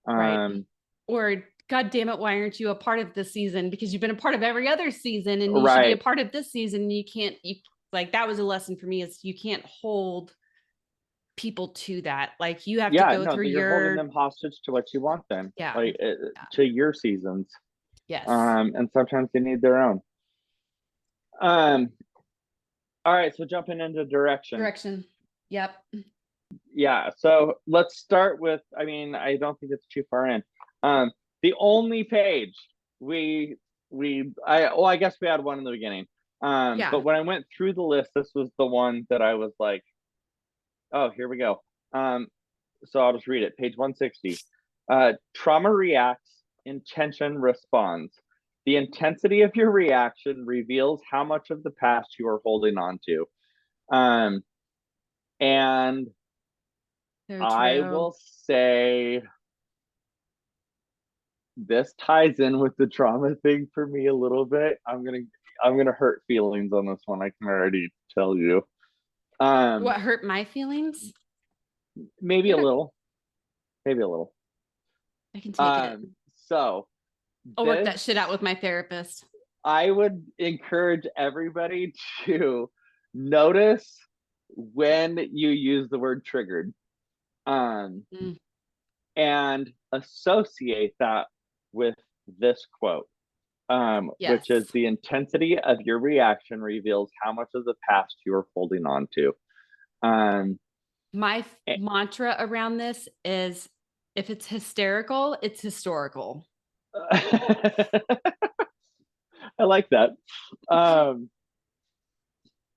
Right. Um, Or God damn it, why aren't you a part of this season? Because you've been a part of every other season and you should be a right. part of this season. You can't, you like that was a lesson for me, is you can't hold people to that. Like you have to Yeah, go no, through you're holding your, them hostage to what you want then, yeah. like Yeah. to your seasons. Yes. And sometimes they need their own. Um, all right, so jumping into direction. Direction. Yep. Yeah, so let's start with, I mean, I don't think it's too far in. Um, the only page we I guess we had one in the beginning. Yeah. But when I went through the list, this was the one that I was like, oh, here we go. So I'll just read it. Page 160. Trauma reacts, intention responds. The intensity of your reaction reveals how much of the past you are holding on to. Um, and So I true. will say this ties in with the trauma thing for me a little bit. I'm gonna hurt feelings on this one. I can already tell you. Um, What hurt my feelings? maybe You a don't, little, maybe a little. I can take it. So I'll work this that shit out with my therapist. I would encourage everybody to notice when you use the word triggered, um, Mm, and associate that with this quote, which is yes. the intensity of your reaction reveals how much of the past you are holding on to. Um, My mantra around this is if it's hysterical, it's historical. I like that. Um,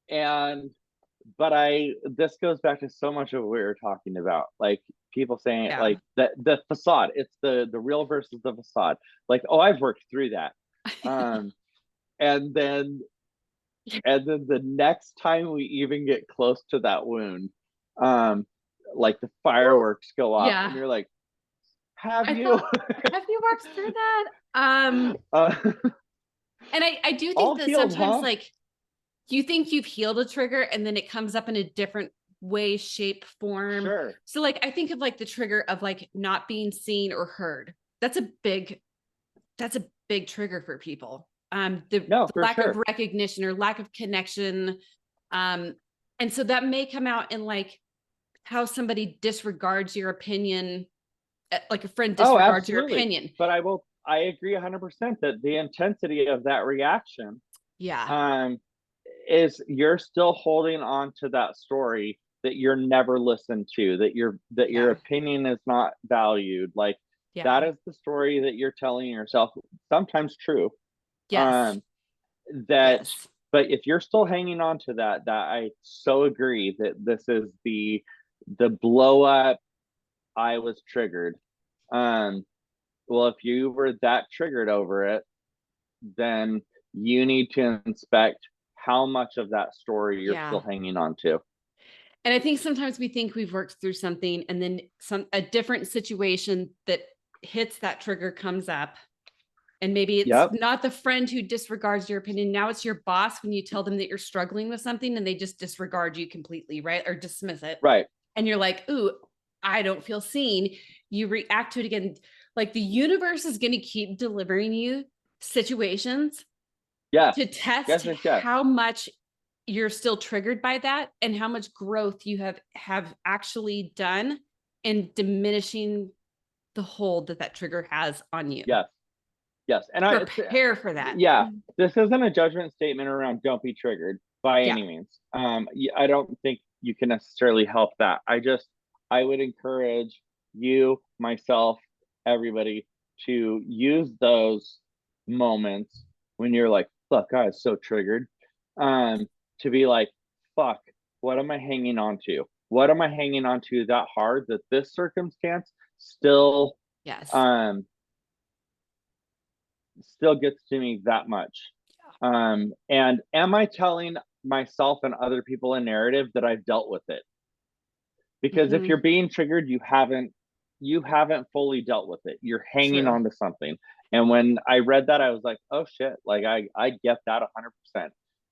and but this goes back to so much of what we were talking about, like people saying it, Yeah. like the facade, it's the real versus the facade. Like, oh, I've worked through that. um and then the next time we even get close to that wound, um like the fireworks go off and Yeah. you're like, have I you? thought, have you worked through that? uh, And I do think all that healed, sometimes huh? like you think you've healed a trigger and then it comes up in a different way, shape, form. Sure. So like I think of like the trigger of like not being seen or heard. That's a big trigger for people. No, The for lack of sure. recognition or lack of connection. Um, and so that may come out in like how somebody disregards your opinion, like a friend Oh, disregards your absolutely. opinion. But I agree 100% that the intensity of that reaction, Yeah. um, is you're still holding on to that story that you're never listened to, that your Yeah. opinion is not valued. Like, Yeah. that is the story that you're telling yourself, sometimes true. Yes. Um, that, Yes. but if you're still hanging on to that, I so agree that this is the blow up. I was triggered. Um, well, if you were that triggered over it, then you need to inspect how much of that story you're Yeah. still hanging on to. And I think sometimes we think we've worked through something and then a different situation that hits that trigger comes up And maybe it's Yep. not the friend who disregards your opinion. Now it's your boss when you tell them that you're struggling with something and they just disregard you completely, right? Or dismiss it. Right. And you're like, ooh, I don't feel seen. You react to it again. Like the universe is going to keep delivering you situations Yes. to test Yes. Yes. Yes. how much you're still triggered by that and how much growth you have actually done in diminishing the hold that that trigger has on you. Yes. Yes. And Prepare for that. yeah, this isn't a judgment statement around don't be triggered by Yeah. any means. I don't think you can necessarily help that. I would encourage you, myself, everybody to use those moments when you're like, fuck, I was so triggered, to be like, fuck, what am I hanging on to? What am I hanging on to that hard that this circumstance still Yes. still gets to me that much? And am I telling myself and other people a narrative that I've dealt with it? Because if you're being triggered, you haven't fully dealt with it. You're hanging True. on to something. And when I read that, I was like, oh shit, like I get that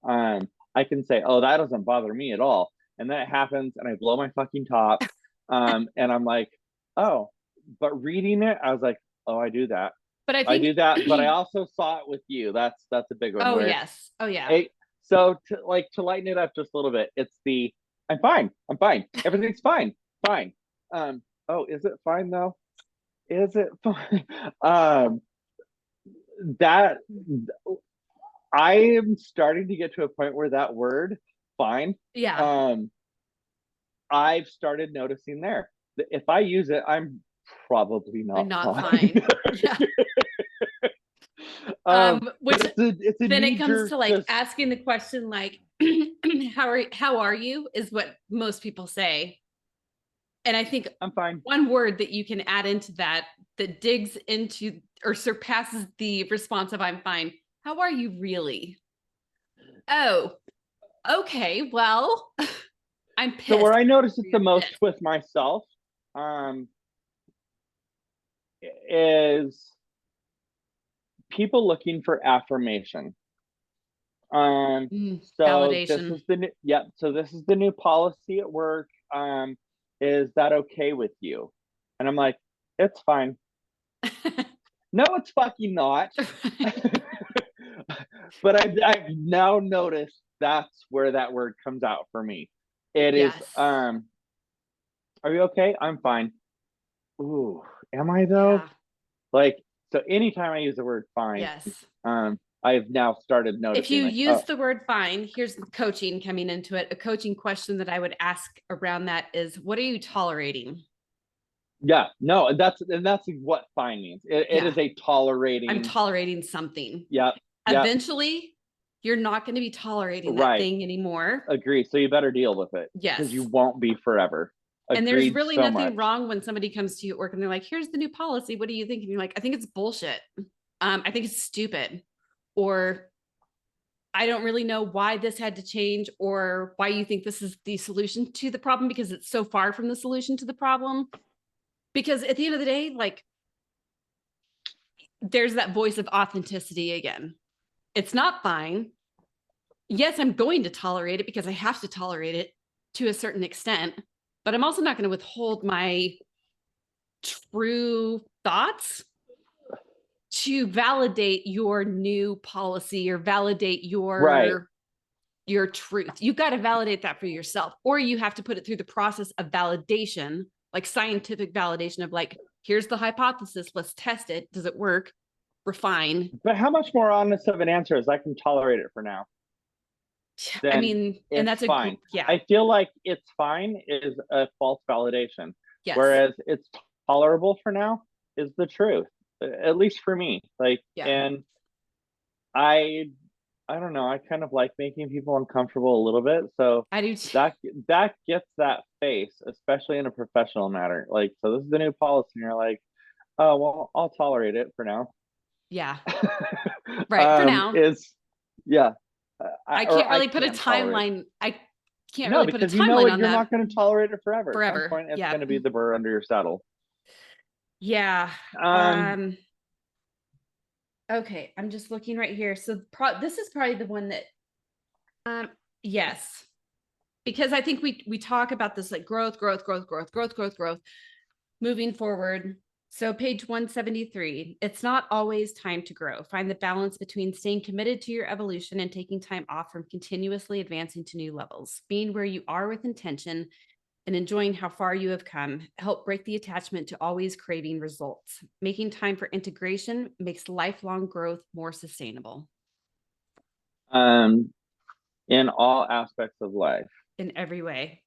100%. I can say, oh, that doesn't bother me at all. And then it happens and I blow my fucking top. And I'm like, oh, but reading it, I was like, oh, I do that. But I I think do that, but I also saw it with you. That's a big one. oh Where yes. Oh yeah. so to lighten it up just a little bit, it's the I'm fine, everything's fine, fine. Oh, is it fine though? Is it fine? That I am starting to get to a point where that word fine, Yeah. um, I've stared noticing there that if I use it, I'm probably I'm not not fine. fine. Yeah. But Which it's a then it knee comes jerk to like just asking the question like how are you is what most people say. And I think I'm fine. one word that you can add into that that digs into or surpasses the response of I'm fine. How are you really? Oh, okay. Well, I'm So where pissed. I notice it the most with myself, is people looking for affirmation. So this Validation. is the new, yep. So this is the new policy at work. Is that okay with you? And I'm like, it's fine. No, it's fucking not. But I've now noticed that's where that word comes out for me. It is, Yes. are you okay? I'm fine. Ooh, am I Yeah. though? Like, so anytime I use the word fine, Yes. I've now started If noticing you like, use oh, the word fine, here's coaching coming into it. A coaching question that I would ask around that is, what are you tolerating? yeah, no, that's what fine means. It Yeah, is a I'm tolerating. tolerating something. Yep, yep, Eventually, you're not going to be tolerating that right. thing anymore. Agree. So you better deal with it because you Yes. won't be forever. And there's Agreed really so nothing much. wrong when somebody comes to you at work and they're like, here's the new policy. What do you think? And you're like, I think it's bullshit. I think it's stupid. Or I don't really know why this had to change or why you think this is the solution to the problem because it's so far from the solution to the problem. Because at the end of the day, like there's that voice of authenticity again. It's not fine. Yes, I'm going to tolerate it because I have to tolerate it to a certain extent, but I'm also not going to withhold my true thoughts to validate your new policy or validate Right. your truth. You got to validate that for yourself, or you have to put it through the process of validation, like scientific validation of like, here's the hypothesis, let's test it. Does it work? Refine. But how much more honest of an answer is I can tolerate it for now? I Then mean, and it's that's a fine. yeah, I feel like it's fine is a false validation, yes, whereas it's tolerable for now is the truth, at least for me. Like, yeah. and I, I don't know. I kind of like making people uncomfortable a little bit, so I do. Too. that that gets that face, especially in a professional matter. Like, so this is the new policy, and you're like, oh well, I'll tolerate it for now. Yeah, right. For now, Is yeah, I or can't I really put a can tolerate. timeline. I can't No, really put a because you know timeline it, on you're that not going to tolerate it forever. At some forever. point, it's Yeah, going to be the burr under your saddle. yeah. Um, Um, Okay, I'm just looking right here. So this is probably the one that yes. Because I think we talk about this like growth moving forward. So page 173, it's not always time to grow. Find the balance between staying committed to your evolution and taking time off from continuously advancing to new levels. Being where you are with intention and enjoying how far you have come help break the attachment to always craving results. Making time for integration makes lifelong growth more sustainable Um, in all aspects of life. in every way.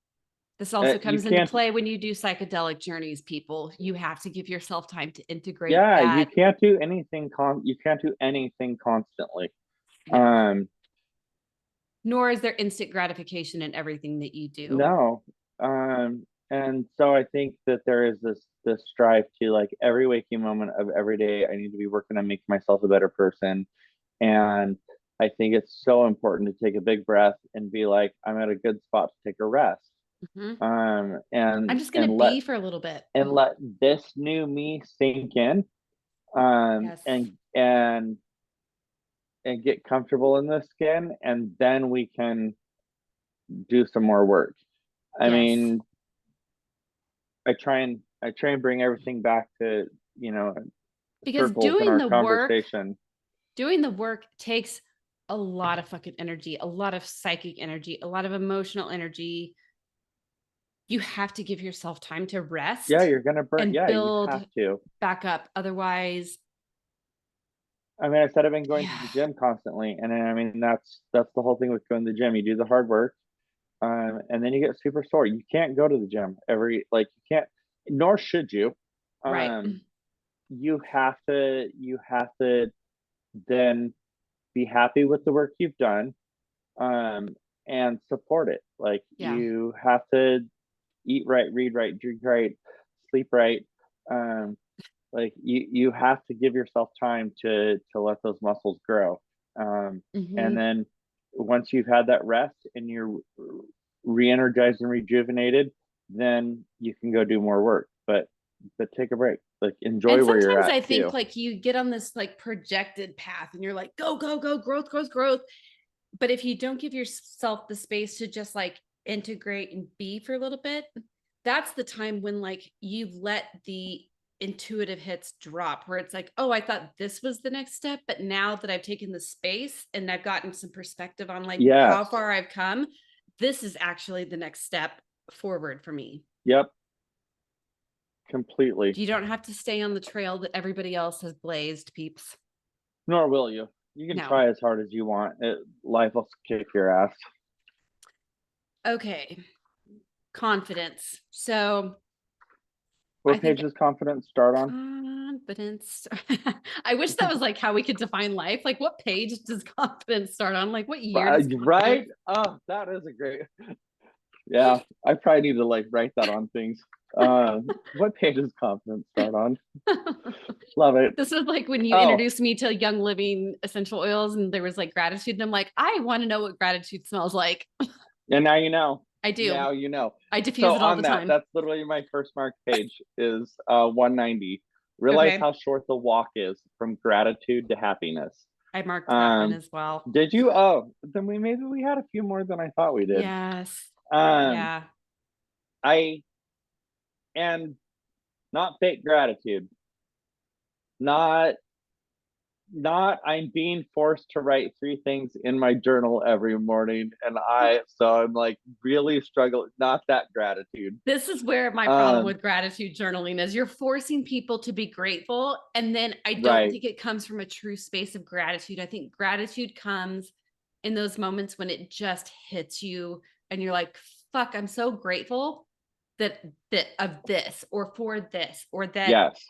This also You comes into can't, play when you do psychedelic journeys, people. You have to give yourself time to integrate yeah, you that. can't do anything you can't do anything constantly. No, Um, nor is there instant gratification in everything that you do. no. And so I think that there is this strive to, like, every waking moment of every day, I need to be working on making myself a better person. And I think it's so important to take a big breath and be like, I'm at a good spot to take a rest. Mhm. Um, I'm and just going and to let be for a little bit. and let this new me sink in. Yes. And get comfortable in the skin, and then we can do some more work. I Yes. mean, I try and bring everything back to, Because circles in our conversation. doing the work takes a lot of fucking energy, a lot of psychic energy, a lot of emotional energy. You have to give yourself time to Yeah, rest you're gonna burn. and Yeah, you have build to. back up. Otherwise, I mean, I said I've been going to yeah, the gym constantly, and I mean that's the whole thing with going to the gym. You do the hard work, and then you get super sore. You can't go to the gym you can't, nor should you. right. Um, you have to then be happy with the work you've done, um, and support it. Like, Yeah. you have to eat right, read right, drink right, sleep right. Um, like, you have to give yourself time to let those muscles grow. And Hmm. then once you've had that rest and you're re-energized and rejuvenated, then you can go do more work. But take a break. Like, enjoy And where you're sometimes at I think too. like you get on this like projected path and you're like, go, go, go, growth, growth, growth. But if you don't give yourself the space to just like integrate and be for a little bit, that's the time when like you've let the intuitive hits drop where it's like, oh, I thought this was the next step, but now that I've taken the space and I've gotten some perspective on like how Yes. far I've come, this is actually the next step forward for me. Yep. Completely. You don't have to stay on the trail that everybody else has blazed, peeps. Nor will you. You can No. try as hard as you want. Life will kick your ass. Okay. Confidence. So I What page think does confidence start on? confidence. I wish that was like how we could define life. Like, what page does confidence start on? Like, what year does Right? confidence? Oh, that is a great. Yeah, I probably need to, like, write that on things. What page does confidence start on? Love it. This was like when you Oh, introduced me to Young Living essential oils, and there was like gratitude, and I'm like, I want to know what gratitude smells like. and now you know. I do. Now you know. I So diffuse it all the on that, time. that's literally my first marked page is 190. Realize Okay, how short the walk is from gratitude to happiness. I marked that one Um, as well. did you? Oh, then maybe we had a few more than I thought we did. Yes. Um, Yeah. I and not fake gratitude, not I'm being forced to write three things in my journal every morning, and I'm like really struggling. Not that gratitude. This is where my problem Um, with gratitude journaling is you're forcing people to be grateful. And then I don't right. think it comes from a true space of gratitude. I think gratitude comes in those moments when it just hits you and you're like, fuck, I'm so grateful that of this or for this or that. Yes.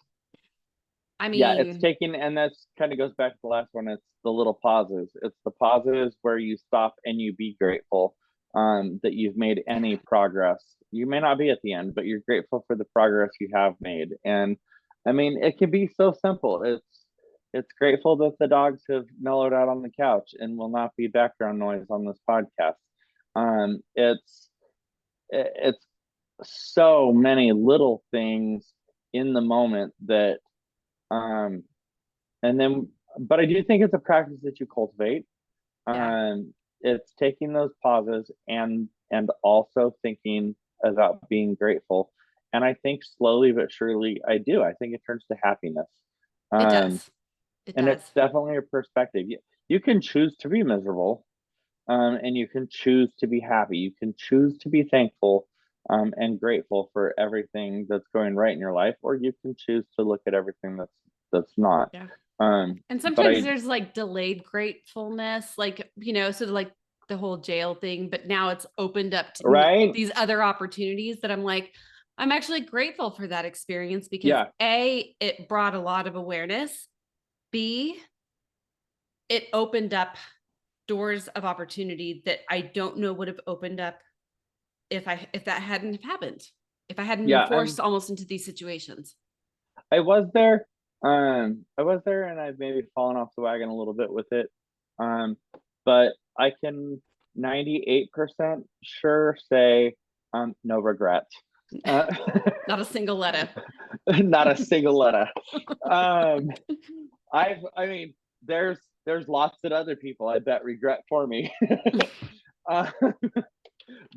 I Yeah, it's mean, taking, and that's kind of goes back to the last one. It's the little pauses. It's the pauses where you stop and you be grateful, that you've made any progress. You may not be at the end, but you're grateful for the progress you have made. And I mean, it can be so simple. It's grateful that the dogs have mellowed out on the couch and will not be background noise on this podcast. It's so many little things in the moment that, um and then but I do think it's a practice that you cultivate. Yeah, It's taking those pauses and also thinking about being grateful. And I think slowly but surely I do. I think it turns to happiness. it Um, does. It and it's does. definitely a perspective. You can choose to be miserable, and you can choose to be happy. You can choose to be thankful, and grateful for everything that's going right in your life, or you can choose to look at everything that's not. Yeah. And But sometimes I there's like delayed gratefulness, like, so like the whole jail thing, but now it's opened up to right, these other opportunities that I'm like, I'm actually grateful for that experience because yeah, A, it brought a lot of awareness. B, it opened up doors of opportunity that I don't know would have opened up if that hadn't happened. If I hadn't been yeah. And forced almost into these situations. I was there. I was there, and I've maybe fallen off the wagon a little bit with it. Um, but I can 98% sure say, no regrets. Uh, Not a single letter. not a single letter. Um, I mean, there's lots that other people I bet regret for me. uh,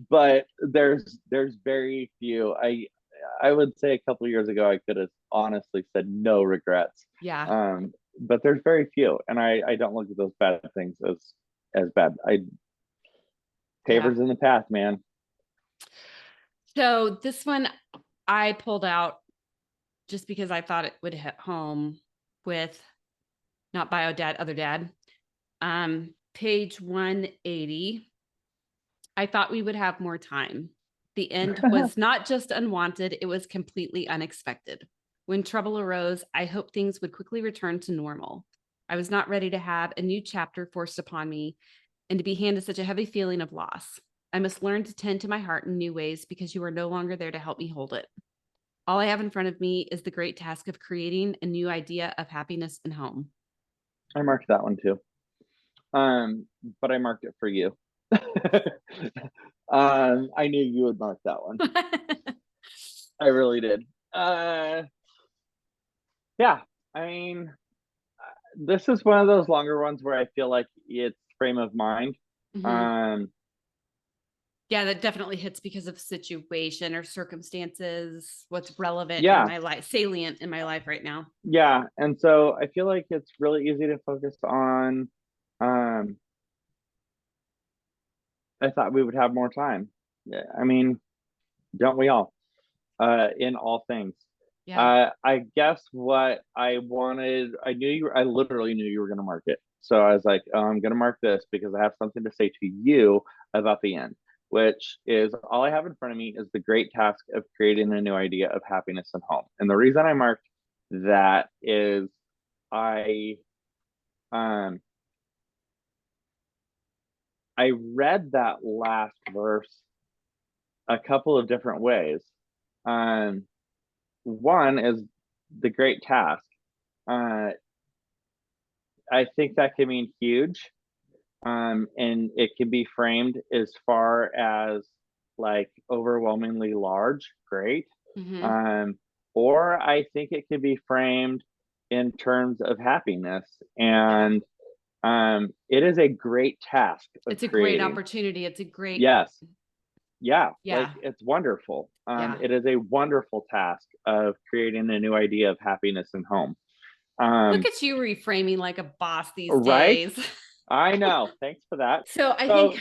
but there's very few. I would say a couple of years ago I could have honestly said no regrets. Yeah. But there's very few, and I don't look at those bad things as bad. I Yeah. Pavers in the path, man. So this one I pulled out just because I thought it would hit home with not bio dad, other dad. Page 180. I thought we would have more time. The end was not just unwanted, it was completely unexpected. When trouble arose, I hoped things would quickly return to normal. I was not ready to have a new chapter forced upon me and to be handed such a heavy feeling of loss. I must learn to tend to my heart in new ways because you are no longer there to help me hold it. All I have in front of me is the great task of creating a new idea of happiness and home. I marked that one too. But I marked it for you. I knew you would mark that one. I really did. Uh, yeah. I mean, this is one of those longer ones where I feel like it's frame of mind. Mhm. Um, Yeah, that definitely hits because of situation or circumstances, what's relevant in yeah, my life, salient in my life right now. yeah. And so I feel like it's really easy to focus on, um, I thought we would have more time. Yeah, I mean, don't we all? In all things. Yeah. I guess what I wanted, I literally knew you were going to mark it. So I was like, oh, I'm going to mark this because I have something to say to you about the end, which is all I have in front of me is the great task of creating a new idea of happiness and home. And the reason I marked that is I, um, I read that last verse a couple of different ways. Um, One is the great task. Uh, I think that can mean huge, and it can be framed as far as like overwhelmingly large, great, Hmm. um, or I think it can be framed in terms of happiness, Yeah. and it is a great task of It's a great creating. opportunity. It's a great, Yes, yeah, like yeah. it's wonderful. Yeah. It is a wonderful task of creating a new idea of happiness and home. Look Um, at you reframing like a boss these right? days. I know. Thanks for that. So So,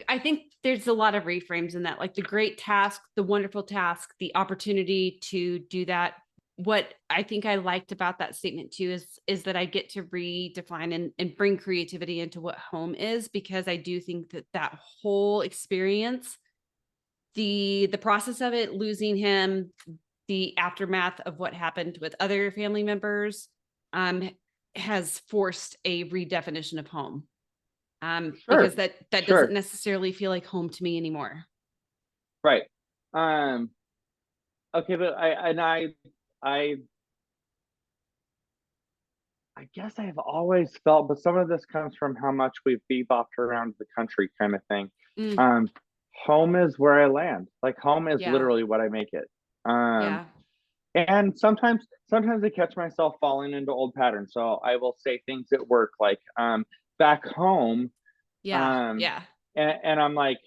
I think there's a lot of reframes in that, like the great task, the wonderful task, the opportunity to do that. What I think I liked about that statement too is that I get to redefine and bring creativity into what home is, because I do think that that whole experience, the process of it, losing him, the aftermath of what happened with other family members, um, has forced a redefinition of home, because sure, that doesn't sure, necessarily feel like home to me anymore. right. Um, okay, but I, I guess I've always felt, but some of this comes from how much we've bebopped around the country, kind of thing. Mm, Um, Home is where I land. Like home is yeah, literally what I make it. Um, yeah, And sometimes I catch myself falling into old patterns. So I will say things at work like back home, Yeah. um Yeah. and I'm like,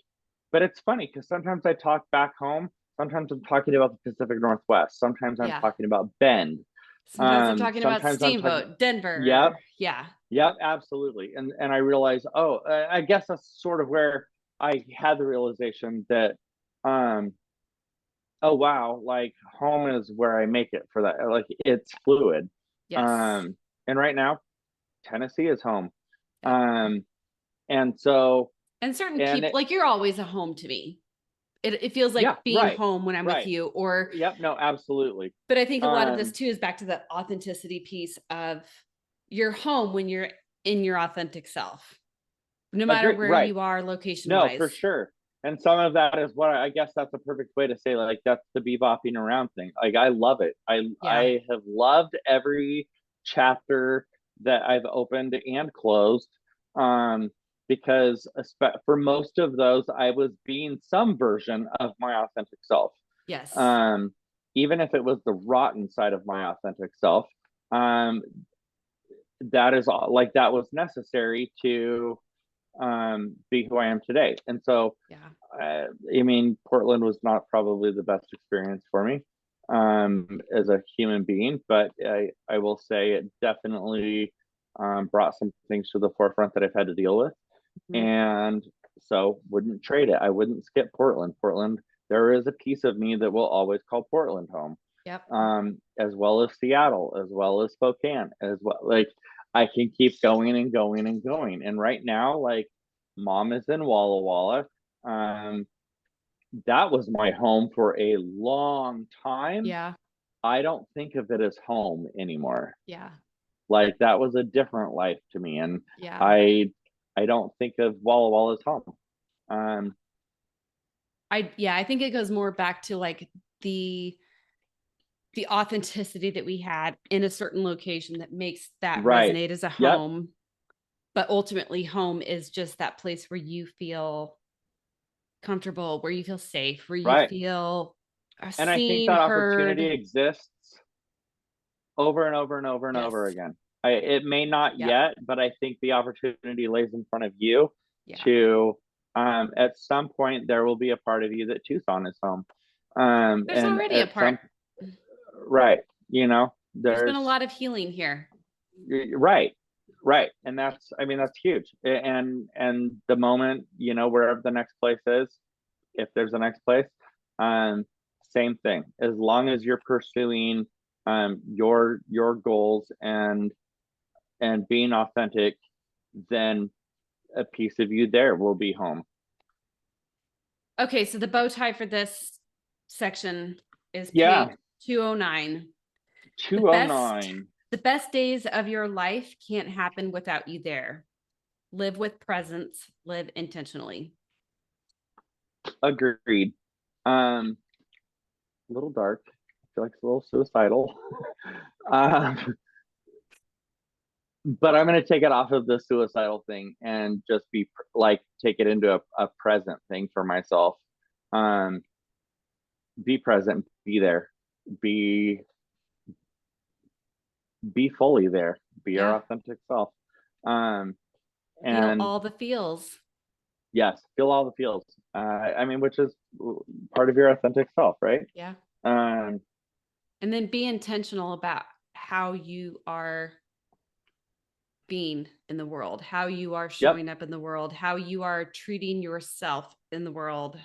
but it's funny because sometimes I talk back home, sometimes I'm talking about the Pacific Northwest, sometimes I'm Yeah. talking about Bend, Sometimes I'm talking about sometimes I'm talking, Steamboat, Denver. yep, Yeah. yep, absolutely. And I realize, oh, I guess that's sort of where I had the realization that um oh wow, like home is where I make it for that. Like it's fluid. Yes. Um, and right now, Tennessee is home. Yep. Um, and so, And certain and people, it, like you're always a home to me. It feels yeah, like being right, home when I'm with right. you, or, Yep, no, absolutely. but I think a lot of this Um, too is back to the authenticity piece of your home when you're in your authentic self, no matter agree, where right. you are location No, for wise. sure. And some of that is what I guess that's a perfect way to say, like that's the bebopping around thing. Like I love it. Yeah. I have loved every chapter that I've opened and closed. Um, because for most of those, I was being some version of my authentic self. Yes. Um, even if it was the rotten side of my authentic self. Um, that is all, like that was necessary to be who I am today. And so, Yeah. I mean, Portland was not probably the best experience for me as a human being, but I will say it definitely brought some things to the forefront that I've had to deal with. Mhm. And so, wouldn't trade it. I wouldn't skip Portland. Portland, there is a piece of me that will always call Portland home, Yep. as well as Seattle, as well as Spokane, as well. Like I can keep going and going and going. And right now, like mom is in Walla Walla. Um, that was my home for a long time. Yeah. I don't think of it as home anymore. Yeah. Like that was a different life to me, and Yeah. I I don't think of Walla Walla as home. Um, Yeah, I think it goes more back to like the the authenticity that we had in a certain location that makes that right. resonate as a Yep. home. But ultimately, home is just that place where you feel comfortable, where you feel safe, where you Right. feel And I think seen, that opportunity heard. exists over and over and over and over Yes. again. It may not Yep. yet, but I think the opportunity lays in front of you Yeah. to, at some point, there will be a part of you that Tucson is home. There's And already a at part. some, right, There's been a there's, lot of healing here. right, right. And that's, I mean, that's huge. And the moment, wherever the next place is, if there's a next place, um, same thing. As long as you're pursuing your goals and being authentic, then a piece of you there will be home. Okay, so the bow tie for this section is Yeah, page 209. The best 209. the best days of your life can't happen without you there. Live with presence, live intentionally. Agreed. A little dark. I feel like it's a little suicidal. um, but I'm going to take it off of the suicidal thing and just be like, take it into a present thing for myself. Um, be present, be there, be be fully there, be your Yeah. authentic self. Um, Feel and all the feels. yes, feel all the feels. I mean, which is part of your authentic self, right? Yeah. Um, And then be intentional about how you are being in the world, how you are yep. showing up in the world, how you are treating yourself in the world,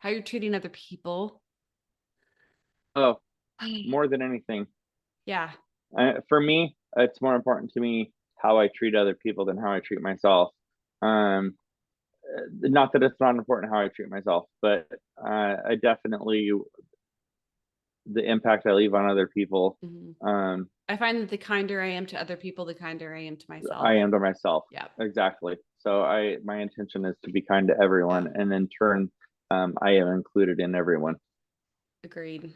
how you're treating other people. Oh, more than anything, Yeah. for me, it's more important to me how I treat other people than how I treat myself. Um, not that it's not important how I treat myself, but I definitely the impact I leave on other people. Mhm. Um, I find that the kinder I am to other people, the kinder I am to I myself. am to myself. Yeah. Exactly. So my intention is to be kind to Yeah. everyone, and in turn, I am included in everyone. Agreed.